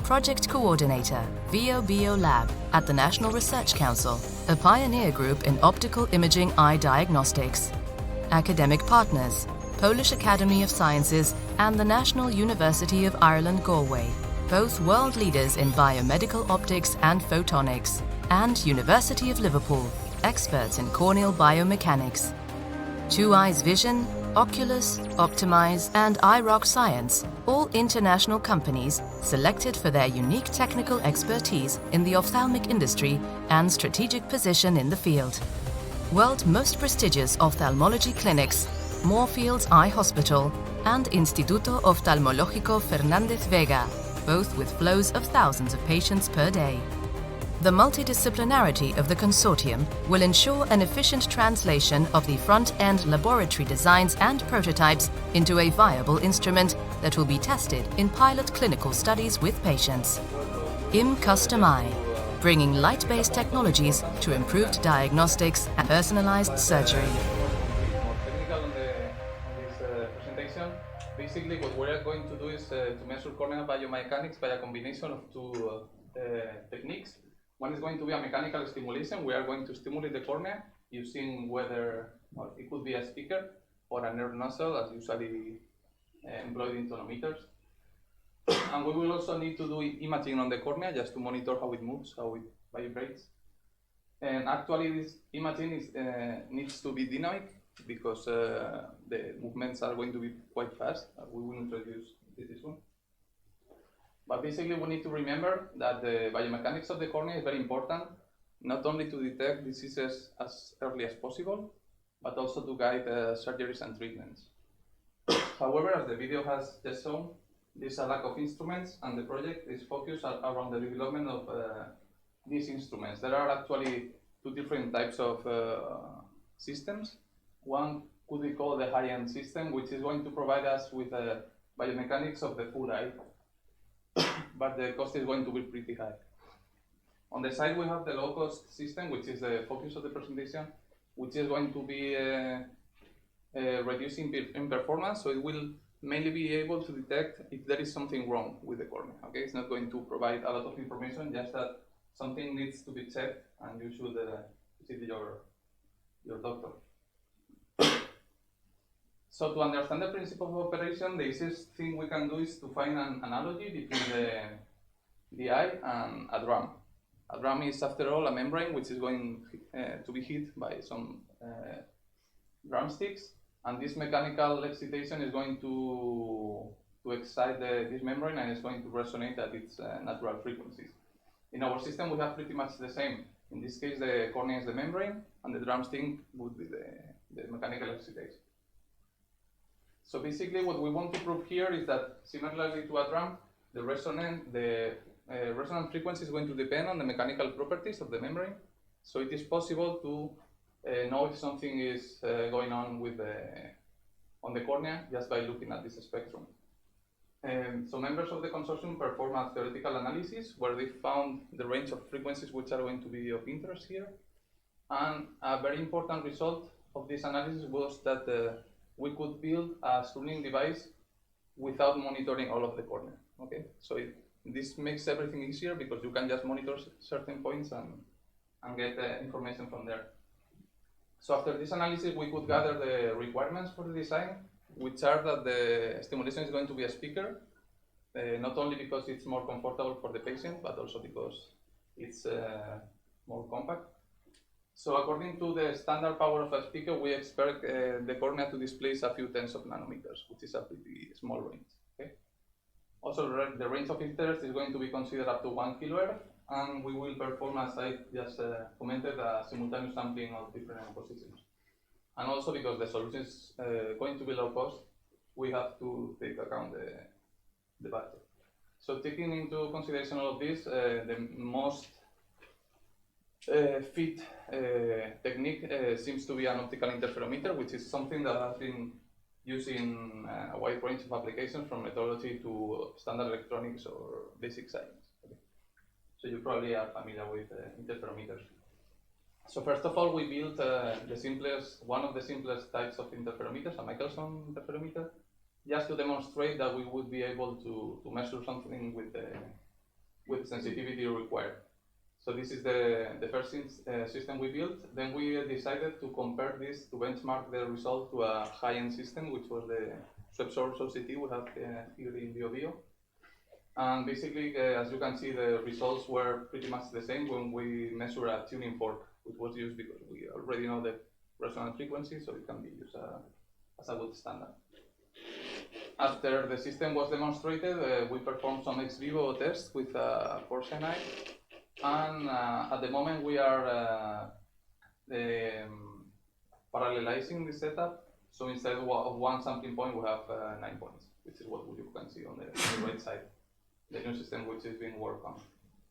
Project Coordinator, VO Lab at the National Research Council, a pioneer group in optical imaging eye diagnostics. Academic partners, Polish Academy of Sciences and the National University of Ireland Galway, both world leaders in biomedical optics and photonics, and University of Liverpool, experts in corneal biomechanics. Two Eyes Vision, Oculus, Optimize, and iRock Science, all international companies selected for their unique technical expertise in the ophthalmic industry and strategic position in the field. World's most prestigious ophthalmology clinics, Moorfields Eye Hospital and Instituto Oftalmológico Fernández Vega, both with flows of thousands of patients per day. The multidisciplinarity of the consortium will ensure an efficient translation of the front-end laboratory designs and prototypes into a viable instrument that will be tested in pilot clinical studies with patients. Custom Eye, bringing light-based technologies to improved diagnostics and personalized surgery. More technical on this presentation. Basically, what we're going to do is to measure corneal biomechanics by a combination of two techniques. One is going to be a mechanical stimulation. We are going to stimulate the cornea using whether it could be a speaker or a nerve nozzle, as usually employed in tonometers. And we will also need to do imaging on the cornea just to monitor how it moves, how it vibrates. And actually, this imaging needs to be dynamic because the movements are going to be quite fast. We will introduce this one. But basically, we need to remember that the biomechanics of the cornea is very important, not only to detect diseases as early as possible, but also to guide surgeries and treatments. However, as the video has just shown, there's a lack of instruments, and the project is focused around the development of these instruments. There are actually two different types of systems. One could be called the high-end system, which is going to provide us with biomechanics of the full eye, but the cost is going to be pretty high. On the side, we have the low-cost system, which is the focus of the presentation, which is going to be reducing in performance, so it will mainly be able to detect if there is something wrong with the cornea. Okay, it's not going to provide a lot of information, just that something needs to be checked, and you should visit your doctor. So to understand the principle of operation, the easiest thing we can do is to find an analogy between the eye and a drum. A drum is, after all, a membrane which is going to be hit by some drumsticks, and this mechanical excitation is going to excite this membrane, and it's going to resonate at its natural frequencies. In our system, we have pretty much the same. In this case, the cornea is the membrane, and the drumstick would be the mechanical excitation. So basically, what we want to prove here is that, similarly to a drum, the resonant frequency is going to depend on the mechanical properties of the membrane. So it is possible to know if something is going on on the cornea just by looking at this spectrum. So members of the consortium performed a theoretical analysis where they found the range of frequencies which are going to be of interest here. And a very important result of this analysis was that we could build a screening device without monitoring all of the cornea. Okay, so this makes everything easier because you can just monitor certain points and get information from there. So after this analysis, we could gather the requirements for the design, which are that the stimulation is going to be a speaker, not only because it's more comfortable for the patient, but also because it's more compact. So according to the standard power of a speaker, we expect the cornea to displace a few tens of nanometers, which is a pretty small range. Okay? Also, the range of interest is going to be considered up to 1 kHz, and we will perform, as I just commented, a simultaneous sampling of different positions. And also, because the solution is going to be low cost, we have to take account the budget. So taking into consideration all of this, the most fit technique seems to be an optical interferometer, which is something that has been used in a wide range of applications, from metrology to standard electronics or basic science. Okay. So you probably are familiar with interferometers. So first of all, we built one of the simplest types of interferometers, a Michelson interferometer, just to demonstrate that we would be able to measure something with sensitivity required. So this is the first system we built. Then we decided to compare this to benchmark the result to a high-end system, which was the Swepsource OCT we have here in BioBio. And basically, as you can see, the results were pretty much the same when we measure a tuning fork, which was used because we already know the resonant frequency, so it can be used as a good standard. After the system was demonstrated, we performed some ex vivo tests with porcine, and at the moment we are parallelizing the setup. So instead of one sampling point, we have 9 points, which is what you can see on the right side. The new system which is being worked on.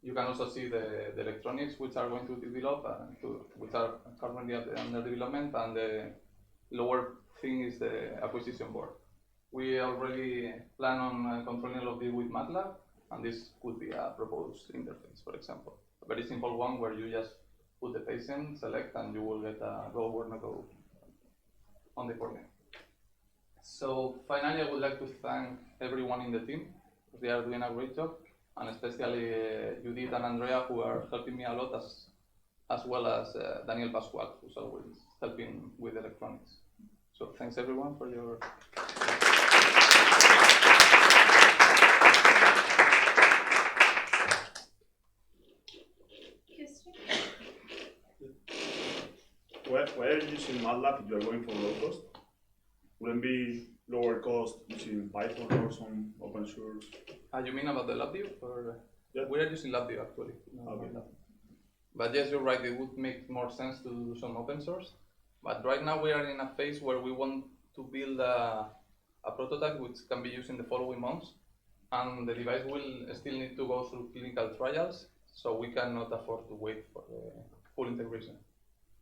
You can also see the electronics which are going to develop, which are currently under development, and the lower thing is the acquisition board. We already plan on controlling all of this with MATLAB, and this could be a proposed interface, for example. A very simple one where you just put the patient, select, and you will get a go or no go on the cornea. So finally, I would like to thank everyone in the team. They are doing a great job, and especially Judith and Andrea, who are helping me a lot, as well as Daniel Pascual, who's always helping with electronics. So thanks everyone for your... Why are you using MATLAB if you are going for low cost? Wouldn't be lower cost using Python or some open source? You mean about the LabVIEW? Or yeah. We are using LabVIEW actually. Okay. But yes, you're right, it would make more sense to do some open source. But right now we are in a phase where we want to build a prototype which can be used in the following months. And the device will still need to go through clinical trials, so we cannot afford to wait for the full integration.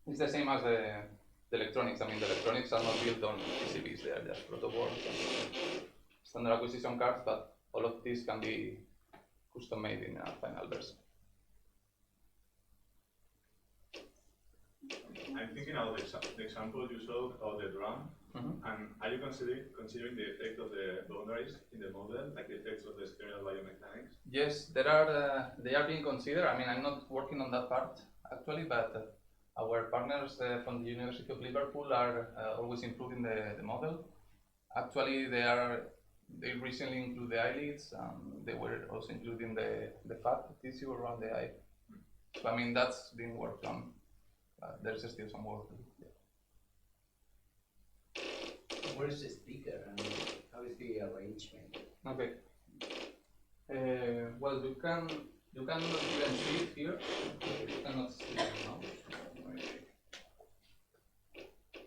It's the same as the electronics. I mean, the electronics are not built on PCBs, they are just protoboards and standard acquisition cards, but all of these can be custom made in a final version. I'm thinking about the example you showed of the drum, and are you considering the effect of the boundaries in the model, like the effects of the Scleral biomechanics? Yes, they are being considered. I mean, I'm not working on that part actually, but our partners from the University of Liverpool are always improving the model. Actually, they recently include the eyelids, and they were also including the fat tissue around the eye. So I mean, that's being worked on. There's still some work to do. Where is the speaker and how is the arrangement? Okay. Well, you cannot even see it here. You cannot see it now.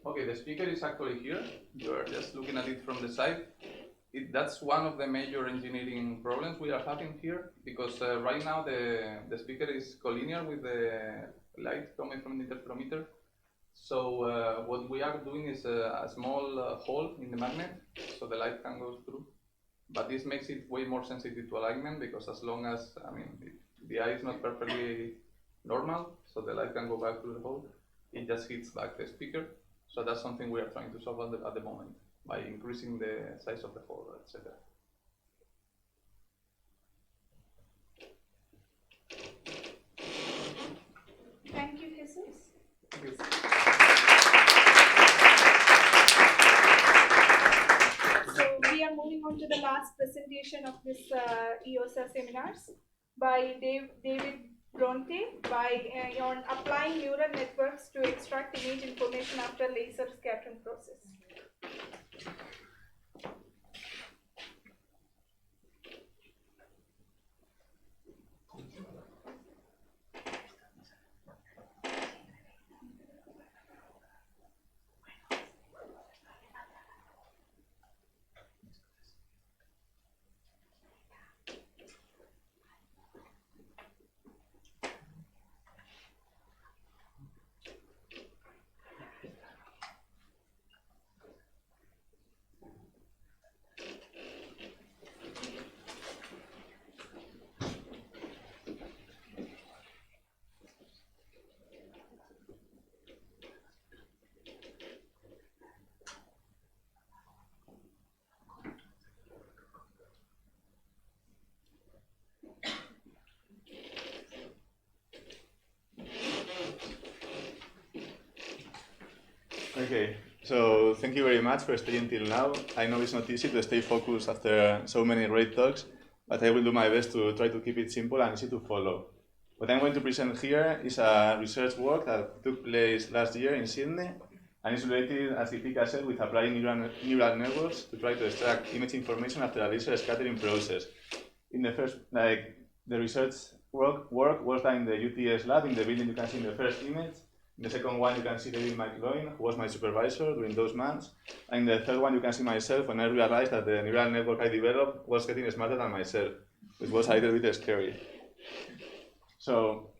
Okay, the speaker is actually here. You are just looking at it from the side. That's one of the major engineering problems we are having here, because right now the speaker is collinear with the light coming from the interferometer. So what we are doing is a small hole in the magnet, so the light can go through. But this makes it way more sensitive to alignment, because as long as, I mean, the eye is not perfectly normal, so the light can go back through the hole, it just hits back the speaker. So that's something we are trying to solve at the moment, by increasing the size of the hole, etc. Thank you, Jesus. Thank you. So we are moving on to the last presentation of this IOSA seminars by David Bronte on applying neural networks to extract image information after laser scattering process. Okay, so thank you very much for staying till now. I know it's not easy to stay focused after so many great talks, but I will do my best to try to keep it simple and easy to follow. What I'm going to present here is a research work that took place last year in Sydney, and it's related, as Deepika said, with applying neural networks to try to extract image information after a laser scattering process. In the first, the research work was done in the UTS lab in the building you can see in the first image. In the second one, you can see David McLean, who was my supervisor during those months. And in the third one, you can see myself when I realized that the neural network I developed was getting smarter than myself, which was a little bit scary. So,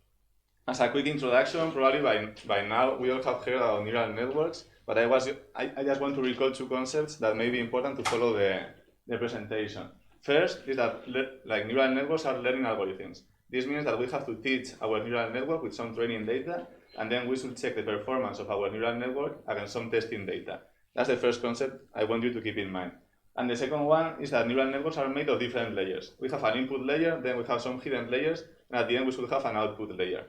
as a quick introduction, probably by now we all have heard about neural networks, but I just want to recall two concepts that may be important to follow the presentation. First is that neural networks are learning algorithms. This means that we have to teach our neural network with some training data, and then we should check the performance of our neural network against some testing data. That's the first concept I want you to keep in mind. And the second one is that neural networks are made of different layers. We have an input layer, then we have some hidden layers, and at the end we should have an output layer.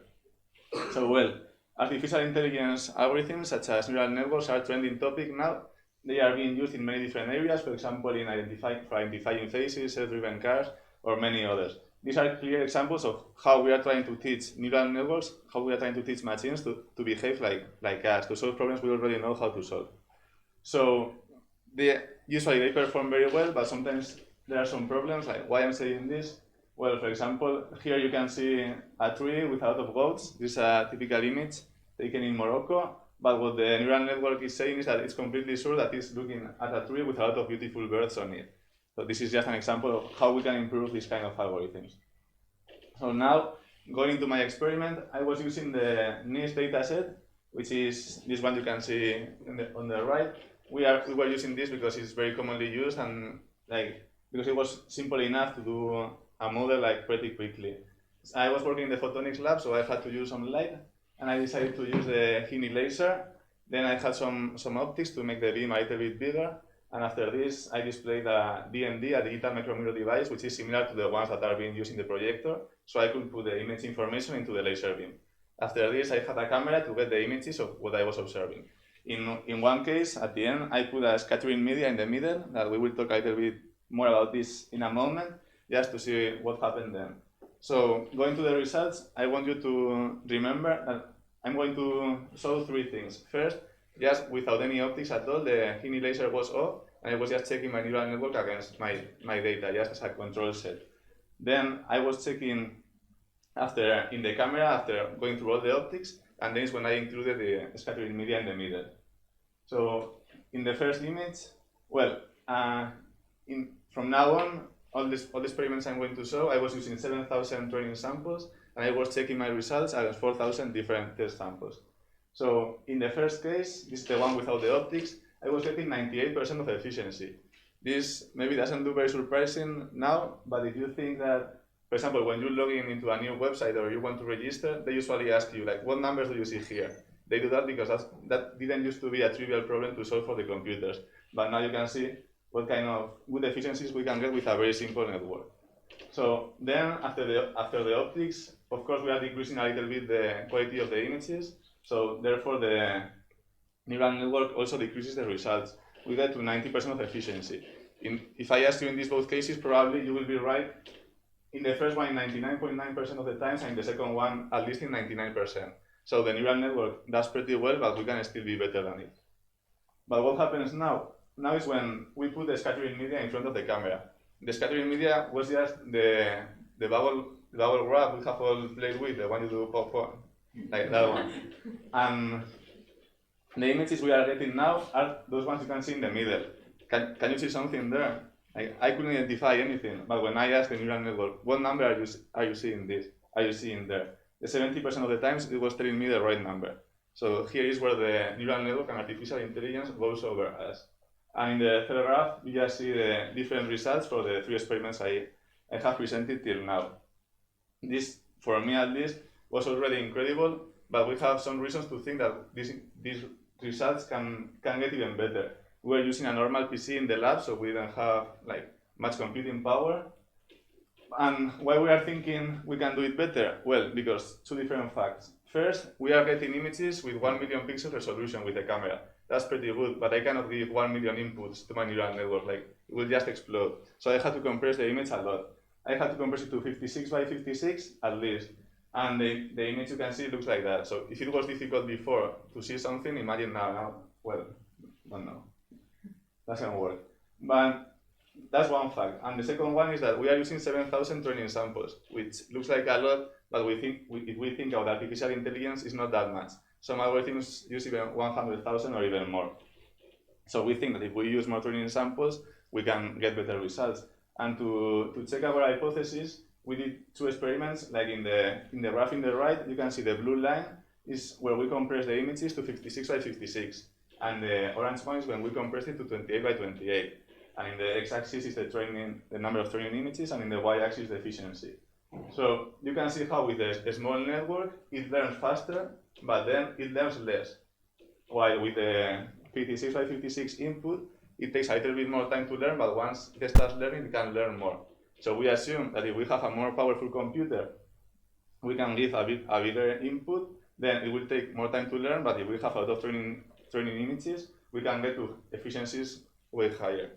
So, well, artificial intelligence algorithms such as neural networks are a trending topic now. They are being used in many different areas, for example, in identifying faces, self-driven cars, or many others. These are clear examples of how we are trying to teach neural networks, how we are trying to teach machines to behave like us, to solve problems we already know how to solve. So, usually they perform very well, but sometimes there are some problems, like why I'm saying this. Well, for example, here you can see a tree with a lot of goats. This is a typical image taken in Morocco. But what the neural network is saying is that it's completely sure that it's looking at a tree with a lot of beautiful birds on it. So this is just an example of how we can improve this kind of algorithms. So now, going into my experiment, I was using the NIST dataset, which is this one you can see on the right. We were using this because it's very commonly used and because it was simple enough to do a model pretty quickly. I was working in the photonics lab, so I had to use some light, and I decided to use the Hini laser. Then I had some optics to make the beam a little bit bigger, and after this I displayed a DMD, a digital micromirror device, which is similar to the ones that are being used in the projector, so I could put the image information into the laser beam. After this I had a camera to get the images of what I was observing. In one case, at the end, I put a scattering media in the middle, that we will talk a little bit more about this in a moment, just to see what happened then. So, going to the results, I want you to remember that I'm going to show three things. First, just without any optics at all, the Hini laser was off, and I was just checking my neural network against my data, just as a control set. Then I was checking in the camera after going through all the optics, and then is when I included the scattering media in the middle. So, in the first image, well, from now on, all the experiments I'm going to show, I was using 7,000 training samples, and I was checking my results against 4,000 different test samples. So in the first case, this is the one without the optics, I was getting 98% of efficiency. This maybe doesn't look very surprising now, but if you think that, for example, when you log in into a new website or you want to register, they usually ask you, what numbers do you see here? They do that because that didn't used to be a trivial problem to solve for the computers. But now you can see what kind of good efficiencies we can get with a very simple network. So then, after the optics, of course, we are decreasing a little bit the quality of the images. So therefore, the neural network also decreases the results. We get to 90% of efficiency. If I ask you in these both cases, probably you will be right. In the first one, 99.9% of the times, and in the second one, at least in 99%. So the neural network does pretty well, but we can still be better than it. But what happens now? Now is when we put the scattering media in front of the camera. The scattering media was just the bubble wrap we have all played with, the one you do pop, like that one. And the images we are getting now are those ones you can see in the middle. Can you see something there? I couldn't identify anything, but when I asked the neural network, what number are you seeing this? Are you seeing there? The 70% of the times it was telling me the right number. So here is where the neural network and artificial intelligence goes over us. And in the third graph, you just see the different results for the three experiments I have presented till now. This, for me at least, was already incredible, but we have some reasons to think that these results can get even better. We were using a normal PC in the lab, so we didn't have much computing power. And why we are thinking we can do it better? Well, because two different facts. First, we are getting images with 1 million pixel resolution with the camera. That's pretty good, but I cannot give 1 million inputs to my neural network, it will just explode. So I had to compress the image a lot. I had to compress it to 56 by 56 at least. And the image you can see looks like that. So if it was difficult before to see something, imagine now well, don't know. Doesn't work. But that's one fact. And the second one is that we are using 7,000 training samples, which looks like a lot, but if we think about artificial intelligence, it's not that much. Some algorithms use even 100,000 or even more. So we think that if we use more training samples, we can get better results. And to check our hypothesis, we did 2 experiments. Like in the graph in the right, you can see the blue line is where we compress the images to 56 by 56. And the orange one is when we compress it to 28 by 28. And in the x-axis is the number of training images, and in the y-axis the efficiency. So you can see how with a small network, it learns faster, but then it learns less. While with the 56 by 56 input, it takes a little bit more time to learn, but once it starts learning, it can learn more. So we assume that if we have a more powerful computer, we can give a bigger input, then it will take more time to learn, but if we have a lot of training images, we can get to efficiencies way higher.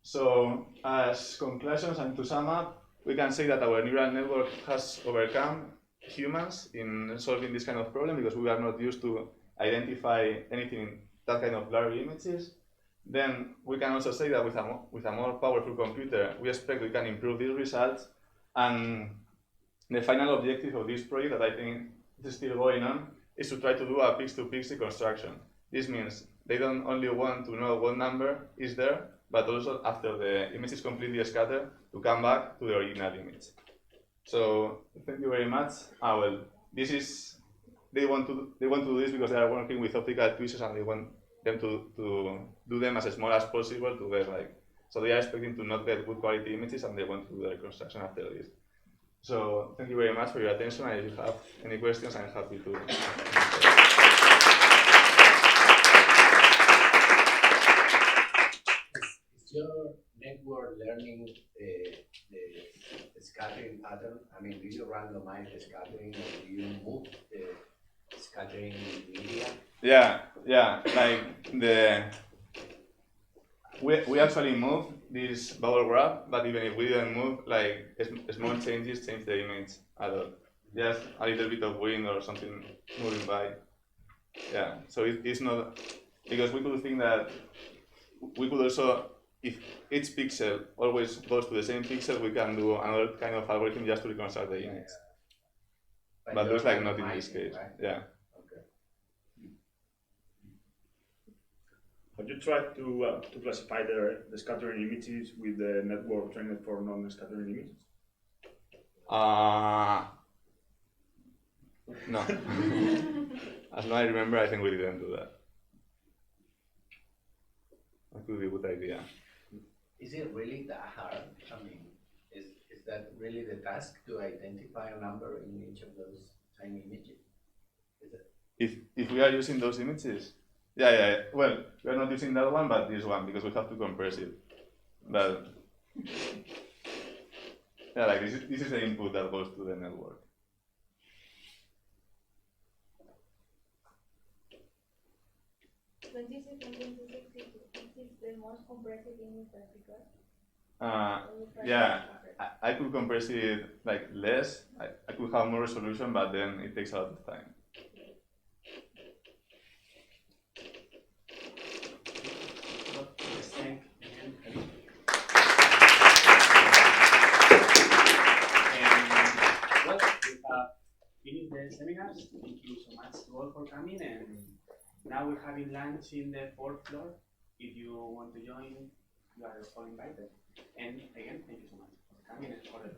So as conclusions and to sum up, we can say that our neural network has overcome humans in solving this kind of problem because we are not used to identify anything, that kind of blurry images. Then we can also say that with a more powerful computer, we expect we can improve these results. And the final objective of this project that I think is still going on is to try to do a pixel-to-pixel reconstruction. This means they don't only want to know what number is there, but also after the image is completely scattered, to come back to the original image. So thank you very much. Well, this is they want to do this because they are working with optical tweezers and they want them to do them as small as possible to get so they are expecting to not get good quality images and they want to do the reconstruction after this. So thank you very much for your attention, and if you have any questions, I'm happy to answer. Is your network learning the scattering pattern? I mean, do you randomize the scattering or do you move the scattering media? Yeah. We actually move this bubble graph, but even if we don't move, small changes change the image a lot. Just a little bit of wind or something moving by. Yeah, so it's not, because we could think that we could also, if each pixel always goes to the same pixel, we can do another kind of algorithm just to reconstruct the image. But looks like not in this case. Right? Yeah. Have you tried to classify the scattering images with the network trained for non-scattering images? No. As long as I remember, I think we didn't do that. That could be a good idea. Is it really that hard? I mean, is that really the task to identify a number in each of those tiny images? If we are using those images? Yeah. Well, we are not using that one, but this one, because we have to compress it. But yeah, this is the input that goes to the network. When this is the most compressed image that we got? Yeah, I could compress it less. I could have more resolution, but then it takes a lot of time. Finish the seminars. Thank you so much to all for coming, and now we're having lunch in the 4th floor. If you want to join, you are all invited. And again, thank you so much for coming and for the